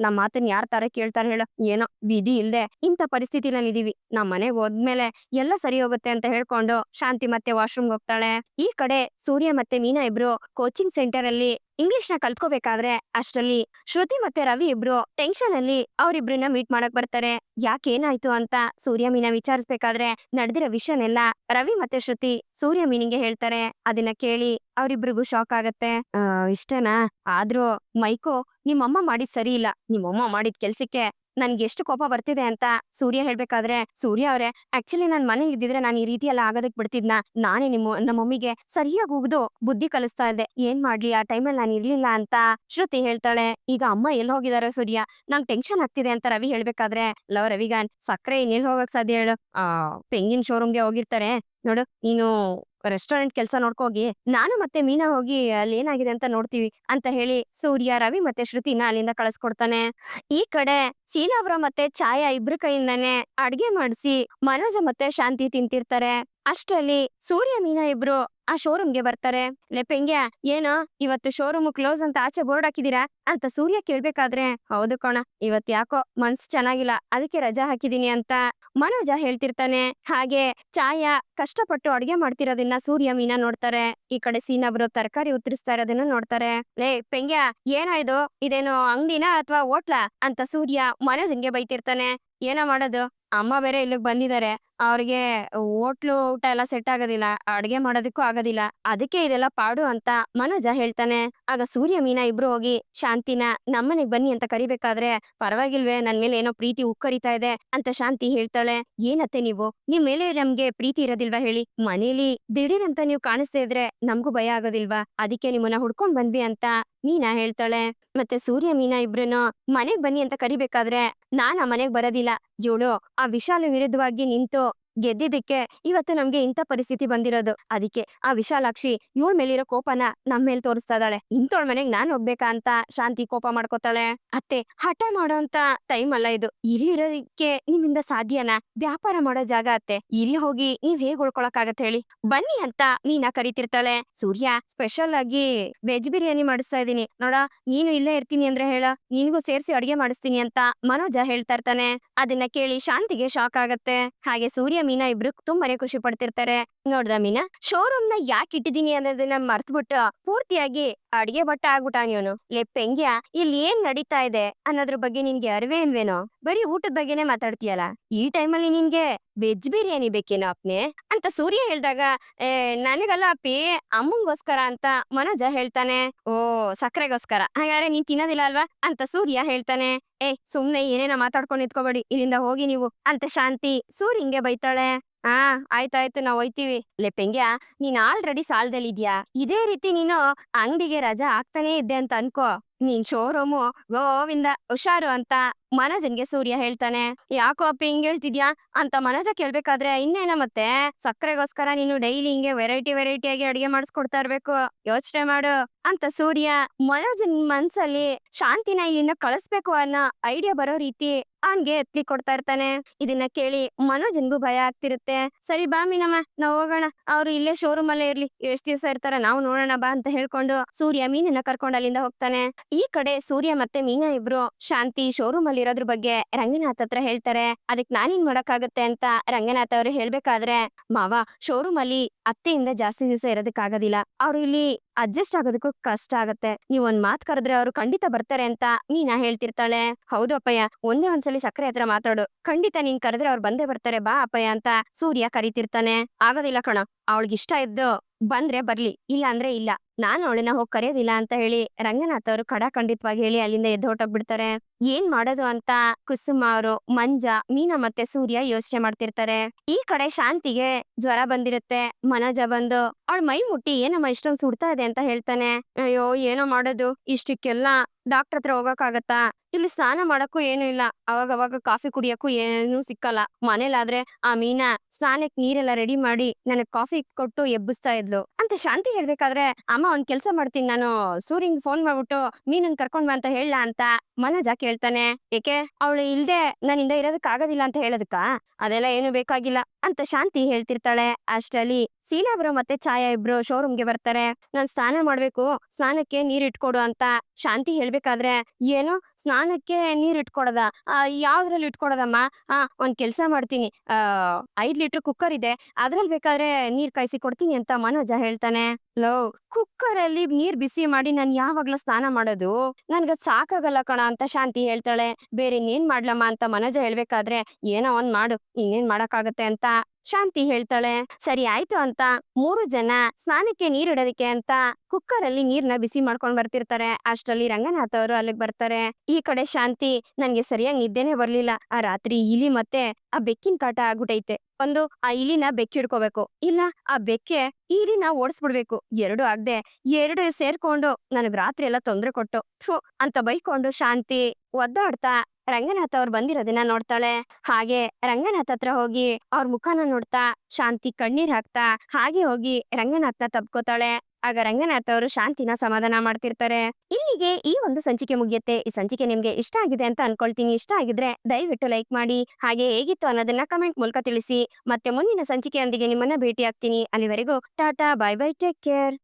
ನಮ್ ಮಾತನ್ ಯಾರ್ ತರ ಕೇಳ್ತಾರ ಹೇಳ, ಏನೋ ವಿಧಿ ಇಲ್ದೆ ಇಂಥ ಪರಿಸ್ಥಿತಿನಲ್ಲಿ ಇದೀವಿ, ನಮ್ ಮನೆಗ್ ಹೋದ್ಮೇಲೆ ಎಲ್ಲ ಸರಿ ಹೋಗುತ್ತೆ ಅಂತ ಹೇಳ್ಕೊಂಡು ಶಾಂತಿ ಮತ್ತೆ ವಾಶ್ರೂಮ್ ಹೋಗ್ತಾಳೆ. ಈ ಕಡೆ ಸೂರ್ಯ ಮತ್ತೆ ಮೀನಾ ಇಬ್ರು ಕೋಚಿಂಗ್ ಸೆಂಟರ್ ಅಲ್ಲಿ ಇಂಗ್ಲಿಷ್ ನ ಕಲ್ತ್ಕೋಬೇಕಾದ್ರೆ ಅಷ್ಟರಲ್ಲಿ ಶ್ರುತಿ ಮತ್ತೆ ರವಿ ಇಬ್ರು ಟೆನ್ಷನ್ ಅಲ್ಲಿ ಅವ್ರಿಬ್ರನ್ನ ಮೀಟ್ ಮಾಡಕ್ ಬರ್ತಾರೆ. ಯಾಕೇನಾಯ್ತು ಅಂತ ಸೂರ್ಯ ಮೀನಾ ವಿಚಾರಿಸ್ಬೇಕಾದ್ರೆ ನಡೆದಿರೋ ವಿಷಯನೆಲ್ಲ ರವಿ ಮತ್ತೆ ಶ್ರುತಿ ಸೂರ್ಯ ಮೀನಿಗೆ ಹೇಳ್ತಾರೆ. ಅದನ್ನ ಕೇಳಿ ಅವ್ರಿಬ್ರಿಗೂ ಶಾಕ್ ಆಗತ್ತೆ. ಇಷ್ಟೇನಾ? ಆದ್ರೂ ಮೈಕೋ, ನಿಮ್ಮಮ್ಮ ಮಾಡಿದ್ ಸರಿ ಇಲ್ಲ, ನಿಮ್ಮಮ್ಮ ಮಾಡಿದ ಕೆಲ್ಸಕ್ಕೆ ನನ್ಗೆ ಎಷ್ಟು ಕೋಪ ಬರ್ತಿದೆ ಅಂತ ಸೂರ್ಯ ಹೇಳ್ಬೇಕಾದ್ರೆ, ಸೂರ್ಯ ಅವರೇ, ಆಕ್ಚುಲಿ ನಾನ್ ಮನೇಲಿ ಇದ್ದಿದ್ರೆ ನಾನು ಈ ರೀತಿ ಎಲ್ಲ ಆಗೋದಕ್ ಬಿಡ್ತಿದ್ನ. ನಾನೇ ನಮ್ಮ ಮಮ್ಮಿಗೆ ಸರಿಯಾಗಿ ಉಗ್ದು ಬುದ್ಧಿ ಕಲಿಸ್ತಾ ಇದ್ದೆ. ಏನ್ ಮಾಡ್ಲಿ, ಆ ಟೈಮಲ್ಲಿ ನಾನು ಇರ್ಲಿಲ್ಲ ಅಂತ ಶ್ರುತಿ ಹೇಳ್ತಾಳೆ. ಈಗ ಅಮ್ಮ ಎಲ್ಲಿ ಹೋಗಿದಾರೆ ಸೂರ್ಯ, ನಂಗ್ ಟೆನ್ಷನ್ ಆಗ್ತಿದೆ ಅಂತ ರವಿ ಹೇಳ್ಬೇಕಾದ್ರೆ, ಲವ್ ರವಿಗಾನ್, ಸಕ್ರೆ ಇನ್ನೆಲ್ಲಿ ಹೋಗಕ್ ಸಾಧ್ಯ ಹೇಳು, ಪೆಂಗಿನ್ ಶೋರೂಮ್ಗೆ ಹೋಗಿರ್ತಾರೆ ನೋಡು, ನೀನು ರೆಸ್ಟೋರೆಂಟ್ ಕೆಲಸ ನೋಡ್ಕೋಗಿ, ನಾನು ಮತ್ತೆ ಮೀನಾ ಹೋಗಿ ಅಲ್ಲಿ ಏನಾಗಿದೆ ಅಂತ ನೋಡ್ತೀವಿ ಅಂತ ಹೇಳಿ ಸೂರ್ಯ ರವಿ ಮತ್ತೆ ಶ್ರುತಿನ ಅಲ್ಲಿಂದ ಕಳಿಸ್ಕೊಡ್ತಾನೆ. ಈ ಕಡೆ ಶೀಲಾವ್ರ ಮತ್ತೆ ಛಾಯಾ ಇಬ್ರ ಕೈಯಿಂದಾನೆ ಅಡ್ಗೆ ಮಾಡಿಸಿ ಮನೋಜ ಮತ್ತೆ ಶಾಂತಿ ತಿಂತಿರ್ತಾರೆ. ಅಷ್ಟ್ರಲ್ಲಿ ಸೂರ್ಯ ಮೀನಾ ಇಬ್ರು ಆ ಶೋರೂಮ್ಗೆ ಬರ್ತಾರೆ. ಲೇ ಪೆಂಗ್ಯ, ಏನೋ ಇವತ್ತು ಶೋರೂಮ್ ಕ್ಲೋಸ್ ಅಂತ ಆಚೆ ಬೋರ್ಡ್ ಹಾಕಿದೀರಾ ಅಂತ ಸೂರ್ಯ ಕೇಳ್ಬೇಕಾದ್ರೆ, ಹೌದು ಕಣ, ಇವತ್ ಯಾಕೋ ಮನ್ಸ್ ಚೆನ್ನಾಗಿಲ್ಲ, ಅದಕ್ಕೆ ರಜಾ ಹಾಕಿದೀನಿ ಅಂತ ಮನೋಜ ಹೇಳ್ತಿರ್ತಾನೆ. ಹಾಗೆ ಛಾಯಾ ಕಷ್ಟಪಟ್ಟು ಅಡ್ಗೆ ಮಾಡ್ತಿರೋದನ್ನ ಸೂರ್ಯ ಮೀನಾ ನೋಡ್ತಾರೆ. ಈ ಕಡೆ ಸೀನಬ್ರು ತರಕಾರಿ ಉತ್ತರಿಸ್ತಾ ಇರೋದನ್ನ ನೋಡ್ತಾರೆ. ಲೇ ಪೆಂಗ್ಯ, ಏನೋ ಇದು, ಇದೇನೋ ಅಂಗಡಿನಾ ಅಥವಾ ಹೋಟ್ಲಾ ಅಂತ ಸೂರ್ಯ ಮನೋಜನ್ಗೆ ಬೈತಿರ್ತಾನೆ. ಏನೋ ಮಾಡೋದು, ಅಮ್ಮ ಬೇರೆ ಇಲ್ಲಿಗ್ ಬಂದಿದ್ದಾರೆ, ಅವ್ರಿಗೆ ಹೋಟ್ಲು ಊಟ ಎಲ್ಲ ಸೆಟ್ ಆಗೋದಿಲ್ಲ, ಅಡ್ಗೆ ಮಾಡೋದಕ್ಕೂ ಆಗೋದಿಲ್ಲ, ಅದಕ್ಕೆ ಇದೆಲ್ಲ ಪಾಡು ಅಂತ ಮನೋಜ ಹೇಳ್ತಾನೆ. ಆಗ ಸೂರ್ಯ ಮೀನಾ ಇಬ್ರು ಹೋಗಿ ಶಾಂತಿನ ನಮ್ಮನೆಗ್ ಬನ್ನಿ ಅಂತ ಕರಿಬೇಕಾದ್ರೆ, ಪರವಾಗಿಲ್ವೇ, ನನ್ ಮೇಲೆ ಏನೋ ಪ್ರೀತಿ ಉಕ್ಕರಿತಾ ಇದೆ ಅಂತ ಶಾಂತಿ ಹೇಳ್ತಾಳೆ. ಏನತ್ತೆ ನೀವು, ನಿಮ್ ಮೇಲೆ ನಮ್ಗೆ ಪ್ರೀತಿ ಇರೋದಿಲ್ವಾ ಹೇಳಿ, ಮನೇಲಿ ದಿಢೀರಂತ ನೀವು ಕಾಣಿಸ್ತಾ ಇದ್ರೆ ನಮ್ಗೂ ಭಯ ಆಗೋದಿಲ್ವಾ, ಅದಕ್ಕೆ ನಿಮ್ಮನ್ನ ಹುಡ್ಕೊಂಡ್ ಬಂದ್ವಿ ಅಂತ ಮೀನಾ ಹೇಳ್ತಾಳೆ. ಮತ್ತೆ ಸೂರ್ಯ ಮೀನಾ ಇಬ್ರುನು ಮನೆಗ್ ಬನ್ನಿ ಅಂತ ಕರಿಬೇಕಾದ್ರೆ, ನಾನ್ ಆ ಮನೆಗ್ ಬರೋದಿಲ್ಲ, ಇವಳು ಆ ವಿಶಾಲ ವಿರುದ್ಧವಾಗಿ ನಿಂತು ಗೆದ್ದಿದ್ದಕ್ಕೆ ಇವತ್ತು ನಮ್ಗೆ ಇಂಥ ಪರಿಸ್ಥಿತಿ ಬಂದಿರೋದು, ಅದಕ್ಕೆ ಆ ವಿಶಾಲಾಕ್ಷಿ ಇವಳ ಮೇಲಿರೋ ಕೋಪನ ನಮ್ ಮೇಲ್ ತೋರಿಸ್ತಾ ಇದ್ದಾಳೆ, ಇಂಥವಳ ಮನೆಗ್ ನಾನ್ ಹೋಗ್ಬೇಕಾ ಅಂತ ಶಾಂತಿ ಕೋಪ ಮಾಡ್ಕೋತಾಳೆ. ಅತ್ತೆ, ಹಠ ಮಾಡೋಂತ ಟೈಮ್ ಅಲ್ಲ ಇದು, ಇಲ್ಲಿರೋದಕ್ಕೆ ನಿಮ್ಮಿಂದ ಸಾಧ್ಯನಾ, ವ್ಯಾಪಾರ ಮಾಡೋ ಜಾಗ ಅತ್ತೆ, ಇಲ್ಲಿ ಹೋಗಿ ನೀವ್ ಹೇಗ್ ಉಳ್ಕೊಳಕ್ಕಾಗತ್ತೆ ಹೇಳಿ, ಬನ್ನಿ ಅಂತ ಮೀನಾ ಕರಿತಿರ್ತಾಳೆ. ಸೂರ್ಯ, ಸ್ಪೆಷಲ್ ಆಗಿ ವೆಜ್ ಬಿರಿಯಾನಿ ಮಾಡಿಸ್ತಾ ಇದೀನಿ ನೋಡ, ನೀನು ಇಲ್ಲೇ ಇರ್ತೀನಿ ಅಂದ್ರೆ ಹೇಳ, ನಿನ್ಗೂ ಸೇರ್ಸಿ ಅಡ್ಗೆ ಮಾಡಿಸ್ತೀನಿ ಅಂತ ಮನೋಜ ಹೇಳ್ತಾ ಇರ್ತಾನೆ. ಅದನ್ನ ಕೇಳಿ ಶಾಂತಿಗೆ ಶಾಕ್ ಆಗತ್ತೆ. ಹಾಗೆ ಸೂರ್ಯ ಮೀನಾ ಇಬ್ರು ತುಂಬಾನೇ ಖುಷಿ ಪಡ್ತಿರ್ತಾರೆ. ನೋಡ್ದ ಮೀನಾ, ಶೋರೂಮ್ ನ ಯಾಕೆ ಇಟ್ಟಿದೀನಿ ಅನ್ನೋದನ್ನ ಮರ್ತ್ಬಿಟ್ಟು ಪೂರ್ತಿಯಾಗಿ ಅಡ್ಗೆ ಭಟ್ಟ ಆಗ್ಬಿಟ್ಟ ನೀನು. ಲೇ ಪೆಂಗ್ಯ, ಇಲ್ಲಿ ಏನ್ ನಡೀತಾ ಇದೆ ಅನ್ನೋದ್ರ ಬಗ್ಗೆ ನಿನ್ಗೆ ಅರಿವೇ ಇಲ್ವೇನೋ, ಬರೀ ಊಟದ ಬಗ್ಗೆನೇ ಮಾತಾಡ್ತೀಯಲ್ಲ, ಈ ಟೈಮಲ್ಲಿ ನಿನ್ಗೆ ವೆಜ್ ಬಿರಿಯಾನಿ ಬೇಕೇನೋ ಅಪ್ನೆ ಅಂತ ಸೂರ್ಯ ಹೇಳ್ದಾಗ, ನನಗಲ್ಲ ಅಪ್ಪಿ, ಅಮ್ಮಂಗೋಸ್ಕರ ಅಂತ ಮನೋಜ ಹೇಳ್ತಾನೆ. ಓ, ಸಕ್ಕರೆಗೋಸ್ಕರ, ಹಾಗಾದ್ರೆ ನೀನ್ ತಿನ್ನೋದಿಲ್ಲ ಅಲ್ವಾ ಅಂತ ಸೂರ್ಯ ಹೇಳ್ತಾನೆ. ಸುಮ್ನೆ ಏನೇನ ಮಾತಾಡ್ಕೊಂಡು ನಿಂತ್ಕೋಬೇಡಿ, ಇಲ್ಲಿಂದ ಹೋಗಿ ನೀವು ಅಂತ ಶಾಂತಿ ಸೂರ್ಯಂಗೆ ಬೈತಾಳೆ. ಆಯ್ತಾಯ್ತು, ನಾವ್ ಹೋಯ್ತೀವಿ. ಲೇ ಪೆಂಗ್ಯ, ನೀನ್ ಆಲ್ರೆಡಿ ಸಾಲದಲ್ಲಿದ್ಯಾ, ಇದೇ ರೀತಿ ನೀನು ಅಂಗಡಿಗೆ ರಜಾ ಆಗ್ತಾನೆ ಇದ್ದೆ ಅಂತ ಅನ್ಕೋ, ನೀನ್ ಶೋರೂಮು ಗೋವಿಂದ ಹುಷಾರು ಅಂತ ಮನೋಜನ್ಗೆ ಸೂರ್ಯ ಹೇಳ್ತಾನೆ. ಯಾಕೋ ಅಪ್ಪಿ ಹಿಂಗ್ ಹೇಳ್ತಿದ್ಯಾ ಅಂತ ಮನೋಜ ಕೇಳ್ಬೇಕಾದ್ರೆ, ಇನ್ನೇನ ಮತ್ತೆ, ಸಕ್ಕರೆಗೋಸ್ಕರ ನೀನು ಡೈಲಿ ಹಿಂಗೆ ವೆರೈಟಿ ಆಗಿ ಅಡ್ಗೆ ಮಾಡಿಸ್ಕೊಡ್ತಾ ಇರ್ಬೇಕು, ಯೋಚನೆ ಮಾಡು ಅಂತ ಸೂರ್ಯ ಮನೋಜನ್ ಮನ್ಸಲ್ಲಿ ಶಾಂತಿನ ಇಲ್ಲಿಂದ ಕಳಿಸ್ಬೇಕು ಅನ್ನೋ ಐಡಿಯಾ ಬರೋ ರೀತಿ ಅವನ್ಗೆ ಎತ್ಲಿ ಕೊಡ್ತಾ ಇರ್ತಾನೆ. ಇದನ್ನ ಕೇಳಿ ಮನೋಜನ್ಗೂ ಭಯ ಆಗ್ತಿರುತ್ತೆ. ಸರಿ ಬಾ ಮೀನಮ್ಮ, ನಾವ್ ಹೋಗೋಣ, ಅವ್ರು ಇಲ್ಲೇ ಶೋರೂಮ್ ಅಲ್ಲೇ ಇರ್ಲಿ, ಎಷ್ಟ್ ದಿವಸ ಇರ್ತಾರ, ನಾವು ನೋಡೋಣ ಬಾ ಅಂತ ಹೇಳ್ಕೊಂಡು ಸೂರ್ಯ ಮೀನನ್ನ ಕರ್ಕೊಂಡು ಅಲ್ಲಿಂದ ಹೋಗ್ತಾನೆ. ಈ ಕಡೆ ಸೂರ್ಯ ಮತ್ತೆ ಮೀನಾ ಇಬ್ರು ಶಾಂತಿ ಶೋರೂಮ್ ಅಲ್ಲಿ ಇರೋದ್ರ ಬಗ್ಗೆ ರಂಗನಾಥ್ ಹತ್ರ ಹೇಳ್ತಾರೆ. ಅದಕ್ ನಾನೇನ್ ಮಾಡಕ್ಕಾಗತ್ತೆ ಅಂತ ರಂಗನಾಥ್ ಅವ್ರು ಹೇಳ್ಬೇಕಾದ್ರೆ, ಮಾವ, ಶೋರೂಮ್ ಅಲ್ಲಿ ಅತ್ತೆಯಿಂದ ಜಾಸ್ತಿ ದಿವಸ ಇರೋದಕ್ಕಾಗೋದಿಲ್ಲ, ಅವ್ರು ಇಲ್ಲಿ ಅಡ್ಜಸ್ಟ್ ಆಗೋದಕ್ಕೂ ಕಷ್ಟ ಆಗತ್ತೆ, ನೀವ್ ಒಂದ್ ಮಾತ್ ಕರೆದ್ರೆ ಅವ್ರು ಖಂಡಿತ ಬರ್ತಾರೆ ಅಂತ ಮೀನಾ ಹೇಳ್ತಿರ್ತಾಳೆ. ಹೌದು ಅಪ್ಪಯ್ಯ, ಒಂದೇ ಒಂದ್ಸಲಿ ಸಕ್ಕರೆ ಹತ್ರ ಮಾತಾಡು, ಖಂಡಿತ ನೀನ್ ಕರೆದ್ರೆ ಅವ್ರು ಬಂದೇ ಬರ್ತಾರೆ, ಬಾ ಅಪ್ಪಯ್ಯ ಅಂತ ಸೂರ್ಯ ಕರಿತಿರ್ತಾನೆ. ಆಗೋದಿಲ್ಲ ಕಣ, ಅವಳಿಗಿಷ್ಟ ಇದ್ದು ಬಂದ್ರೆ ಬರ್ಲಿ, ಇಲ್ಲ ಅಂದ್ರೆ ಇಲ್ಲ, ನಾನು ಅವಳನ್ನ ಹೋಗಿ ಕರೆಯೋದಿಲ್ಲ ಅಂತ ಹೇಳಿ ರಂಗನಾಥ್ ಅವರು ಖಡಾಖಂಡಿತವಾಗಿ ಹೇಳಿ ಅಲ್ಲಿಂದ ಎದ್ದು ಹೊರಟೋಗ್ಬಿಡ್ತಾರೆ. ಏನ್ ಮಾಡೋದು ಅಂತ ಕುಸುಮ ಅವರು, ಮಂಜ, ಮೀನಾ ಮತ್ತೆ ಸೂರ್ಯ ಯೋಚನೆ ಮಾಡ್ತಿರ್ತಾರೆ. ಈ ಕಡೆ ಶಾಂತಿಗೆ ಜ್ವರ ಬಂದಿರುತ್ತೆ. ಮನೋಜ ಬಂದು ಅವಳ ಮೈ ಮುಟ್ಟಿ, ಏನಮ್ಮ ಇಷ್ಟೊಂದು ಸುಡ್ತಾ ಇದೆ ಅಂತ ಹೇಳ್ತಾನೆ. ಅಯ್ಯೋ, ಏನೋ ಮಾಡೋದು, ಇಷ್ಟಕ್ಕೆಲ್ಲ ಡಾಕ್ಟರ್ ಹತ್ರ ಹೋಗಕ್ಕಾಗತ್ತಾ, ಇಲ್ಲಿ ಸ್ನಾನ ಮಾಡಕ್ಕೂ ಏನು ಇಲ್ಲ, ಅವಾಗ ಕಾಫಿ ಕುಡಿಯಕ್ಕೂ ಏನೂ ಸಿಕ್ಕಲ್ಲ, ಮನೇಲಾದ್ರೆ ಆ ಮೀನಾ ಸ್ನಾನಕ್ ನೀರೆಲ್ಲ ರೆಡಿ ಮಾಡಿ ನನಗ್ ಕಾಫಿ ಕೊಟ್ಟು ಎಬ್ಬಿಸ್ತಾ ಇದ್ಲು ಅಂತ ಶಾಂತಿ ಹೇಳ್ಬೇಕಾದ್ರೆ, ಅಮ್ಮ ಒಂದ್ ಕೆಲ್ಸ ಮಾಡ್ತೀನಿ, ನಾನು ಸೂರ್ಯಂಗ್ ಫೋನ್ ಮಾಡ್ಬಿಟ್ಟು ಮೀನನ್ ಕರ್ಕೊಂಡ್ ಬಾ ಅಂತ ಹೇಳ ಅಂತ ಮನೋಜ ಕೇಳ್ತಾನೆ. ಏಕೆ, ಅವಳು ಇಲ್ದೆ ನನ್ನಿಂದ ಇರೋದಕ್ ಆಗೋದಿಲ್ಲ ಅಂತ ಹೇಳೋದಕ್ಕ, ಅದೆಲ್ಲ ಏನು ಬೇಕಾಗಿಲ್ಲ ಅಂತ ಶಾಂತಿ ಹೇಳ್ತಿರ್ತಾಳೆ. ಅಷ್ಟರಲ್ಲಿ ಸೀನಾಬ್ರು ಮತ್ತೆ ಛಾಯಾ ಇಬ್ರು ಶೋರೂಮ್ಗೆ ಬರ್ತಾರೆ. ನಾನ್ ಸ್ನಾನ ಮಾಡ್ಬೇಕು, ಸ್ನಾನಕ್ಕೆ ನೀರ್ ಇಟ್ಕೊಡು ಅಂತ ಶಾಂತಿ ಹೇಳ್ಬೇಕಾದ್ರೆ, ಏನು ಸ್ನಾನಕ್ಕೆ ನೀರ್ ಇಟ್ಕೊಡದ, ಯಾವ್ದ್ರಲ್ಲಿ ಇಟ್ಕೊಡದಮ್ಮ, ಒಂದ್ ಕೆಲ್ಸ ಮಾಡ್ತೀನಿ, 5 ಲೀಟರ್ ಕುಕ್ಕರ್ ಇದೆ, ಅದ್ರಲ್ಲಿ ಬೇಕಾದ್ರೆ ನೀರ್ ಕಾಯಿಸಿ ಕೊಡ್ತೀನಿ ಅಂತ ಮನೋಜ ಹೇಳ್ತಾನೆ. ಲೋ, ಕುಕ್ಕರ್ ಅಲ್ಲಿ ನೀರ್ ಬಿಸಿ ಮಾಡಿ ನಾನ್ ಯಾವಾಗ್ಲೂ ಸ್ನಾನ ಮಾಡೋದು, ನನ್ಗದ್ ಸಾಕಾಗಲ್ಲ ಕಣ ಅಂತ ಶಾಂತಿ ಹೇಳ್ತಾಳೆ. ಬೇರೆ ಇನ್ನೇನ್ ಮಾಡ್ಲಮ್ಮ ಅಂತ ಮನೋಜ ಹೇಳ್ಬೇಕಾದ್ರೆ, ಏನೋ ಒಂದ್ ಮಾಡು, ಇನ್ನೇನ್ ಮಾಡಕ್ಕಾಗತ್ತೆ ಅಂತ ಶಾಂತಿ ಹೇಳ್ತಾಳೆ. ಸರಿ ಆಯ್ತು ಅಂತ 3 ಜನ ಸ್ನಾನಕ್ಕೆ ನೀರಿಡೋದಕ್ಕೆ ಅಂತ ಕುಕ್ಕರ್ ಅಲ್ಲಿ ನೀರ್ನ ಬಿಸಿ ಮಾಡ್ಕೊಂಡ್ ಬರ್ತಿರ್ತಾರೆ. ಅಷ್ಟ್ರಲ್ಲಿ ರಂಗನಾಥ್ ಅವರು ಅಲ್ಲಿಗ್ ಬರ್ತಾರೆ. ಈ ಕಡೆ ಶಾಂತಿ, ನನ್ಗೆ ಸರಿಯಾಗಿ ನಿದ್ದೆನೆ ಬರ್ಲಿಲ್ಲ. ಆ ರಾತ್ರಿ ಇಲಿ ಮತ್ತೆ ಆ ಬೆಕ್ಕಿನ ಕಾಟ ಆಗ್ಬಿಟ್ಟೈತೆ. ಒಂದು ಆ ಇಲಿನ ಬೆಕ್ಕಿಡ್ಕೋಬೇಕು, ಇಲ್ಲ ಆ ಬೆಕ್ಕೆ ಈ ಇಲಿನ ಓಡಿಸ್ಬಿಡ್ಬೇಕು. ಎರಡು ಆಗ್ದೆ ಎರಡು ಸೇರ್ಕೊಂಡು ನನಗ್ ರಾತ್ರಿ ಎಲ್ಲ ತೊಂದ್ರೆ ಕೊಟ್ಟು ಥು ಅಂತ ಬೈಕೊಂಡು ಶಾಂತಿ ಒದ್ದಾಡ್ತಾ ರಂಗನಾಥ್ ಅವ್ರು ಬಂದಿರೋದನ್ನ ನೋಡ್ತಾಳೆ. ಹಾಗೆ ರಂಗನಾಥ್ ಹತ್ರ ಹೋಗಿ ಅವ್ರ ಮುಖನ ನೋಡ್ತಾ ಶಾಂತಿ ಕಣ್ಣೀರ್ ಹಾಕ್ತಾ ಹಾಗೆ ಹೋಗಿ ರಂಗನಾಥ್ನ ತಬ್ಕೋತಾಳೆ. ಆಗ ರಂಗನಾಥ್ ಅವರು ಶಾಂತಿನ ಸಮಾಧಾನ ಮಾಡ್ತಿರ್ತಾರೆ. ಇಲ್ಲಿಗೆ ಈ ಒಂದು ಸಂಚಿಕೆ ಮುಗಿಯುತ್ತೆ. ಈ ಸಂಚಿಕೆ ನಿಮ್ಗೆ ಇಷ್ಟ ಆಗಿದೆ ಅಂತ ಅನ್ಕೊಳ್ತೀನಿ. ಇಷ್ಟ ಆಗಿದ್ರೆ ದಯವಿಟ್ಟು ಲೈಕ್ ಮಾಡಿ, ಹಾಗೆ ಹೇಗಿತ್ತು ಅನ್ನೋದನ್ನ ಕಮೆಂಟ್ ಮೂಲಕ ತಿಳಿಸಿ. ಮತ್ತೆ ಮುಂದಿನ ಸಂಚಿಕೆಯೊಂದಿಗೆ ನಿಮ್ಮನ್ನ ಭೇಟಿ ಆಗ್ತೀನಿ. ಅಲ್ಲಿವರೆಗೂ Tata, bye bye, take care.